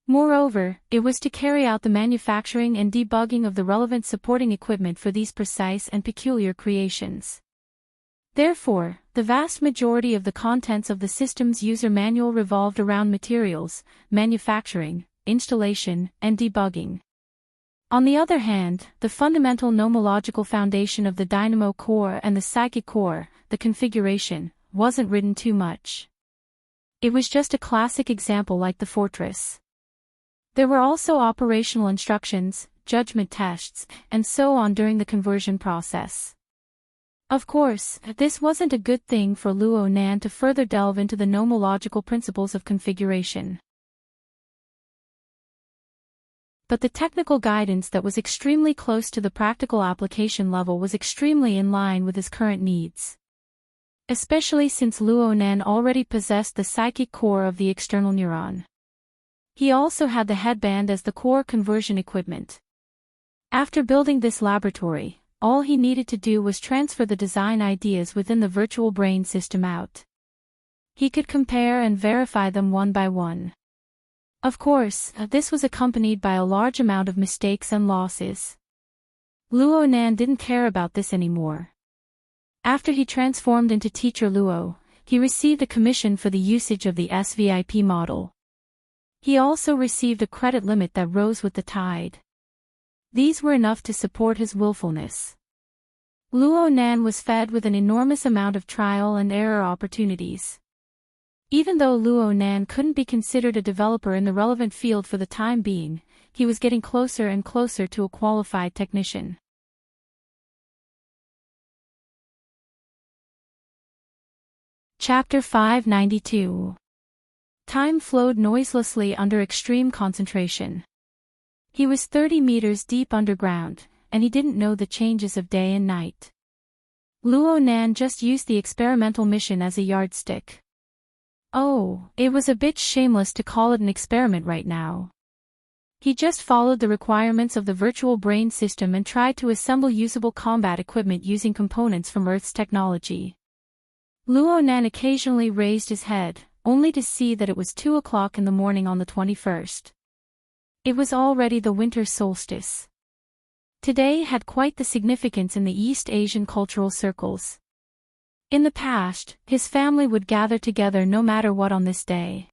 Moreover, it was to carry out the manufacturing and debugging of the relevant supporting equipment for these precise and peculiar creations. Therefore, the vast majority of the contents of the system's user manual revolved around materials, manufacturing, installation, and debugging. On the other hand, the fundamental nomological foundation of the dynamo core and the psychic core, the configuration, wasn't written too much. It was just a classic example like the fortress. There were also operational instructions, judgment tests, and so on during the conversion process. Of course, this wasn't a good thing for Luo Nan to further delve into the nomological principles of configuration. But the technical guidance that was extremely close to the practical application level was extremely in line with his current needs. Especially since Luo Nan already possessed the psychic core of the external neuron. He also had the headband as the core conversion equipment. After building this laboratory, all he needed to do was transfer the design ideas within the virtual brain system out. He could compare and verify them one by one. Of course, this was accompanied by a large amount of mistakes and losses. Luo Nan didn't care about this anymore. After he transformed into Teacher Luo, he received a commission for the usage of the SVIP model. He also received a credit limit that rose with the tide. These were enough to support his willfulness. Luo Nan was fed with an enormous amount of trial and error opportunities. Even though Luo Nan couldn't be considered a developer in the relevant field for the time being, he was getting closer and closer to a qualified technician. Chapter 592. Time flowed noiselessly under extreme concentration. He was 30 meters deep underground, and he didn't know the changes of day and night. Luo Nan just used the experimental mission as a yardstick. Oh, it was a bit shameless to call it an experiment right now. He just followed the requirements of the virtual brain system and tried to assemble usable combat equipment using components from Earth's technology. Luo Nan occasionally raised his head, only to see that it was 2 o'clock in the morning on the 21st. It was already the winter solstice. Today had quite the significance in the East Asian cultural circles. In the past, his family would gather together no matter what on this day.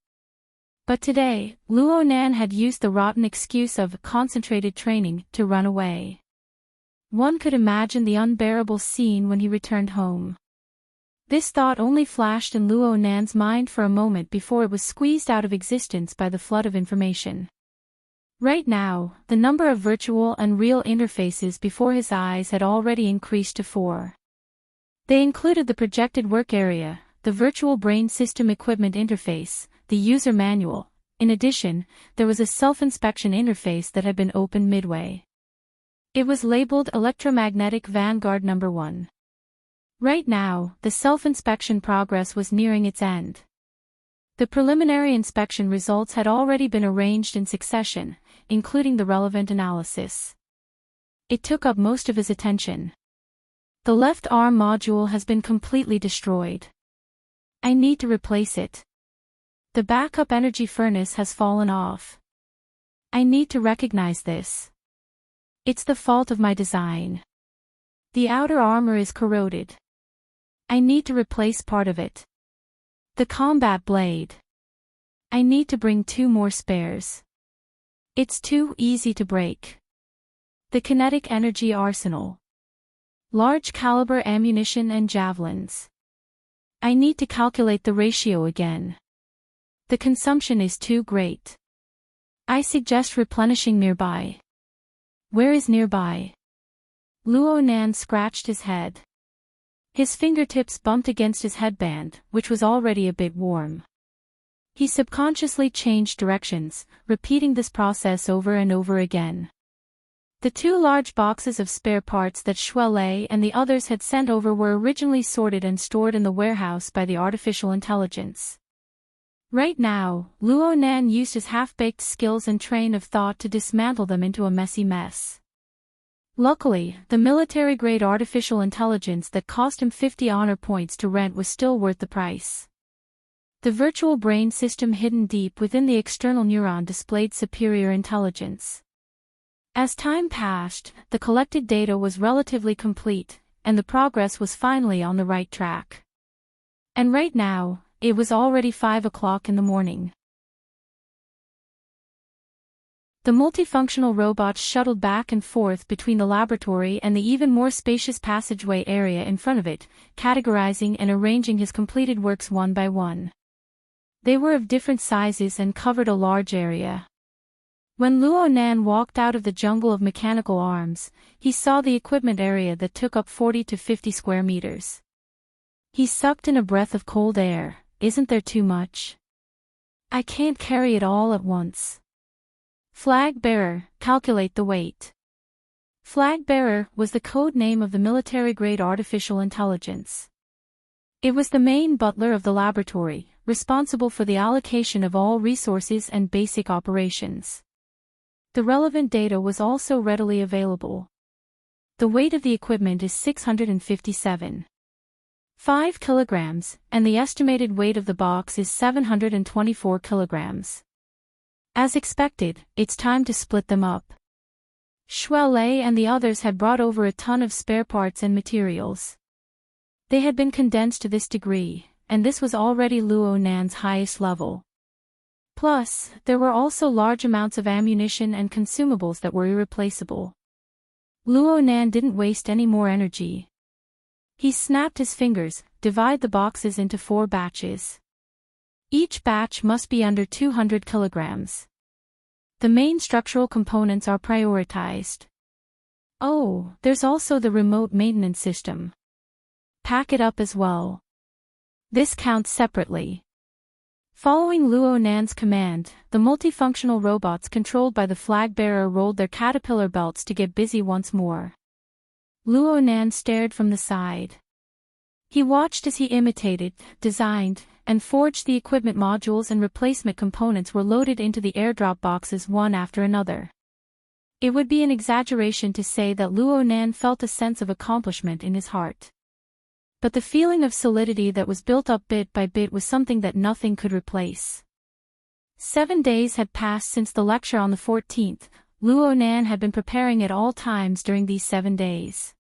But today, Luo Nan had used the rotten excuse of concentrated training to run away. One could imagine the unbearable scene when he returned home. This thought only flashed in Luo Nan's mind for a moment before it was squeezed out of existence by the flood of information. Right now, the number of virtual and real interfaces before his eyes had already increased to 4. They included the projected work area, the virtual brain system equipment interface, the user manual. In addition, there was a self-inspection interface that had been opened midway. It was labeled Electromagnetic Vanguard No. 1. Right now, the self-inspection progress was nearing its end. The preliminary inspection results had already been arranged in succession, including the relevant analysis. It took up most of his attention. The left arm module has been completely destroyed. I need to replace it. The backup energy furnace has fallen off. I need to recognize this. It's the fault of my design. The outer armor is corroded. I need to replace part of it. The combat blade. I need to bring 2 more spares. It's too easy to break. The kinetic energy arsenal. Large caliber ammunition and javelins. I need to calculate the ratio again. The consumption is too great. I suggest replenishing nearby. Where is nearby? Luo Nan scratched his head. His fingertips bumped against his headband, which was already a bit warm. He subconsciously changed directions, repeating this process over and over again. The 2 large boxes of spare parts that Shuele and the others had sent over were originally sorted and stored in the warehouse by the artificial intelligence. Right now, Luo Nan used his half-baked skills and train of thought to dismantle them into a messy mess. Luckily, the military-grade artificial intelligence that cost him 50 honor points to rent was still worth the price. The virtual brain system hidden deep within the external neuron displayed superior intelligence. As time passed, the collected data was relatively complete, and the progress was finally on the right track. And right now, it was already 5 o'clock in the morning. The multifunctional robot shuttled back and forth between the laboratory and the even more spacious passageway area in front of it, categorizing and arranging his completed works one by one. They were of different sizes and covered a large area. When Luo Nan walked out of the jungle of mechanical arms, he saw the equipment area that took up 40 to 50 square meters. He sucked in a breath of cold air. Isn't there too much? I can't carry it all at once. Flag bearer, calculate the weight. Flag bearer was the code name of the military-grade artificial intelligence. It was the main butler of the laboratory, responsible for the allocation of all resources and basic operations. The relevant data was also readily available. The weight of the equipment is 657.5 kilograms, and the estimated weight of the box is 724 kilograms. As expected, it's time to split them up. Shuai Lei and the others had brought over a ton of spare parts and materials. They had been condensed to this degree, and this was already Luo Nan's highest level. Plus, there were also large amounts of ammunition and consumables that were irreplaceable. Luo Nan didn't waste any more energy. He snapped his fingers, divide the boxes into 4 batches. Each batch must be under 200 kilograms. The main structural components are prioritized. Oh, there's also the remote maintenance system. Pack it up as well. This counts separately. Following Luo Nan's command, the multifunctional robots controlled by the flag bearer rolled their caterpillar belts to get busy once more. Luo Nan stared from the side. He watched as he imitated, designed, and forged the equipment modules, and replacement components were loaded into the airdrop boxes one after another. It would be an exaggeration to say that Luo Nan felt a sense of accomplishment in his heart. But the feeling of solidity that was built up bit by bit was something that nothing could replace. 7 days had passed since the lecture on the 14th. Luo Nan had been preparing at all times during these 7 days.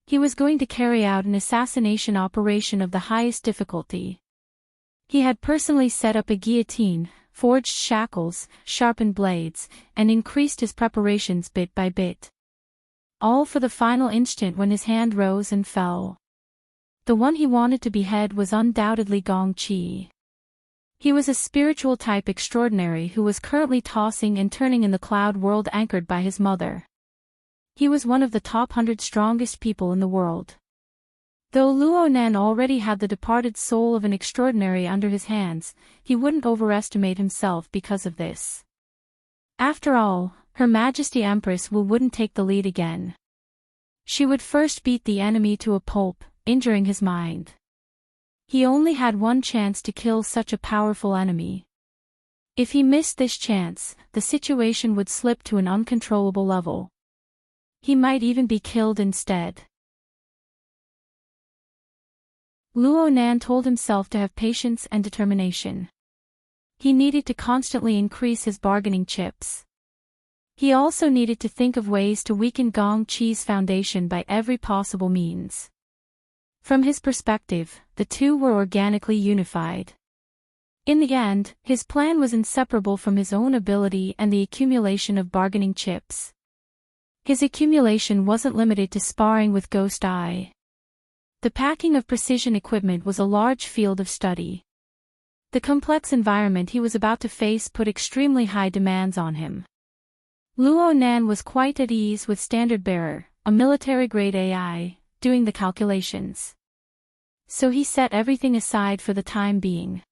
He was going to carry out an assassination operation of the highest difficulty. He had personally set up a guillotine, forged shackles, sharpened blades, and increased his preparations bit by bit. All for the final instant when his hand rose and fell. The one he wanted to behead was undoubtedly Gong Qi. He was a spiritual type extraordinary who was currently tossing and turning in the cloud world anchored by his mother. He was one of the top 100 strongest people in the world. Though Luo Nan already had the departed soul of an extraordinary under his hands, he wouldn't overestimate himself because of this. After all, Her Majesty Empress Wu wouldn't take the lead again. She would first beat the enemy to a pulp, injuring his mind. He only had one chance to kill such a powerful enemy. If he missed this chance, the situation would slip to an uncontrollable level. He might even be killed instead. Luo Nan told himself to have patience and determination. He needed to constantly increase his bargaining chips. He also needed to think of ways to weaken Gong Qi's foundation by every possible means. From his perspective, the two were organically unified. In the end, his plan was inseparable from his own ability and the accumulation of bargaining chips. His accumulation wasn't limited to sparring with Ghost Eye. The packing of precision equipment was a large field of study. The complex environment he was about to face put extremely high demands on him. Luo Nan was quite at ease with Standard Bearer, a military-grade AI, doing the calculations. So he set everything aside for the time being.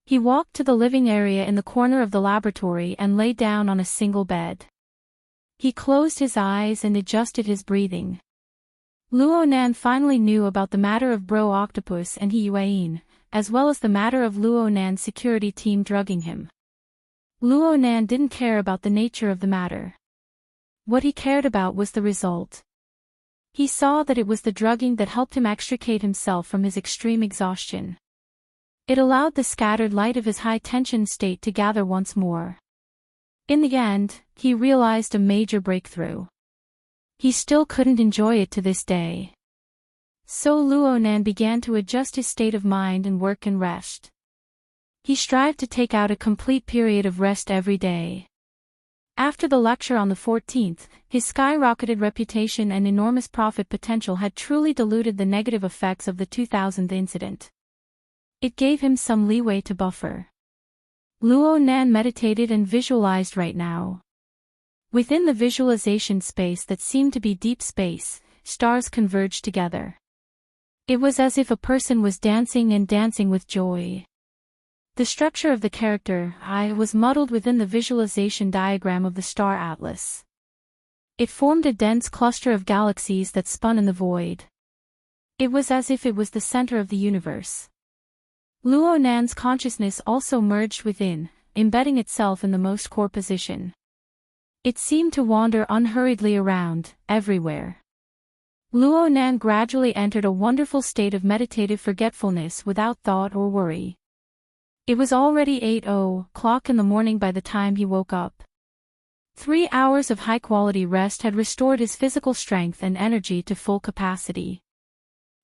He walked to the living area in the corner of the laboratory and lay down on a single bed. He closed his eyes and adjusted his breathing. Luo Nan finally knew about the matter of Bro Octopus and He Yuan, as well as the matter of Luo Nan's security team drugging him. Luo Nan didn't care about the nature of the matter. What he cared about was the result. He saw that it was the drugging that helped him extricate himself from his extreme exhaustion. It allowed the scattered light of his high-tension state to gather once more. In the end, he realized a major breakthrough. He still couldn't enjoy it to this day. So Luonan began to adjust his state of mind and work and rest. He strived to take out a complete period of rest every day. After the lecture on the 14th, his skyrocketed reputation and enormous profit potential had truly diluted the negative effects of the 2000th incident. It gave him some leeway to buffer. Luonan meditated and visualized right now. Within the visualization space that seemed to be deep space, stars converged together. It was as if a person was dancing and dancing with joy. The structure of the character, I, was muddled within the visualization diagram of the star atlas. It formed a dense cluster of galaxies that spun in the void. It was as if it was the center of the universe. Luonan's consciousness also merged within, embedding itself in the most core position. It seemed to wander unhurriedly around, everywhere. Luonan gradually entered a wonderful state of meditative forgetfulness without thought or worry. It was already 8:00 in the morning by the time he woke up. 3 hours of high-quality rest had restored his physical strength and energy to full capacity.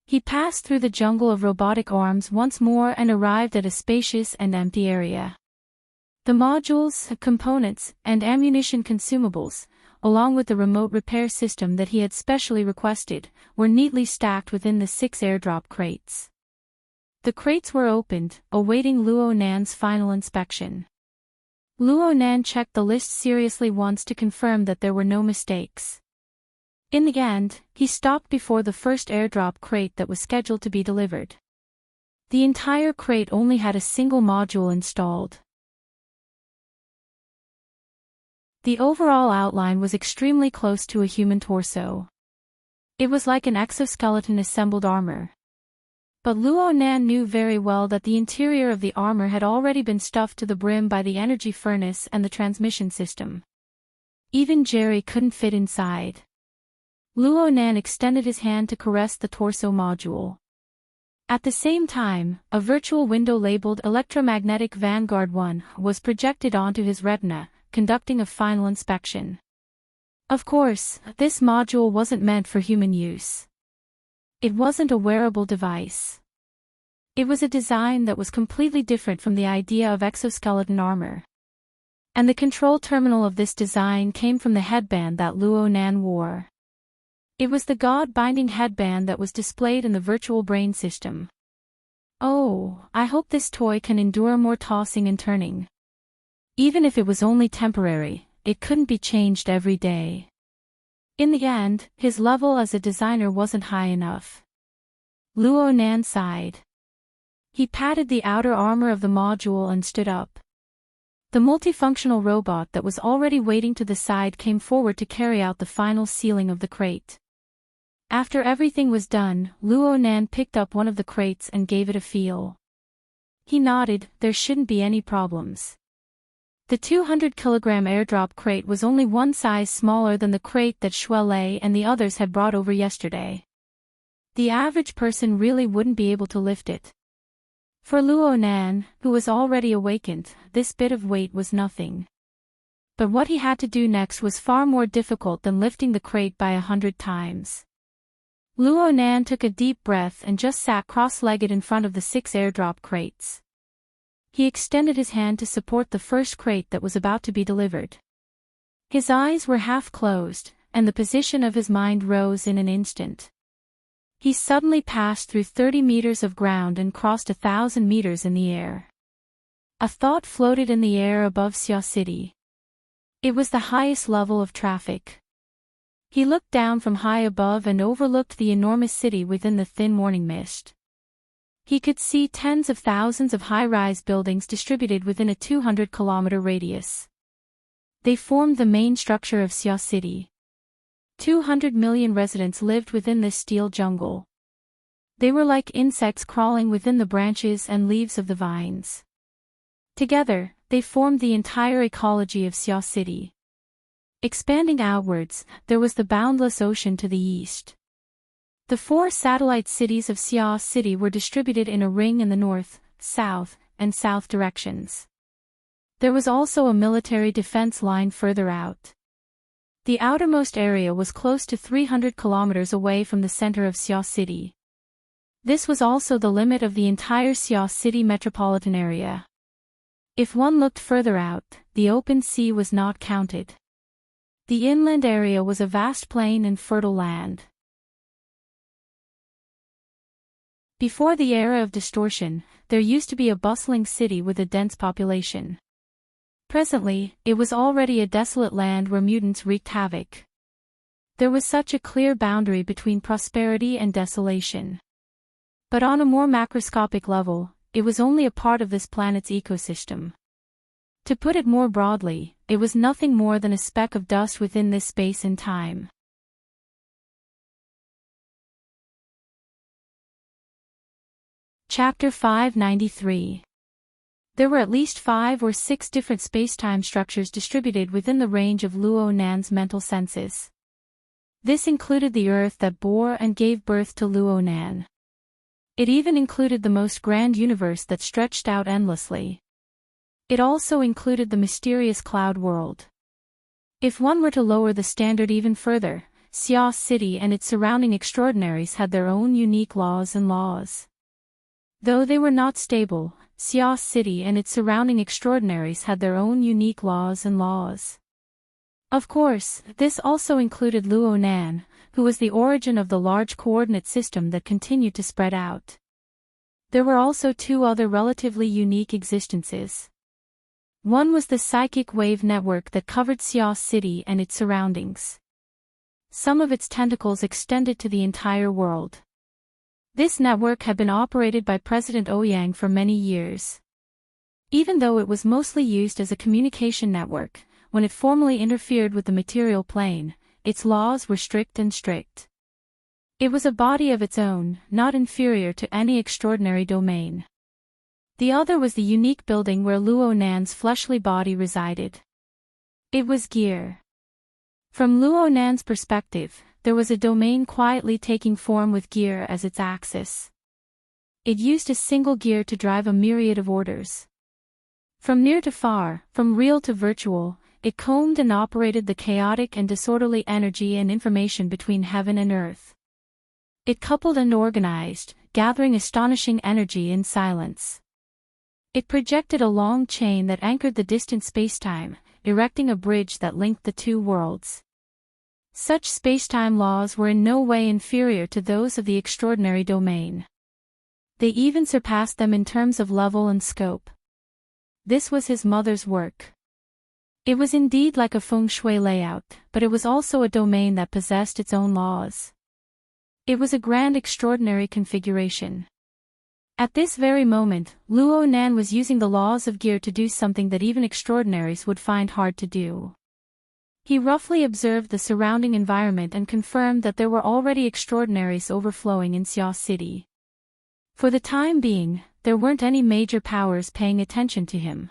He passed through the jungle of robotic arms once more and arrived at a spacious and empty area. The modules, components, and ammunition consumables, along with the remote repair system that he had specially requested, were neatly stacked within the 6 airdrop crates. The crates were opened, awaiting Luonan's final inspection. Luonan checked the list seriously once to confirm that there were no mistakes. In the end, he stopped before the first airdrop crate that was scheduled to be delivered. The entire crate only had a single module installed. The overall outline was extremely close to a human torso. It was like an exoskeleton assembled armor. But Luonan knew very well that the interior of the armor had already been stuffed to the brim by the energy furnace and the transmission system. Even Jerry couldn't fit inside. Luonan extended his hand to caress the torso module. At the same time, a virtual window labeled Electromagnetic Vanguard 1 was projected onto his retina, conducting a final inspection. Of course, this module wasn't meant for human use. It wasn't a wearable device. It was a design that was completely different from the idea of exoskeleton armor. And the control terminal of this design came from the headband that Luonan wore. It was the God-binding headband that was displayed in the virtual brain system. Oh, I hope this toy can endure more tossing and turning. Even if it was only temporary, it couldn't be changed every day. In the end, his level as a designer wasn't high enough. Luonan sighed. He patted the outer armor of the module and stood up. The multifunctional robot that was already waiting to the side came forward to carry out the final sealing of the crate. After everything was done, Luonan picked up one of the crates and gave it a feel. He nodded, there shouldn't be any problems. The 200-kilogram airdrop crate was only one size smaller than the crate that Shuele and the others had brought over yesterday. The average person really wouldn't be able to lift it. For Luonan, who was already awakened, this bit of weight was nothing. But what he had to do next was far more difficult than lifting the crate by 100 times. Luonan took a deep breath and just sat cross-legged in front of the 6 airdrop crates. He extended his hand to support the first crate that was about to be delivered. His eyes were half closed, and the position of his mind rose in an instant. He suddenly passed through 30 meters of ground and crossed 1,000 meters in the air. A thought floated in the air above Xia City. It was the highest level of traffic. He looked down from high above and overlooked the enormous city within the thin morning mist. He could see tens of thousands of high-rise buildings distributed within a 200-kilometer radius. They formed the main structure of Xia City. 200 million residents lived within this steel jungle. They were like insects crawling within the branches and leaves of the vines. Together, they formed the entire ecology of Xia City. Expanding outwards, there was the boundless ocean to the east. The 4 satellite cities of Xia City were distributed in a ring in the north, south, and south directions. There was also a military defense line further out. The outermost area was close to 300 kilometers away from the center of Xia City. This was also the limit of the entire Xiao City metropolitan area. If one looked further out, the open sea was not counted. The inland area was a vast plain and fertile land. Before the era of distortion, there used to be a bustling city with a dense population. Presently, it was already a desolate land where mutants wreaked havoc. There was such a clear boundary between prosperity and desolation. But on a more macroscopic level, it was only a part of this planet's ecosystem. To put it more broadly, it was nothing more than a speck of dust within this space and time. Chapter 593. There were at least 5 or 6 different spacetime structures distributed within the range of Luo Nan's mental senses. This included the Earth that bore and gave birth to Luo Nan. It even included the most grand universe that stretched out endlessly. It also included the mysterious cloud world. If one were to lower the standard even further, Xiao City and its surrounding extraordinaries had their own unique laws and laws. Though they were not stable, Xiao City and its surrounding extraordinaries had their own unique laws and laws. Of course, this also included Luo Nan, who was the origin of the large coordinate system that continued to spread out. There were also 2 other relatively unique existences. One was the psychic wave network that covered Xiao City and its surroundings. Some of its tentacles extended to the entire world. This network had been operated by President Ouyang for many years. Even though it was mostly used as a communication network, when it formally interfered with the material plane, its laws were strict and strict. It was a body of its own, not inferior to any extraordinary domain. The other was the unique building where Luo Nan's fleshly body resided. It was gear. From Luo Nan's perspective, there was a domain quietly taking form with gear as its axis. It used a single gear to drive a myriad of orders. From near to far, from real to virtual, it combed and operated the chaotic and disorderly energy and information between heaven and earth. It coupled and organized, gathering astonishing energy in silence. It projected a long chain that anchored the distant spacetime, erecting a bridge that linked the 2 worlds. Such spacetime laws were in no way inferior to those of the extraordinary domain. They even surpassed them in terms of level and scope. This was his mother's work. It was indeed like a feng shui layout, but it was also a domain that possessed its own laws. It was a grand extraordinary configuration. At this very moment, Luo Nan was using the laws of gear to do something that even extraordinaries would find hard to do. He roughly observed the surrounding environment and confirmed that there were already extraordinaries overflowing in Xiao City. For the time being, there weren't any major powers paying attention to him.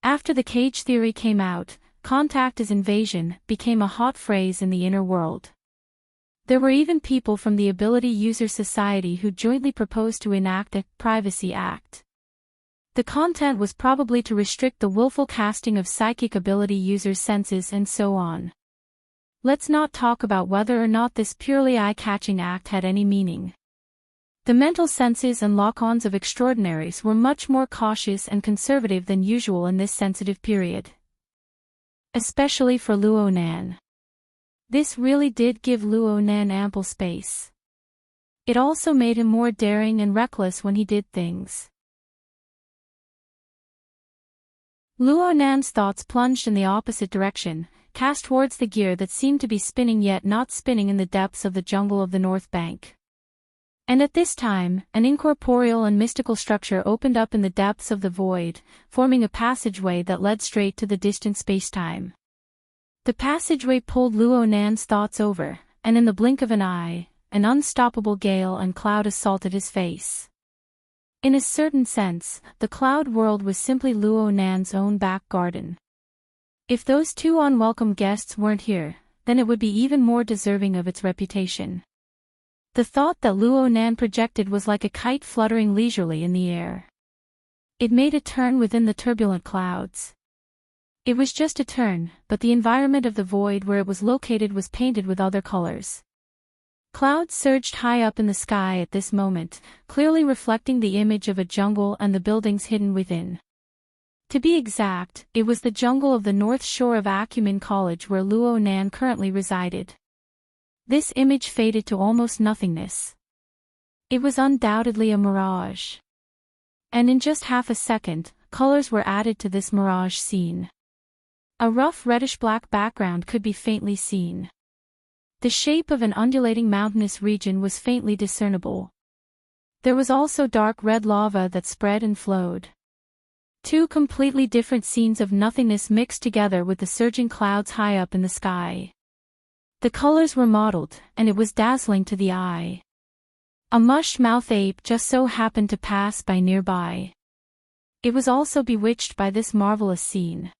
After the cage theory came out, contact as invasion became a hot phrase in the inner world. There were even people from the Ability User Society who jointly proposed to enact a Privacy Act. The content was probably to restrict the willful casting of psychic ability users' senses and so on. Let's not talk about whether or not this purely eye-catching act had any meaning. The mental senses and lock-ons of extraordinaries were much more cautious and conservative than usual in this sensitive period. Especially for Luo Nan. This really did give Luo Nan ample space. It also made him more daring and reckless when he did things. Luo Nan's thoughts plunged in the opposite direction, cast towards the gear that seemed to be spinning yet not spinning in the depths of the jungle of the North Bank. And at this time, an incorporeal and mystical structure opened up in the depths of the void, forming a passageway that led straight to the distant spacetime. The passageway pulled Luo Nan's thoughts over, and in the blink of an eye, an unstoppable gale and cloud assaulted his face. In a certain sense, the cloud world was simply Luo Nan's own back garden. If those 2 unwelcome guests weren't here, then it would be even more deserving of its reputation. The thought that Luo Nan projected was like a kite fluttering leisurely in the air. It made a turn within the turbulent clouds. It was just a turn, but the environment of the void where it was located was painted with other colors. Clouds surged high up in the sky at this moment, clearly reflecting the image of a jungle and the buildings hidden within. To be exact, it was the jungle of the north shore of Acumen College where Luo Nan currently resided. This image faded to almost nothingness. It was undoubtedly a mirage. And in just half a second, colors were added to this mirage scene. A rough reddish-black background could be faintly seen. The shape of an undulating mountainous region was faintly discernible. There was also dark red lava that spread and flowed. Two completely different scenes of nothingness mixed together with the surging clouds high up in the sky. The colors were mottled, and it was dazzling to the eye. A mush-mouthed ape just so happened to pass by nearby. It was also bewitched by this marvelous scene.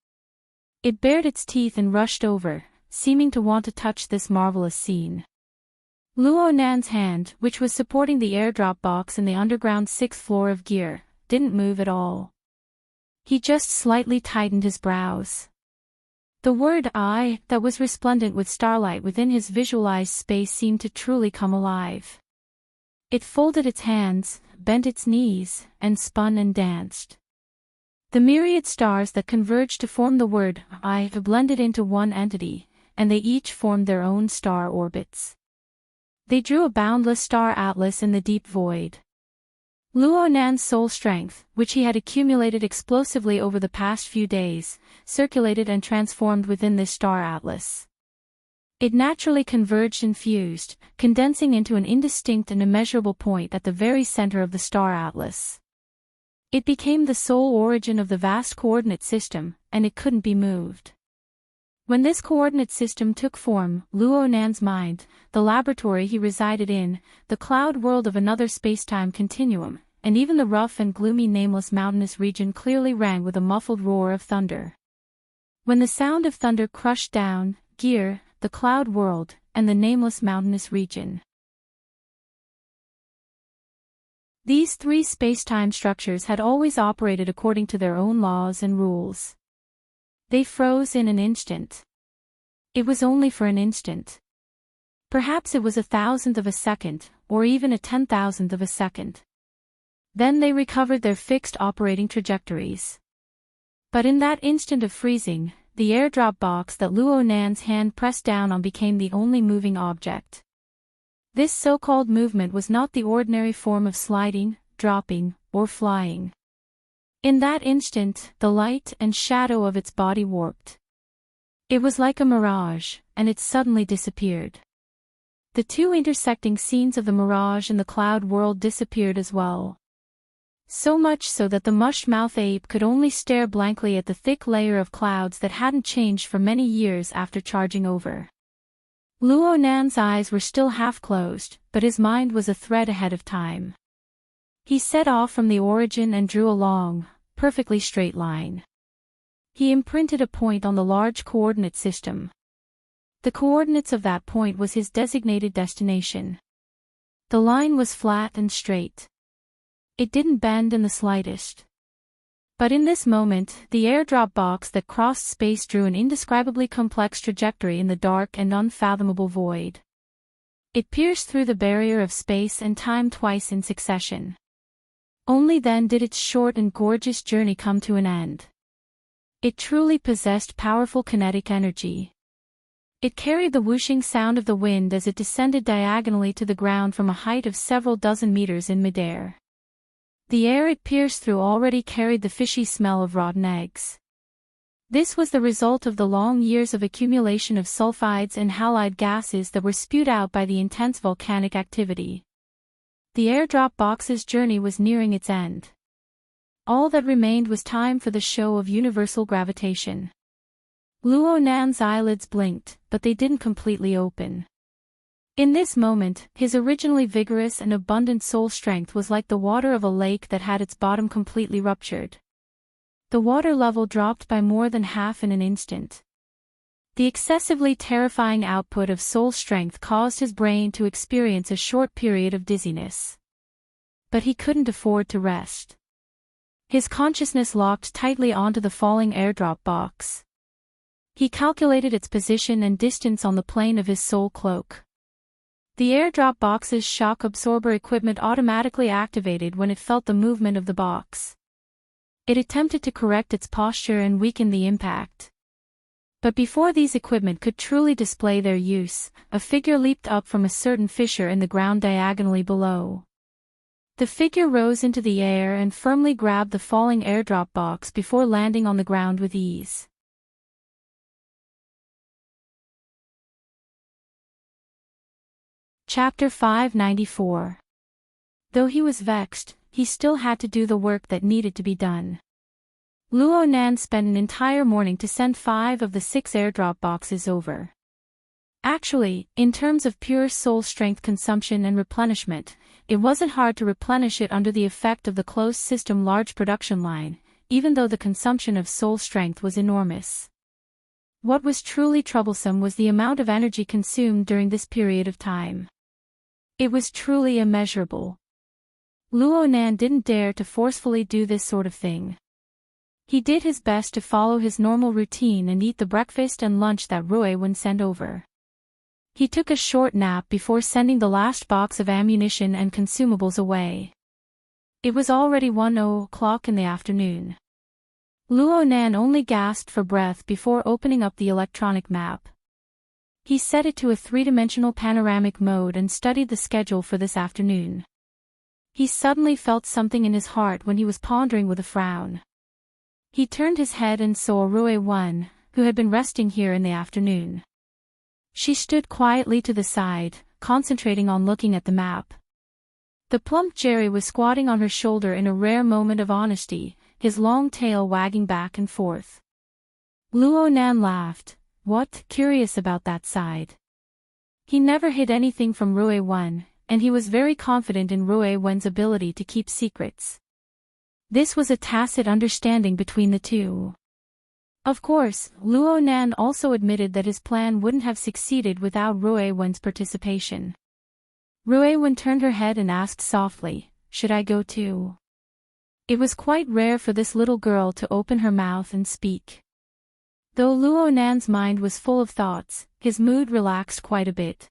It bared its teeth and rushed over, seeming to want to touch this marvelous scene. Luo Nan's hand, which was supporting the airdrop box in the underground 6th floor of gear, didn't move at all. He just slightly tightened his brows. The word "I" that was resplendent with starlight within his visualized space seemed to truly come alive. It folded its hands, bent its knees, and spun and danced. The myriad stars that converged to form the word "I" blended into one entity, and they each formed their own star orbits. They drew a boundless star atlas in the deep void. Luo Nan's soul strength, which he had accumulated explosively over the past few days, circulated and transformed within this star atlas. It naturally converged and fused, condensing into an indistinct and immeasurable point at the very center of the star atlas. It became the sole origin of the vast coordinate system, and it couldn't be moved. When this coordinate system took form, Luo Nan's mind, the laboratory he resided in, the cloud world of another spacetime continuum, and even the rough and gloomy nameless mountainous region clearly rang with a muffled roar of thunder. When the sound of thunder crushed down, gear, the cloud world, and the nameless mountainous region. These three spacetime structures had always operated according to their own laws and rules. They froze in an instant. It was only for an instant. Perhaps it was 1,000th of a second, or even a 10,000th of a second. Then they recovered their fixed operating trajectories. But in that instant of freezing, the airdrop box that Luo Nan's hand pressed down on became the only moving object. This so-called movement was not the ordinary form of sliding, dropping, or flying. In that instant, the light and shadow of its body warped. It was like a mirage, and it suddenly disappeared. The two intersecting scenes of the mirage and the cloud world disappeared as well. So much so that the mush-mouthed ape could only stare blankly at the thick layer of clouds that hadn't changed for many years after charging over. Luo Nan's eyes were still half closed, but his mind was a thread ahead of time. He set off from the origin and drew a long, perfectly straight line. He imprinted a point on the large coordinate system. The coordinates of that point was his designated destination. The line was flat and straight. It didn't bend in the slightest. But in this moment, the airdrop box that crossed space drew an indescribably complex trajectory in the dark and unfathomable void. It pierced through the barrier of space and time twice in succession. Only then did its short and gorgeous journey come to an end. It truly possessed powerful kinetic energy. It carried the whooshing sound of the wind as it descended diagonally to the ground from a height of several dozen meters in midair. The air it pierced through already carried the fishy smell of rotten eggs. This was the result of the long years of accumulation of sulfides and halide gases that were spewed out by the intense volcanic activity. The airdrop box's journey was nearing its end. All that remained was time for the show of universal gravitation. Luo Nan's eyelids blinked, but they didn't completely open. In this moment, his originally vigorous and abundant soul strength was like the water of a lake that had its bottom completely ruptured. The water level dropped by more than half in an instant. The excessively terrifying output of soul strength caused his brain to experience a short period of dizziness. But he couldn't afford to rest. His consciousness locked tightly onto the falling airdrop box. He calculated its position and distance on the plane of his soul cloak. The airdrop box's shock absorber equipment automatically activated when it felt the movement of the box. It attempted to correct its posture and weaken the impact. But before these equipment could truly display their use, a figure leaped up from a certain fissure in the ground diagonally below. The figure rose into the air and firmly grabbed the falling airdrop box before landing on the ground with ease. Chapter 594. Though he was vexed, he still had to do the work that needed to be done. Luo Nan spent an entire morning to send 5 of the 6 airdrop boxes over. Actually, in terms of pure soul strength consumption and replenishment, it wasn't hard to replenish it under the effect of the closed system large production line, even though the consumption of soul strength was enormous. What was truly troublesome was the amount of energy consumed during this period of time. It was truly immeasurable. Luo Nan didn't dare to forcefully do this sort of thing. He did his best to follow his normal routine and eat the breakfast and lunch that Rui Wen sent over. He took a short nap before sending the last box of ammunition and consumables away. It was already 1:00 in the afternoon. Luo Nan only gasped for breath before opening up the electronic map. He set it to a 3-dimensional panoramic mode and studied the schedule for this afternoon. He suddenly felt something in his heart when he was pondering with a frown. He turned his head and saw Rui Wen, who had been resting here in the afternoon. She stood quietly to the side, concentrating on looking at the map. The plump Jerry was squatting on her shoulder in a rare moment of honesty, his long tail wagging back and forth. Luo Nan laughed. What, curious about that side? He never hid anything from Rui Wen, and he was very confident in Rui Wen's ability to keep secrets. This was a tacit understanding between the two. Of course, Luo Nan also admitted that his plan wouldn't have succeeded without Rui Wen's participation. Rui Wen turned her head and asked softly, "Should I go too?" It was quite rare for this little girl to open her mouth and speak. Though Luo Nan's mind was full of thoughts, his mood relaxed quite a bit.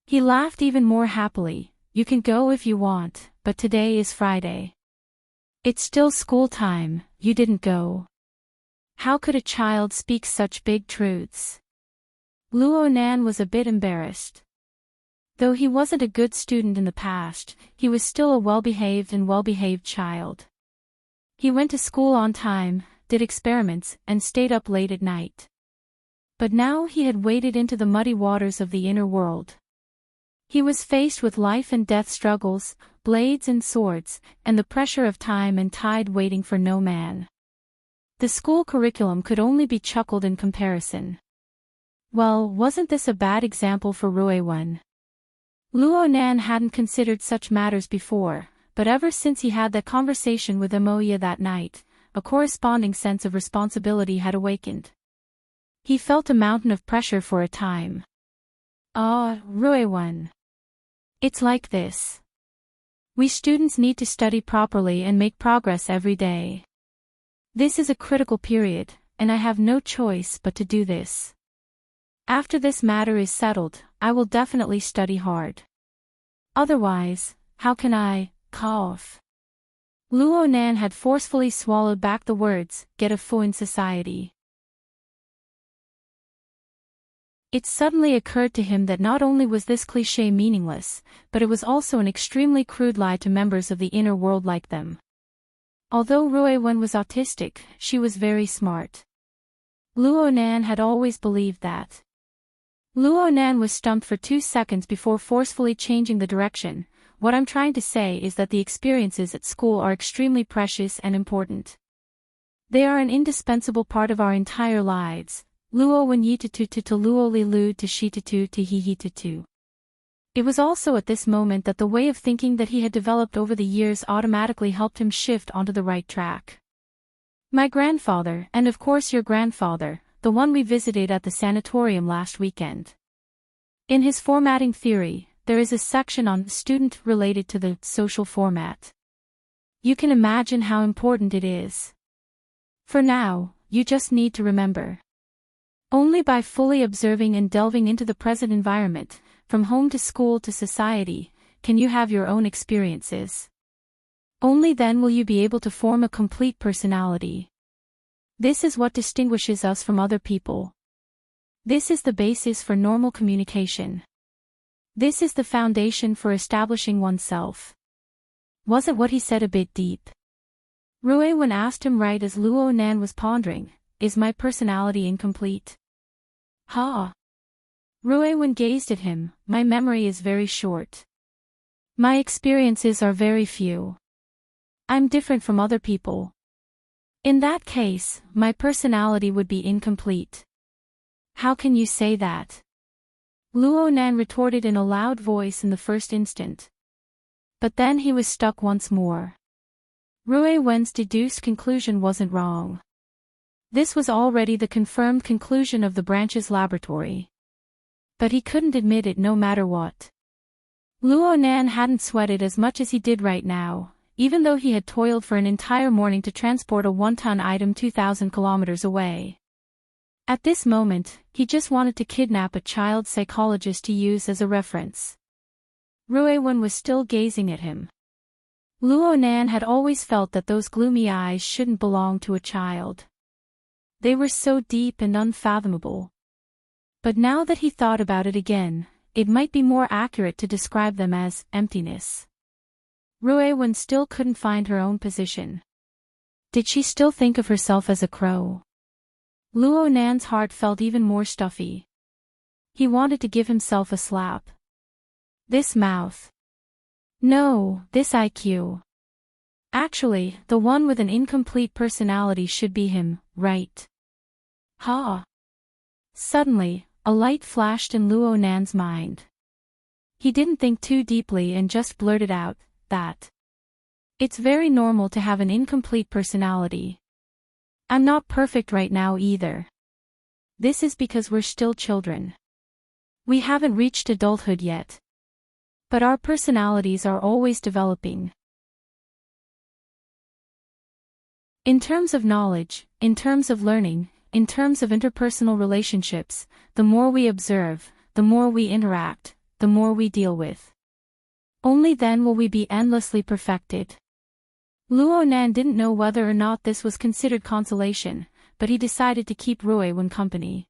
He laughed even more happily. "You can go if you want, but today is Friday. It's still school time, you didn't go." How could a child speak such big truths? Luo Nan was a bit embarrassed. Though he wasn't a good student in the past, he was still a well-behaved child. He went to school on time, did experiments, and stayed up late at night. But now he had waded into the muddy waters of the inner world. He was faced with life and death struggles, blades and swords, and the pressure of time and tide waiting for no man. The school curriculum could only be chuckled in comparison. Well, wasn't this a bad example for Rui Wen? Luo Nan hadn't considered such matters before, but ever since he had that conversation with Amoya that night, a corresponding sense of responsibility had awakened. He felt a mountain of pressure for a time. Rui Wen. It's like this. We students need to study properly and make progress every day. This is a critical period, and I have no choice but to do this. After this matter is settled, I will definitely study hard. Otherwise, how can I cough? Luo Nan had forcefully swallowed back the words, get a fu in society. It suddenly occurred to him that not only was this cliché meaningless, but it was also an extremely crude lie to members of the inner world like them. Although Rui Wen was autistic, she was very smart. Luo Nan had always believed that. Luo Nan was stumped for 2 seconds before forcefully changing the direction. What I'm trying to say is that the experiences at school are extremely precious and important. They are an indispensable part of our entire lives. Luo Wen yi tu luo li lu to shi tu hi tu. It was also at this moment that the way of thinking that he had developed over the years automatically helped him shift onto the right track. My grandfather, and of course your grandfather, the one we visited at the sanatorium last weekend. In his formatting theory, there is a section on student related to the social format. You can imagine how important it is. For now, you just need to remember. Only by fully observing and delving into the present environment, from home to school to society, can you have your own experiences. Only then will you be able to form a complete personality. This is what distinguishes us from other people. This is the basis for normal communication. This is the foundation for establishing oneself. Wasn't what he said a bit deep? Ruewen asked him right as Luo Nan was pondering, is my personality incomplete? Ha! Ruewen gazed at him, my memory is very short. My experiences are very few. I'm different from other people. In that case, my personality would be incomplete. How can you say that? Luo Nan retorted in a loud voice in the first instant. But then he was stuck once more. Ruewen's deduced conclusion wasn't wrong. This was already the confirmed conclusion of the branch's laboratory. But he couldn't admit it no matter what. Luo Nan hadn't sweated as much as he did right now, even though he had toiled for an entire morning to transport a 1-ton item 2,000 kilometers away. At this moment, he just wanted to kidnap a child psychologist to use as a reference. Ruewen was still gazing at him. Luo Nan had always felt that those gloomy eyes shouldn't belong to a child. They were so deep and unfathomable. But now that he thought about it again, it might be more accurate to describe them as emptiness. Ruewen still couldn't find her own position. Did she still think of herself as a crow? Luo Nan's heart felt even more stuffy. He wanted to give himself a slap. This mouth. No, this IQ. Actually, the one with an incomplete personality should be him, right? Ha! Suddenly, a light flashed in Luo Nan's mind. He didn't think too deeply and just blurted out, that. It's very normal to have an incomplete personality. I'm not perfect right now either. This is because we're still children. We haven't reached adulthood yet. But our personalities are always developing. In terms of knowledge, in terms of learning, in terms of interpersonal relationships, the more we observe, the more we interact, the more we deal with. Only then will we be endlessly perfected. Luo Nan didn't know whether or not this was considered consolation, but he decided to keep Ruewen company.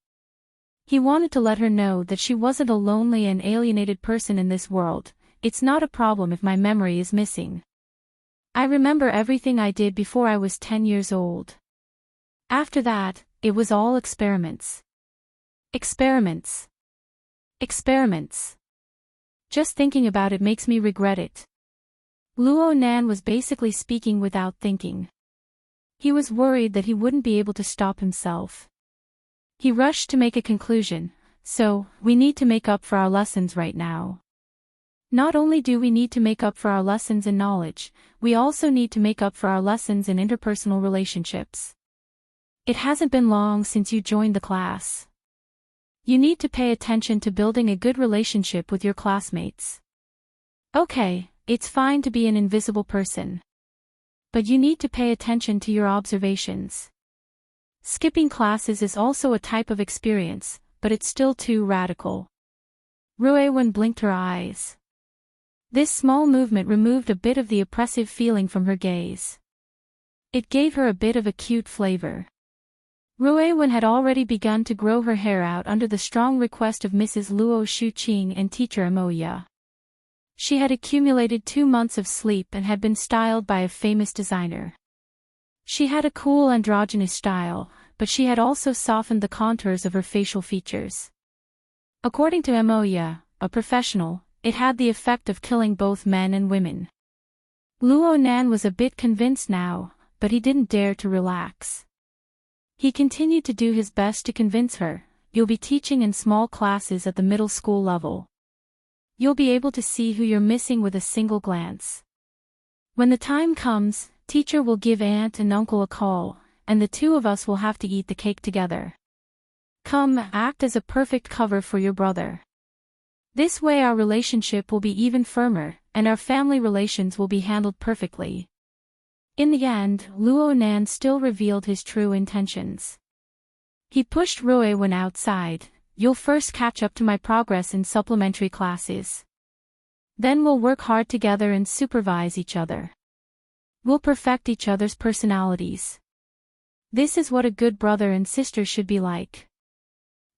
He wanted to let her know that she wasn't a lonely and alienated person in this world. It's not a problem if my memory is missing. I remember everything I did before I was 10 years old. After that, it was all experiments. Experiments. Experiments. Just thinking about it makes me regret it. Luo Nan was basically speaking without thinking. He was worried that he wouldn't be able to stop himself. He rushed to make a conclusion, so, we need to make up for our lessons right now. Not only do we need to make up for our lessons in knowledge, we also need to make up for our lessons in interpersonal relationships. It hasn't been long since you joined the class. You need to pay attention to building a good relationship with your classmates. Okay, it's fine to be an invisible person. But you need to pay attention to your observations. Skipping classes is also a type of experience, but it's still too radical. Ruewen blinked her eyes. This small movement removed a bit of the oppressive feeling from her gaze. It gave her a bit of a cute flavor. Ruewen had already begun to grow her hair out under the strong request of Mrs. Luo Shuqing and teacher Amoya. She had accumulated 2 months of sleep and had been styled by a famous designer. She had a cool androgynous style, but she had also softened the contours of her facial features. According to Amoya, a professional, it had the effect of killing both men and women. Luo Nan was a bit convinced now, but he didn't dare to relax. He continued to do his best to convince her, you'll be teaching in small classes at the middle school level. You'll be able to see who you're missing with a single glance. When the time comes, teacher will give aunt and uncle a call, and the two of us will have to eat the cake together. Come, act as a perfect cover for your brother. This way our relationship will be even firmer, and our family relations will be handled perfectly. In the end, Luo Nan still revealed his true intentions. He pushed Ruewen outside, you'll first catch up to my progress in supplementary classes. Then we'll work hard together and supervise each other. We'll perfect each other's personalities. This is what a good brother and sister should be like.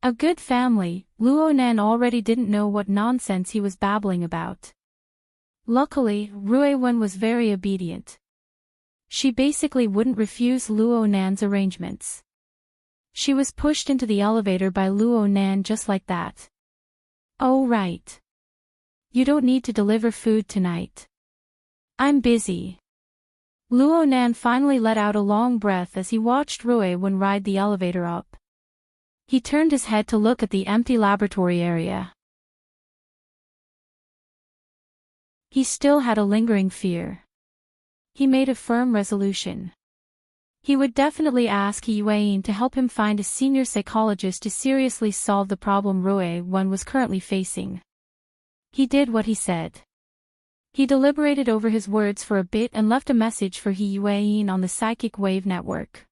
A good family. Luo Nan already didn't know what nonsense he was babbling about. Luckily, Rui Wen was very obedient. She basically wouldn't refuse Luo Nan's arrangements. She was pushed into the elevator by Luo Nan just like that. Oh right. You don't need to deliver food tonight. I'm busy. Luo Nan finally let out a long breath as he watched Rui Wen ride the elevator up. He turned his head to look at the empty laboratory area. He still had a lingering fear. He made a firm resolution. He would definitely ask He Yuan to help him find a senior psychologist to seriously solve the problem Rui Wen was currently facing. He did what he said. He deliberated over his words for a bit and left a message for He Yuan on the psychic wave network.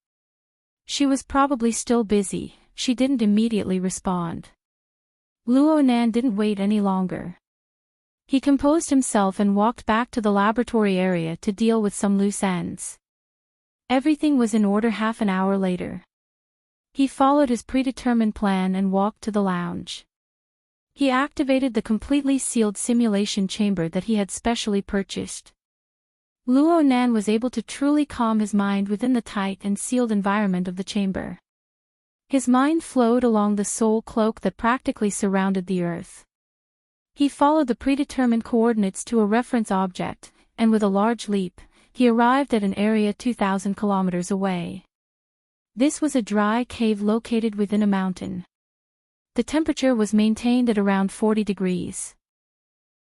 She was probably still busy. She didn't immediately respond. Luo Nan didn't wait any longer. He composed himself and walked back to the laboratory area to deal with some loose ends. Everything was in order half an hour later. He followed his predetermined plan and walked to the lounge. He activated the completely sealed simulation chamber that he had specially purchased. Luo Nan was able to truly calm his mind within the tight and sealed environment of the chamber. His mind flowed along the soul cloak that practically surrounded the earth. He followed the predetermined coordinates to a reference object, and with a large leap, he arrived at an area 2,000 kilometers away. This was a dry cave located within a mountain. The temperature was maintained at around 40 degrees.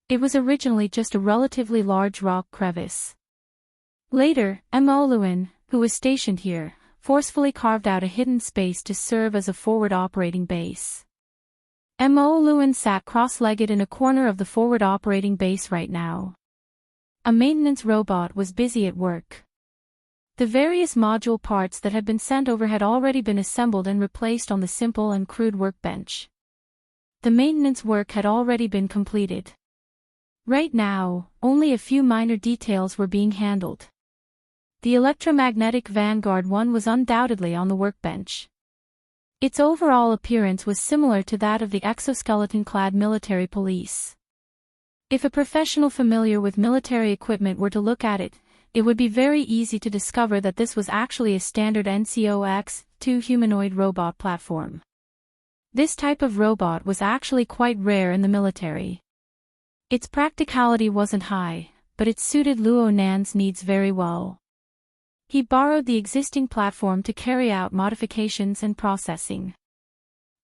It was originally just a relatively large rock crevice. Later, Mo Luan, who was stationed here, forcefully carved out a hidden space to serve as a forward operating base. Mo Luan sat cross-legged in a corner of the forward operating base right now. A maintenance robot was busy at work. The various module parts that had been sent over had already been assembled and replaced on the simple and crude workbench. The maintenance work had already been completed. Right now, only a few minor details were being handled. The electromagnetic Vanguard 1 was undoubtedly on the workbench. Its overall appearance was similar to that of the exoskeleton-clad military police. If a professional familiar with military equipment were to look at it, it would be very easy to discover that this was actually a standard NCOX-2 humanoid robot platform. This type of robot was actually quite rare in the military. Its practicality wasn't high, but it suited Luo Nan's needs very well. He borrowed the existing platform to carry out modifications and processing.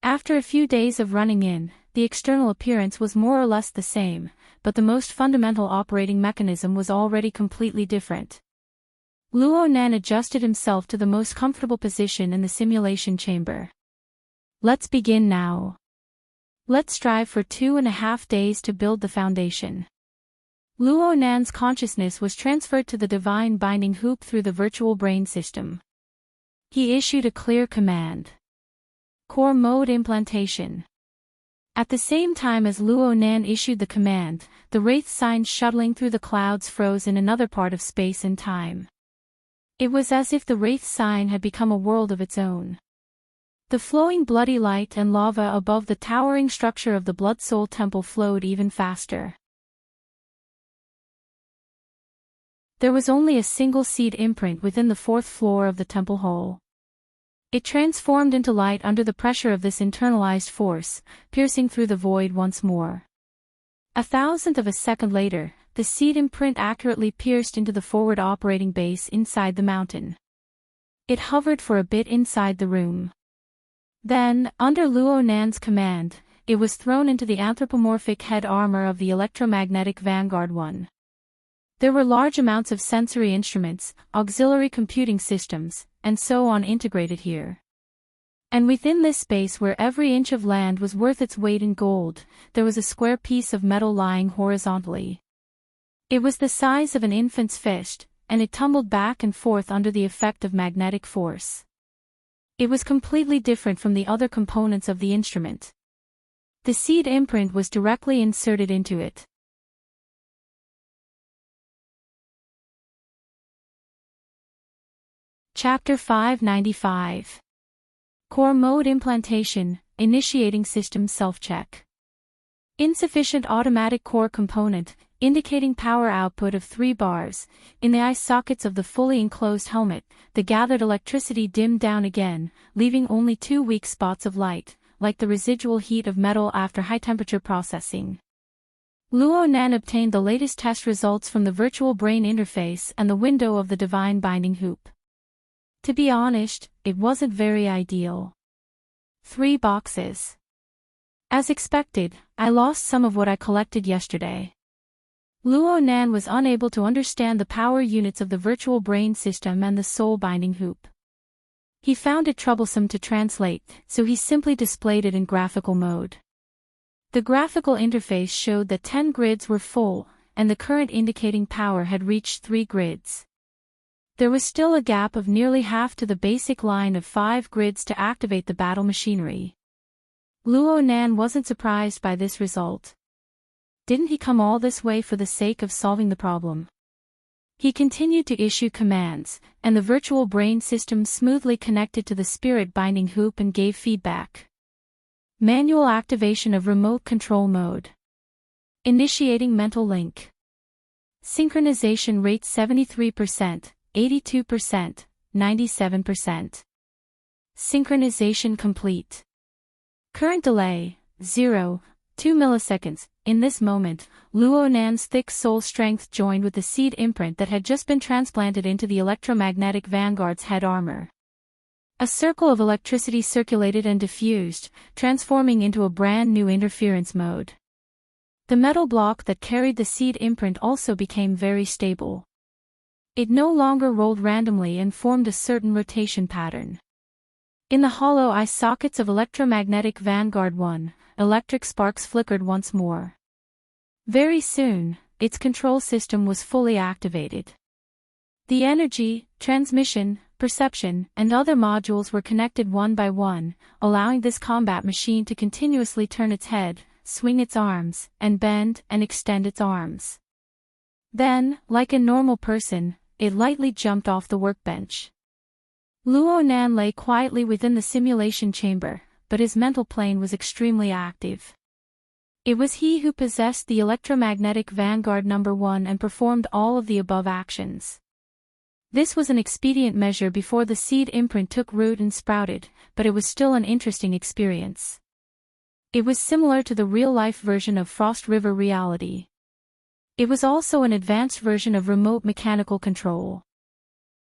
After a few days of running in, the external appearance was more or less the same, but the most fundamental operating mechanism was already completely different. Luo Nan adjusted himself to the most comfortable position in the simulation chamber. Let's begin now. Let's strive for 2.5 days to build the foundation. Luo Nan's consciousness was transferred to the divine binding hoop through the virtual brain system. He issued a clear command. Core mode implantation. At the same time as Luo Nan issued the command, the wraith signs shuttling through the clouds froze in another part of space and time. It was as if the wraith sign had become a world of its own. The flowing bloody light and lava above the towering structure of the Blood Soul Temple flowed even faster. There was only a single seed imprint within the 4th floor of the temple hall. It transformed into light under the pressure of this internalized force, piercing through the void once more. 1,000th of a second later, the seed imprint accurately pierced into the forward operating base inside the mountain. It hovered for a bit inside the room. Then, under Luo Nan's command, it was thrown into the anthropomorphic head armor of the electromagnetic Vanguard 1. There were large amounts of sensory instruments, auxiliary computing systems, and so on integrated here. And within this space where every inch of land was worth its weight in gold, there was a square piece of metal lying horizontally. It was the size of an infant's fist, and it tumbled back and forth under the effect of magnetic force. It was completely different from the other components of the instrument. The seed imprint was directly inserted into it. Chapter 595. Core Mode Implantation, Initiating System Self-Check. Insufficient automatic core component, indicating power output of 3 bars. In the eye sockets of the fully enclosed helmet, the gathered electricity dimmed down again, leaving only 2 weak spots of light, like the residual heat of metal after high-temperature processing. Luo Nan obtained the latest test results from the virtual brain interface and the window of the divine binding hoop. To be honest, it wasn't very ideal. 3 boxes. As expected, I lost some of what I collected yesterday. Luo Nan was unable to understand the power units of the virtual brain system and the soul binding hoop. He found it troublesome to translate, so he simply displayed it in graphical mode. The graphical interface showed that 10 grids were full, and the current indicating power had reached 3 grids. There was still a gap of nearly half to the basic line of 5 grids to activate the battle machinery. Luo Nan wasn't surprised by this result. Didn't he come all this way for the sake of solving the problem? He continued to issue commands, and the virtual brain system smoothly connected to the spirit binding hoop and gave feedback. Manual activation of remote control mode. Initiating mental link. Synchronization rate 73%, 82%, 97%. Synchronization complete. Current delay, 0.2 milliseconds. In this moment, Luo Nan's thick soul strength joined with the seed imprint that had just been transplanted into the electromagnetic vanguard's head armor. A circle of electricity circulated and diffused, transforming into a brand new interference mode. The metal block that carried the seed imprint also became very stable. It no longer rolled randomly and formed a certain rotation pattern. In the hollow eye sockets of electromagnetic Vanguard 1, electric sparks flickered once more. Very soon, its control system was fully activated. The energy, transmission, perception, and other modules were connected one by one, allowing this combat machine to continuously turn its head, swing its arms, and bend and extend its arms. Then, like a normal person, it lightly jumped off the workbench. Luo Nan lay quietly within the simulation chamber, but his mental plane was extremely active. It was he who possessed the electromagnetic Vanguard number 1 and performed all of the above actions. This was an expedient measure before the seed imprint took root and sprouted, but it was still an interesting experience. It was similar to the real-life version of Frost River reality. It was also an advanced version of remote mechanical control.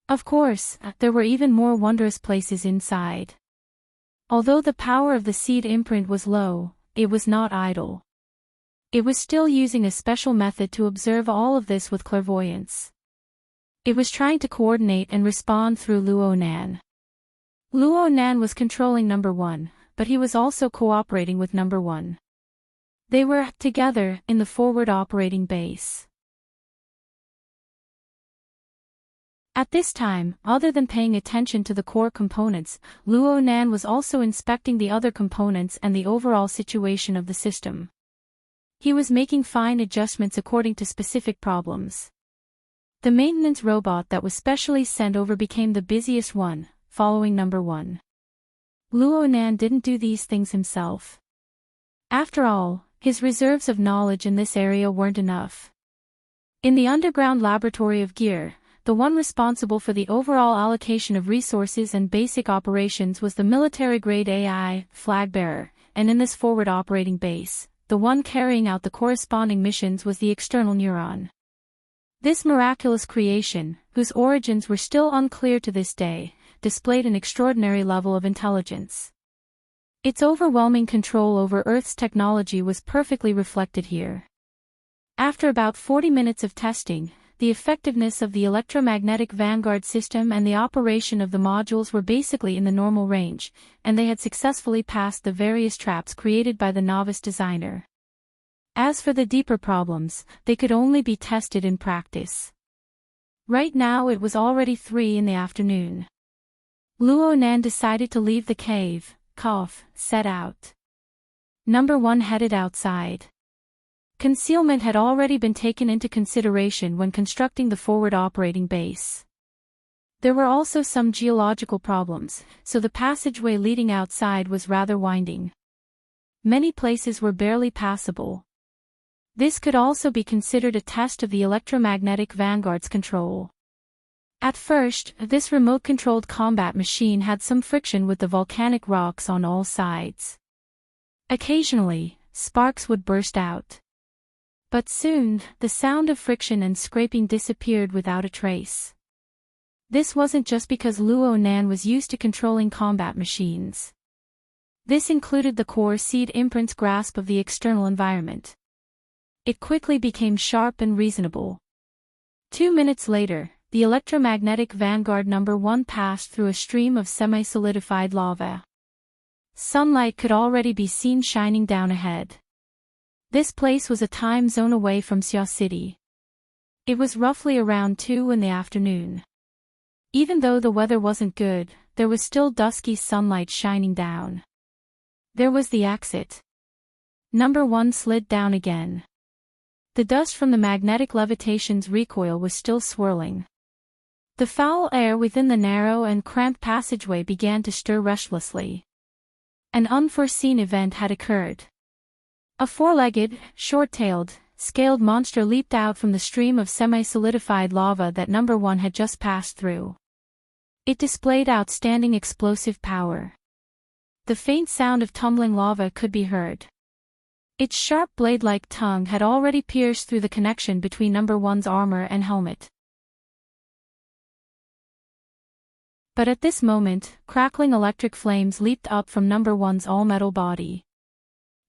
Of course, there were even more wondrous places inside. Although the power of the seed imprint was low, it was not idle. It was still using a special method to observe all of this with clairvoyance. It was trying to coordinate and respond through Luo Nan. Luo Nan was controlling number 1, but he was also cooperating with number 1. They were together in the forward operating base. At this time, other than paying attention to the core components, Luo Nan was also inspecting the other components and the overall situation of the system. He was making fine adjustments according to specific problems. The maintenance robot that was specially sent over became the busiest one, following number 1. Luo Nan didn't do these things himself. After all, his reserves of knowledge in this area weren't enough. In the underground laboratory of Gear, the one responsible for the overall allocation of resources and basic operations was the military-grade AI, flag bearer, and in this forward operating base, the one carrying out the corresponding missions was the external neuron. This miraculous creation, whose origins were still unclear to this day, displayed an extraordinary level of intelligence. Its overwhelming control over Earth's technology was perfectly reflected here. After about 40 minutes of testing, the effectiveness of the electromagnetic Vanguard system and the operation of the modules were basically in the normal range, and they had successfully passed the various traps created by the novice designer. As for the deeper problems, they could only be tested in practice. Right now it was already 3 in the afternoon. Luo Nan decided to leave the cave, set out. Number 1 headed outside. Concealment had already been taken into consideration when constructing the forward operating base. There were also some geological problems, so the passageway leading outside was rather winding. Many places were barely passable. This could also be considered a test of the electromagnetic vanguard's control. At first, this remote-controlled combat machine had some friction with the volcanic rocks on all sides. Occasionally, sparks would burst out. But soon, the sound of friction and scraping disappeared without a trace. This wasn't just because Luo Nan was used to controlling combat machines. This included the core seed imprint's grasp of the external environment. It quickly became sharp and reasonable. 2 minutes later, the electromagnetic vanguard number 1 passed through a stream of semi-solidified lava. Sunlight could already be seen shining down ahead. This place was a time zone away from Xia City. It was roughly around 2 in the afternoon. Even though the weather wasn't good, there was still dusky sunlight shining down. There was the exit. Number 1 slid down again. The dust from the magnetic levitation's recoil was still swirling. The foul air within the narrow and cramped passageway began to stir restlessly. An unforeseen event had occurred. A four-legged, short-tailed, scaled monster leaped out from the stream of semi-solidified lava that number 1 had just passed through. It displayed outstanding explosive power. The faint sound of tumbling lava could be heard. Its sharp blade-like tongue had already pierced through the connection between number 1's armor and helmet. But at this moment, crackling electric flames leaped up from number 1's all-metal body.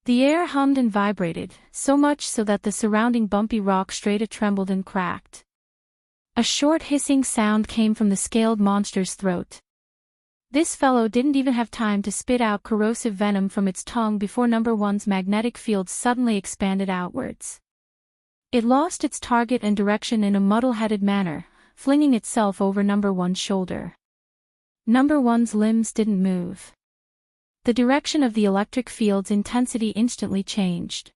The air hummed and vibrated, so much so that the surrounding bumpy rock strata trembled and cracked. A short hissing sound came from the scaled monster's throat. This fellow didn't even have time to spit out corrosive venom from its tongue before number 1's magnetic field suddenly expanded outwards. It lost its target and direction in a muddle-headed manner, flinging itself over number 1's shoulder. Number 1's limbs didn't move. The direction of the electric field's intensity instantly changed.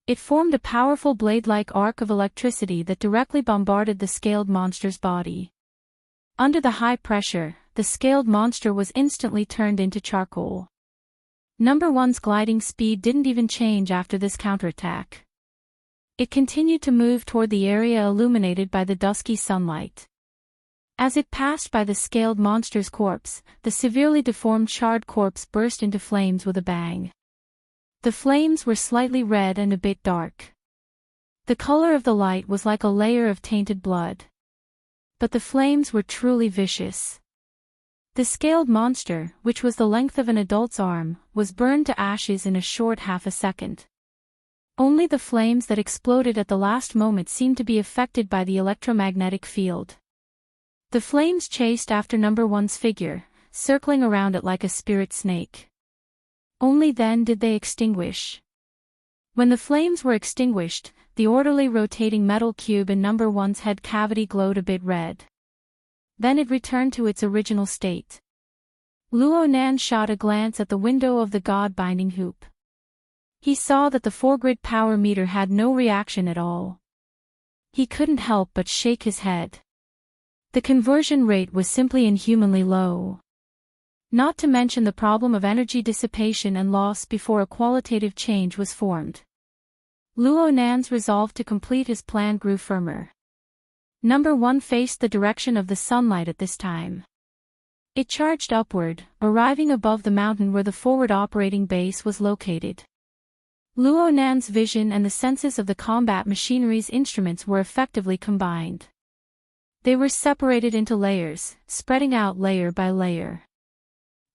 It formed a powerful blade-like arc of electricity that directly bombarded the scaled monster's body. Under the high pressure, the scaled monster was instantly turned into charcoal. Number 1's gliding speed didn't even change after this counterattack. It continued to move toward the area illuminated by the dusky sunlight. As it passed by the scaled monster's corpse, the severely deformed charred corpse burst into flames with a bang. The flames were slightly red and a bit dark. The color of the light was like a layer of tainted blood. But the flames were truly vicious. The scaled monster, which was the length of an adult's arm, was burned to ashes in a short half a second. Only the flames that exploded at the last moment seemed to be affected by the electromagnetic field. The flames chased after number 1's figure, circling around it like a spirit snake. Only then did they extinguish. When the flames were extinguished, the orderly rotating metal cube in number 1's head cavity glowed a bit red. Then it returned to its original state. Luo Nan shot a glance at the window of the god-binding hoop. He saw that the 4-grid power meter had no reaction at all. He couldn't help but shake his head. The conversion rate was simply inhumanly low. Not to mention the problem of energy dissipation and loss before a qualitative change was formed. Luo Nan's resolve to complete his plan grew firmer. Number 1 faced the direction of the sunlight at this time. It charged upward, arriving above the mountain where the forward operating base was located. Luo Nan's vision and the senses of the combat machinery's instruments were effectively combined. They were separated into layers, spreading out layer by layer.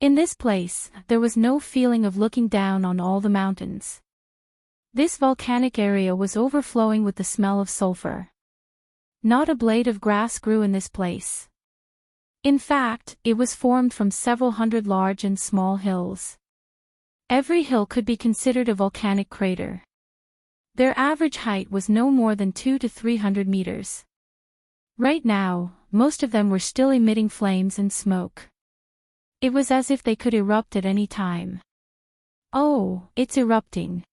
In this place, there was no feeling of looking down on all the mountains. This volcanic area was overflowing with the smell of sulfur. Not a blade of grass grew in this place. In fact, it was formed from several hundred large and small hills. Every hill could be considered a volcanic crater. Their average height was no more than 200 to 300 meters. Right now, most of them were still emitting flames and smoke. It was as if they could erupt at any time. Oh, it's erupting.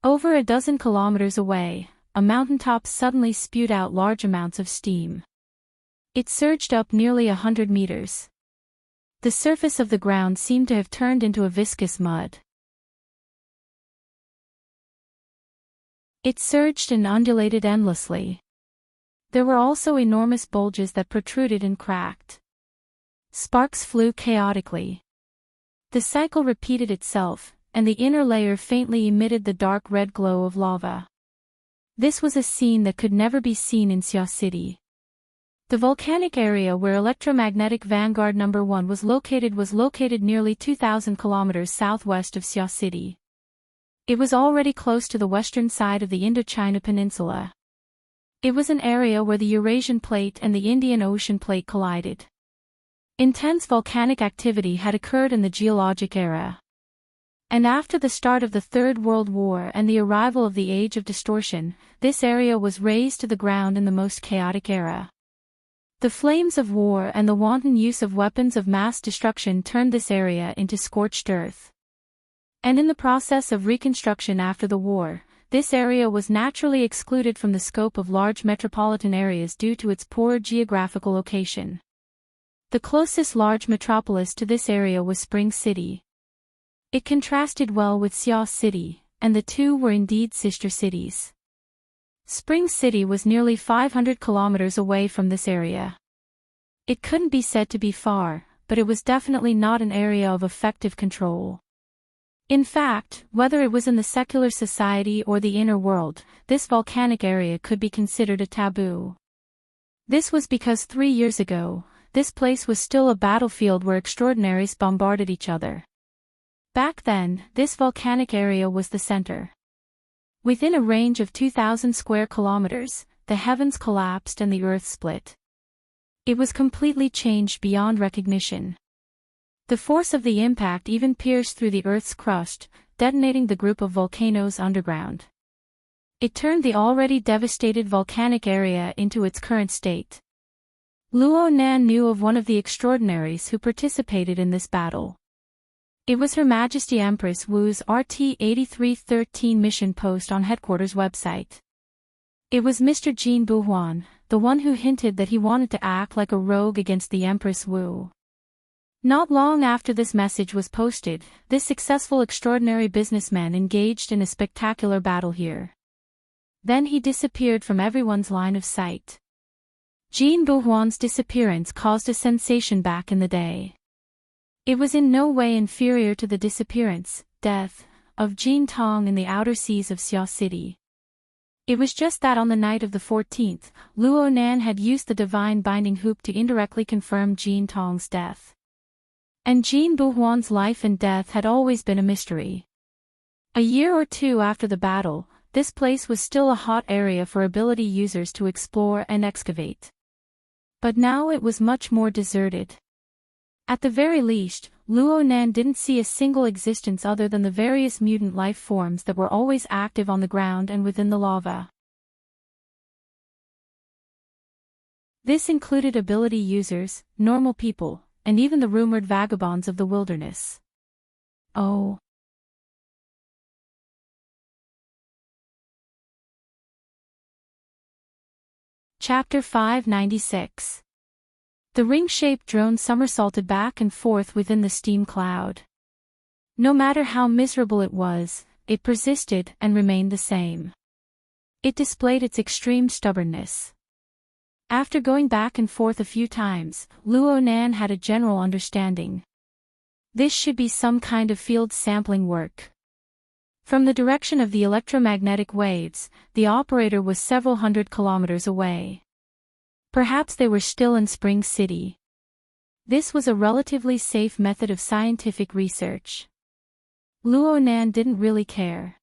Over a dozen kilometers away, a mountaintop suddenly spewed out large amounts of steam. It surged up nearly 100 meters. The surface of the ground seemed to have turned into a viscous mud. It surged and undulated endlessly. There were also enormous bulges that protruded and cracked. Sparks flew chaotically. The cycle repeated itself, and the inner layer faintly emitted the dark red glow of lava. This was a scene that could never be seen in Xiao City. The volcanic area where electromagnetic vanguard number 1 was located nearly 2,000 kilometers southwest of Xiao City. It was already close to the western side of the Indochina Peninsula. It was an area where the Eurasian Plate and the Indian Ocean Plate collided. Intense volcanic activity had occurred in the geologic era. And after the start of the Third World War and the arrival of the Age of Distortion, this area was razed to the ground in the most chaotic era. The flames of war and the wanton use of weapons of mass destruction turned this area into scorched earth. And in the process of reconstruction after the war, this area was naturally excluded from the scope of large metropolitan areas due to its poor geographical location. The closest large metropolis to this area was Spring City. It contrasted well with Xiao City, and the two were indeed sister cities. Spring City was nearly 500 kilometers away from this area. It couldn't be said to be far, but it was definitely not an area of effective control. In fact, whether it was in the secular society or the inner world, this volcanic area could be considered a taboo. This was because 3 years ago, this place was still a battlefield where extraordinaries bombarded each other. Back then, this volcanic area was the center. Within a range of 2,000 square kilometers, the heavens collapsed and the earth split. It was completely changed beyond recognition. The force of the impact even pierced through the earth's crust, detonating the group of volcanoes underground. It turned the already devastated volcanic area into its current state. Luo Nan knew of one of the extraordinaries who participated in this battle. It was Her Majesty Empress Wu's RT-8313 mission post on headquarters website. It was Mr. Jin Buhuan, the one who hinted that he wanted to act like a rogue against the Empress Wu. Not long after this message was posted, this successful extraordinary businessman engaged in a spectacular battle here. Then he disappeared from everyone's line of sight. Jin Buhuan's disappearance caused a sensation back in the day. It was in no way inferior to the disappearance, death, of Jin Tong in the outer seas of Xiao City. It was just that on the night of the 14th, Luo Nan had used the divine binding hoop to indirectly confirm Jin Tong's death. And Jin Buhuan's life and death had always been a mystery. A year or two after the battle, this place was still a hot area for ability users to explore and excavate. But now it was much more deserted. At the very least, Luo Nan didn't see a single existence other than the various mutant life forms that were always active on the ground and within the lava. This included ability users, normal people, and even the rumored vagabonds of the wilderness. Oh. Chapter 596. The ring-shaped drone somersaulted back and forth within the steam cloud. No matter how miserable it was, it persisted and remained the same. It displayed its extreme stubbornness. After going back and forth a few times, Luo Nan had a general understanding. This should be some kind of field sampling work. From the direction of the electromagnetic waves, the operator was several hundred kilometers away. Perhaps they were still in Spring City. This was a relatively safe method of scientific research. Luo Nan didn't really care.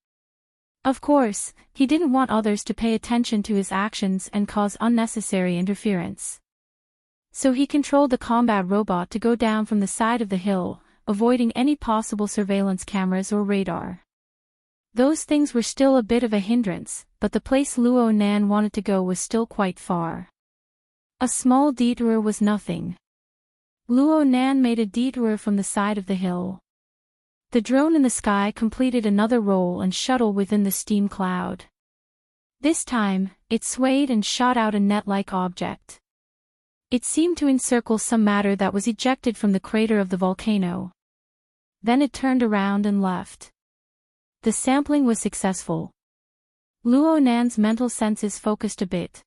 Of course, he didn't want others to pay attention to his actions and cause unnecessary interference. So he controlled the combat robot to go down from the side of the hill, avoiding any possible surveillance cameras or radar. Those things were still a bit of a hindrance, but the place Luo Nan wanted to go was still quite far. A small detour was nothing. Luo Nan made a detour from the side of the hill. The drone in the sky completed another roll and shuttle within the steam cloud. This time, it swayed and shot out a net-like object. It seemed to encircle some matter that was ejected from the crater of the volcano. Then it turned around and left. The sampling was successful. Luo Nan's mental senses focused a bit.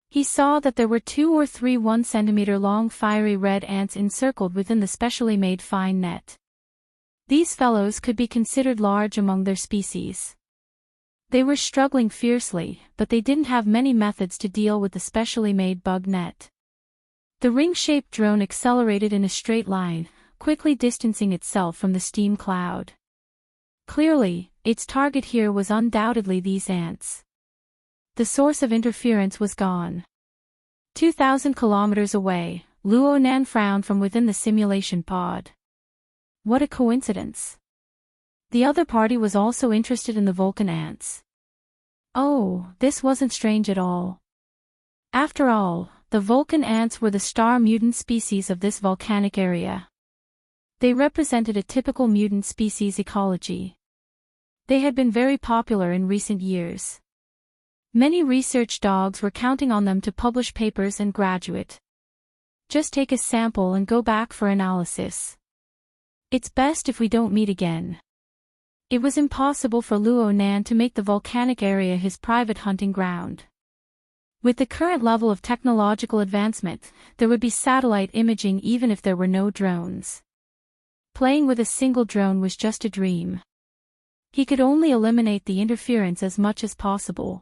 He saw that there were 2 or 3 1-centimeter-long fiery red ants encircled within the specially made fine net. These fellows could be considered large among their species. They were struggling fiercely, but they didn't have many methods to deal with the specially made bug net. The ring-shaped drone accelerated in a straight line, quickly distancing itself from the steam cloud. Clearly, its target here was undoubtedly these ants. The source of interference was gone. 2,000 kilometers away, Luo Nan frowned from within the simulation pod. What a coincidence. The other party was also interested in the Vulcan ants. Oh, this wasn't strange at all. After all, the Vulcan ants were the star mutant species of this volcanic area. They represented a typical mutant species ecology. They had been very popular in recent years. Many research dogs were counting on them to publish papers and graduate. Just take a sample and go back for analysis. It's best if we don't meet again. It was impossible for Luo Nan to make the volcanic area his private hunting ground. With the current level of technological advancement, there would be satellite imaging even if there were no drones. Playing with a single drone was just a dream. He could only eliminate the interference as much as possible.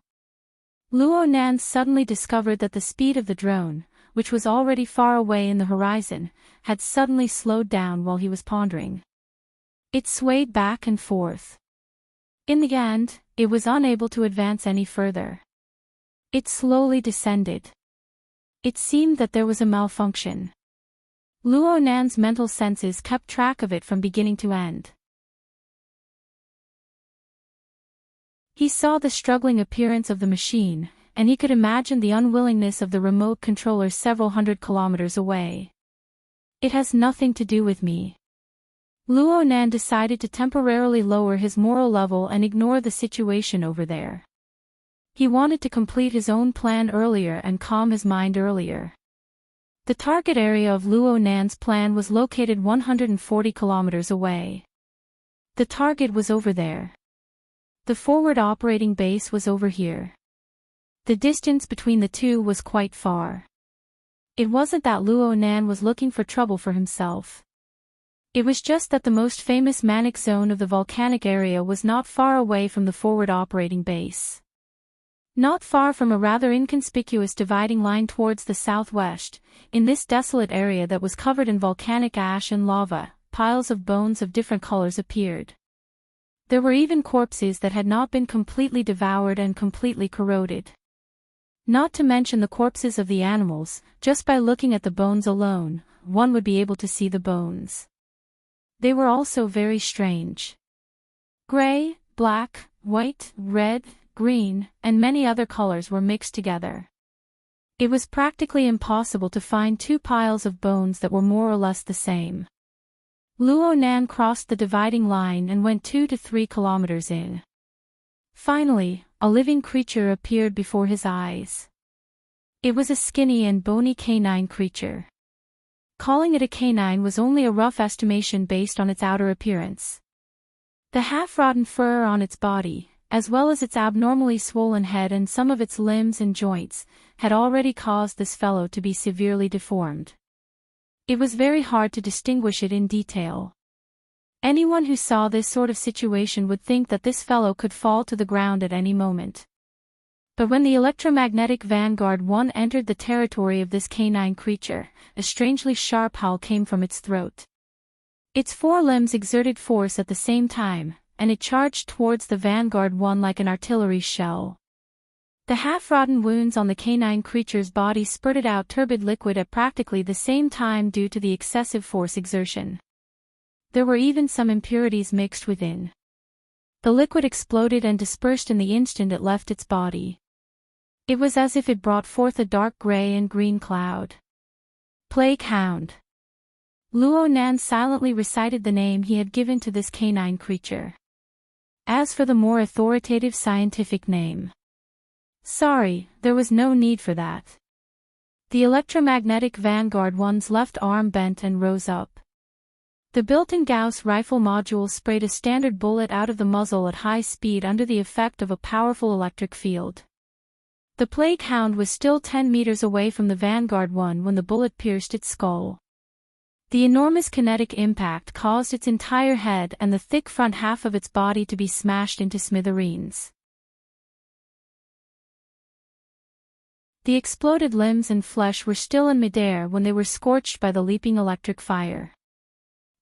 Luo Nan suddenly discovered that the speed of the drone, which was already far away in the horizon, had suddenly slowed down while he was pondering. It swayed back and forth. In the end, it was unable to advance any further. It slowly descended. It seemed that there was a malfunction. Luo Nan's mental senses kept track of it from beginning to end. He saw the struggling appearance of the machine, and he could imagine the unwillingness of the remote controller several hundred kilometers away. It has nothing to do with me. Luo Nan decided to temporarily lower his moral level and ignore the situation over there. He wanted to complete his own plan earlier and calm his mind earlier. The target area of Luo Nan's plan was located 140 kilometers away. The target was over there. The forward operating base was over here. The distance between the two was quite far. It wasn't that Luo Nan was looking for trouble for himself. It was just that the most famous manic zone of the volcanic area was not far away from the forward operating base. Not far from a rather inconspicuous dividing line towards the southwest, in this desolate area that was covered in volcanic ash and lava, piles of bones of different colors appeared. There were even corpses that had not been completely devoured and completely corroded. Not to mention the corpses of the animals, just by looking at the bones alone, one would be able to see the bones. They were also very strange. Gray, black, white, red, green, and many other colors were mixed together. It was practically impossible to find 2 piles of bones that were more or less the same. Luo Nan crossed the dividing line and went 2 to 3 kilometers in. Finally, a living creature appeared before his eyes. It was a skinny and bony canine creature. Calling it a canine was only a rough estimation based on its outer appearance. The half-rotten fur on its body, as well as its abnormally swollen head and some of its limbs and joints, had already caused this fellow to be severely deformed. It was very hard to distinguish it in detail. Anyone who saw this sort of situation would think that this fellow could fall to the ground at any moment. But when the electromagnetic Vanguard 1 entered the territory of this canine creature, a strangely sharp howl came from its throat. Its 4 limbs exerted force at the same time, and it charged towards the Vanguard 1 like an artillery shell. The half-rotten wounds on the canine creature's body spurted out turbid liquid at practically the same time due to the excessive force exertion. There were even some impurities mixed within. The liquid exploded and dispersed in the instant it left its body. It was as if it brought forth a dark gray and green cloud. Plague Hound. Luo Nan silently recited the name he had given to this canine creature. As for the more authoritative scientific name, sorry, there was no need for that. The electromagnetic Vanguard 1's left arm bent and rose up. The built-in Gauss rifle module sprayed a standard bullet out of the muzzle at high speed under the effect of a powerful electric field. The plague hound was still 10 meters away from the Vanguard 1 when the bullet pierced its skull. The enormous kinetic impact caused its entire head and the thick front half of its body to be smashed into smithereens. The exploded limbs and flesh were still in midair when they were scorched by the leaping electric fire.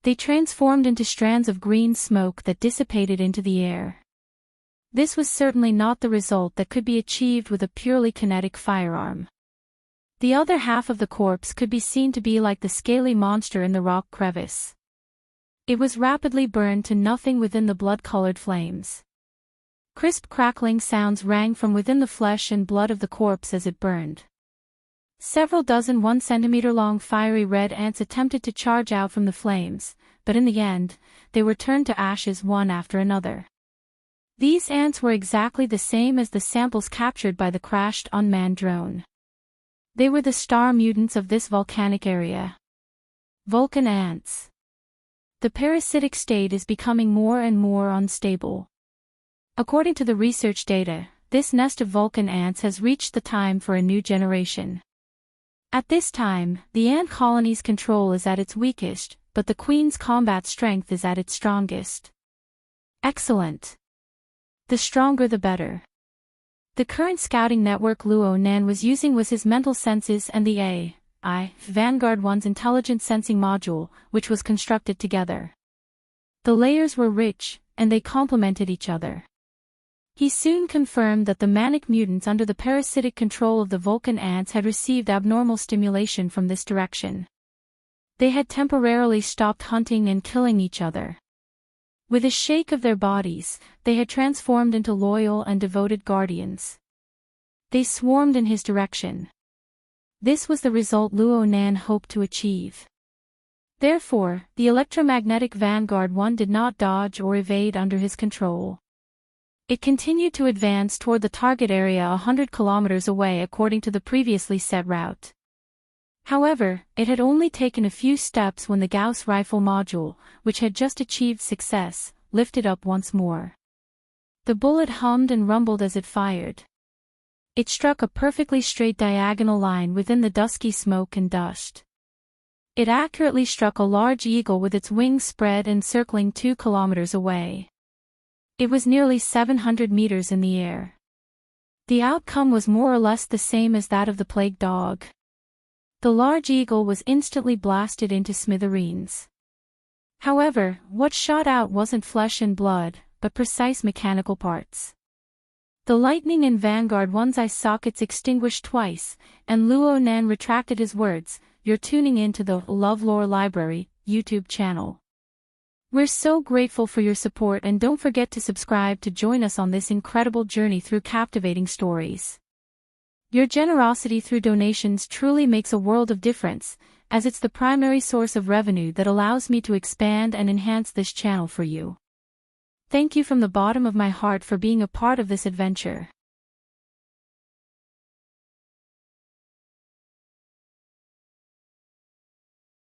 They transformed into strands of green smoke that dissipated into the air. This was certainly not the result that could be achieved with a purely kinetic firearm. The other half of the corpse could be seen to be like the scaly monster in the rock crevice. It was rapidly burned to nothing within the blood-colored flames. Crisp crackling sounds rang from within the flesh and blood of the corpse as it burned. Several dozen 1 centimeter long fiery red ants attempted to charge out from the flames, but in the end, they were turned to ashes one after another. These ants were exactly the same as the samples captured by the crashed unmanned drone. They were the star mutants of this volcanic area. Vulcan ants. The parasitic state is becoming more and more unstable. According to the research data, this nest of Vulcan ants has reached the time for a new generation. At this time, the ant colony's control is at its weakest, but the queen's combat strength is at its strongest. Excellent. The stronger the better. The current scouting network Luo Nan was using was his mental senses and the AI, Vanguard 1's intelligent sensing module, which was constructed together. The layers were rich, and they complemented each other. He soon confirmed that the manic mutants under the parasitic control of the Vulcan ants had received abnormal stimulation from this direction. They had temporarily stopped hunting and killing each other. With a shake of their bodies, they had transformed into loyal and devoted guardians. They swarmed in his direction. This was the result Luo Nan hoped to achieve. Therefore, the electromagnetic Vanguard 1 did not dodge or evade under his control. It continued to advance toward the target area 100 kilometers away according to the previously set route. However, it had only taken a few steps when the Gauss rifle module, which had just achieved success, lifted up once more. The bullet hummed and rumbled as it fired. It struck a perfectly straight diagonal line within the dusky smoke and dust. It accurately struck a large eagle with its wings spread and circling 2 kilometers away. It was nearly 700 meters in the air. The outcome was more or less the same as that of the plague dog. The large eagle was instantly blasted into smithereens. However, what shot out wasn't flesh and blood, but precise mechanical parts. The lightning in Vanguard 1's eye sockets extinguished twice, and Luo Nan retracted his words. You're tuning into the LoveLore Library YouTube channel. We're so grateful for your support, and don't forget to subscribe to join us on this incredible journey through captivating stories. Your generosity through donations truly makes a world of difference, as it's the primary source of revenue that allows me to expand and enhance this channel for you. Thank you from the bottom of my heart for being a part of this adventure.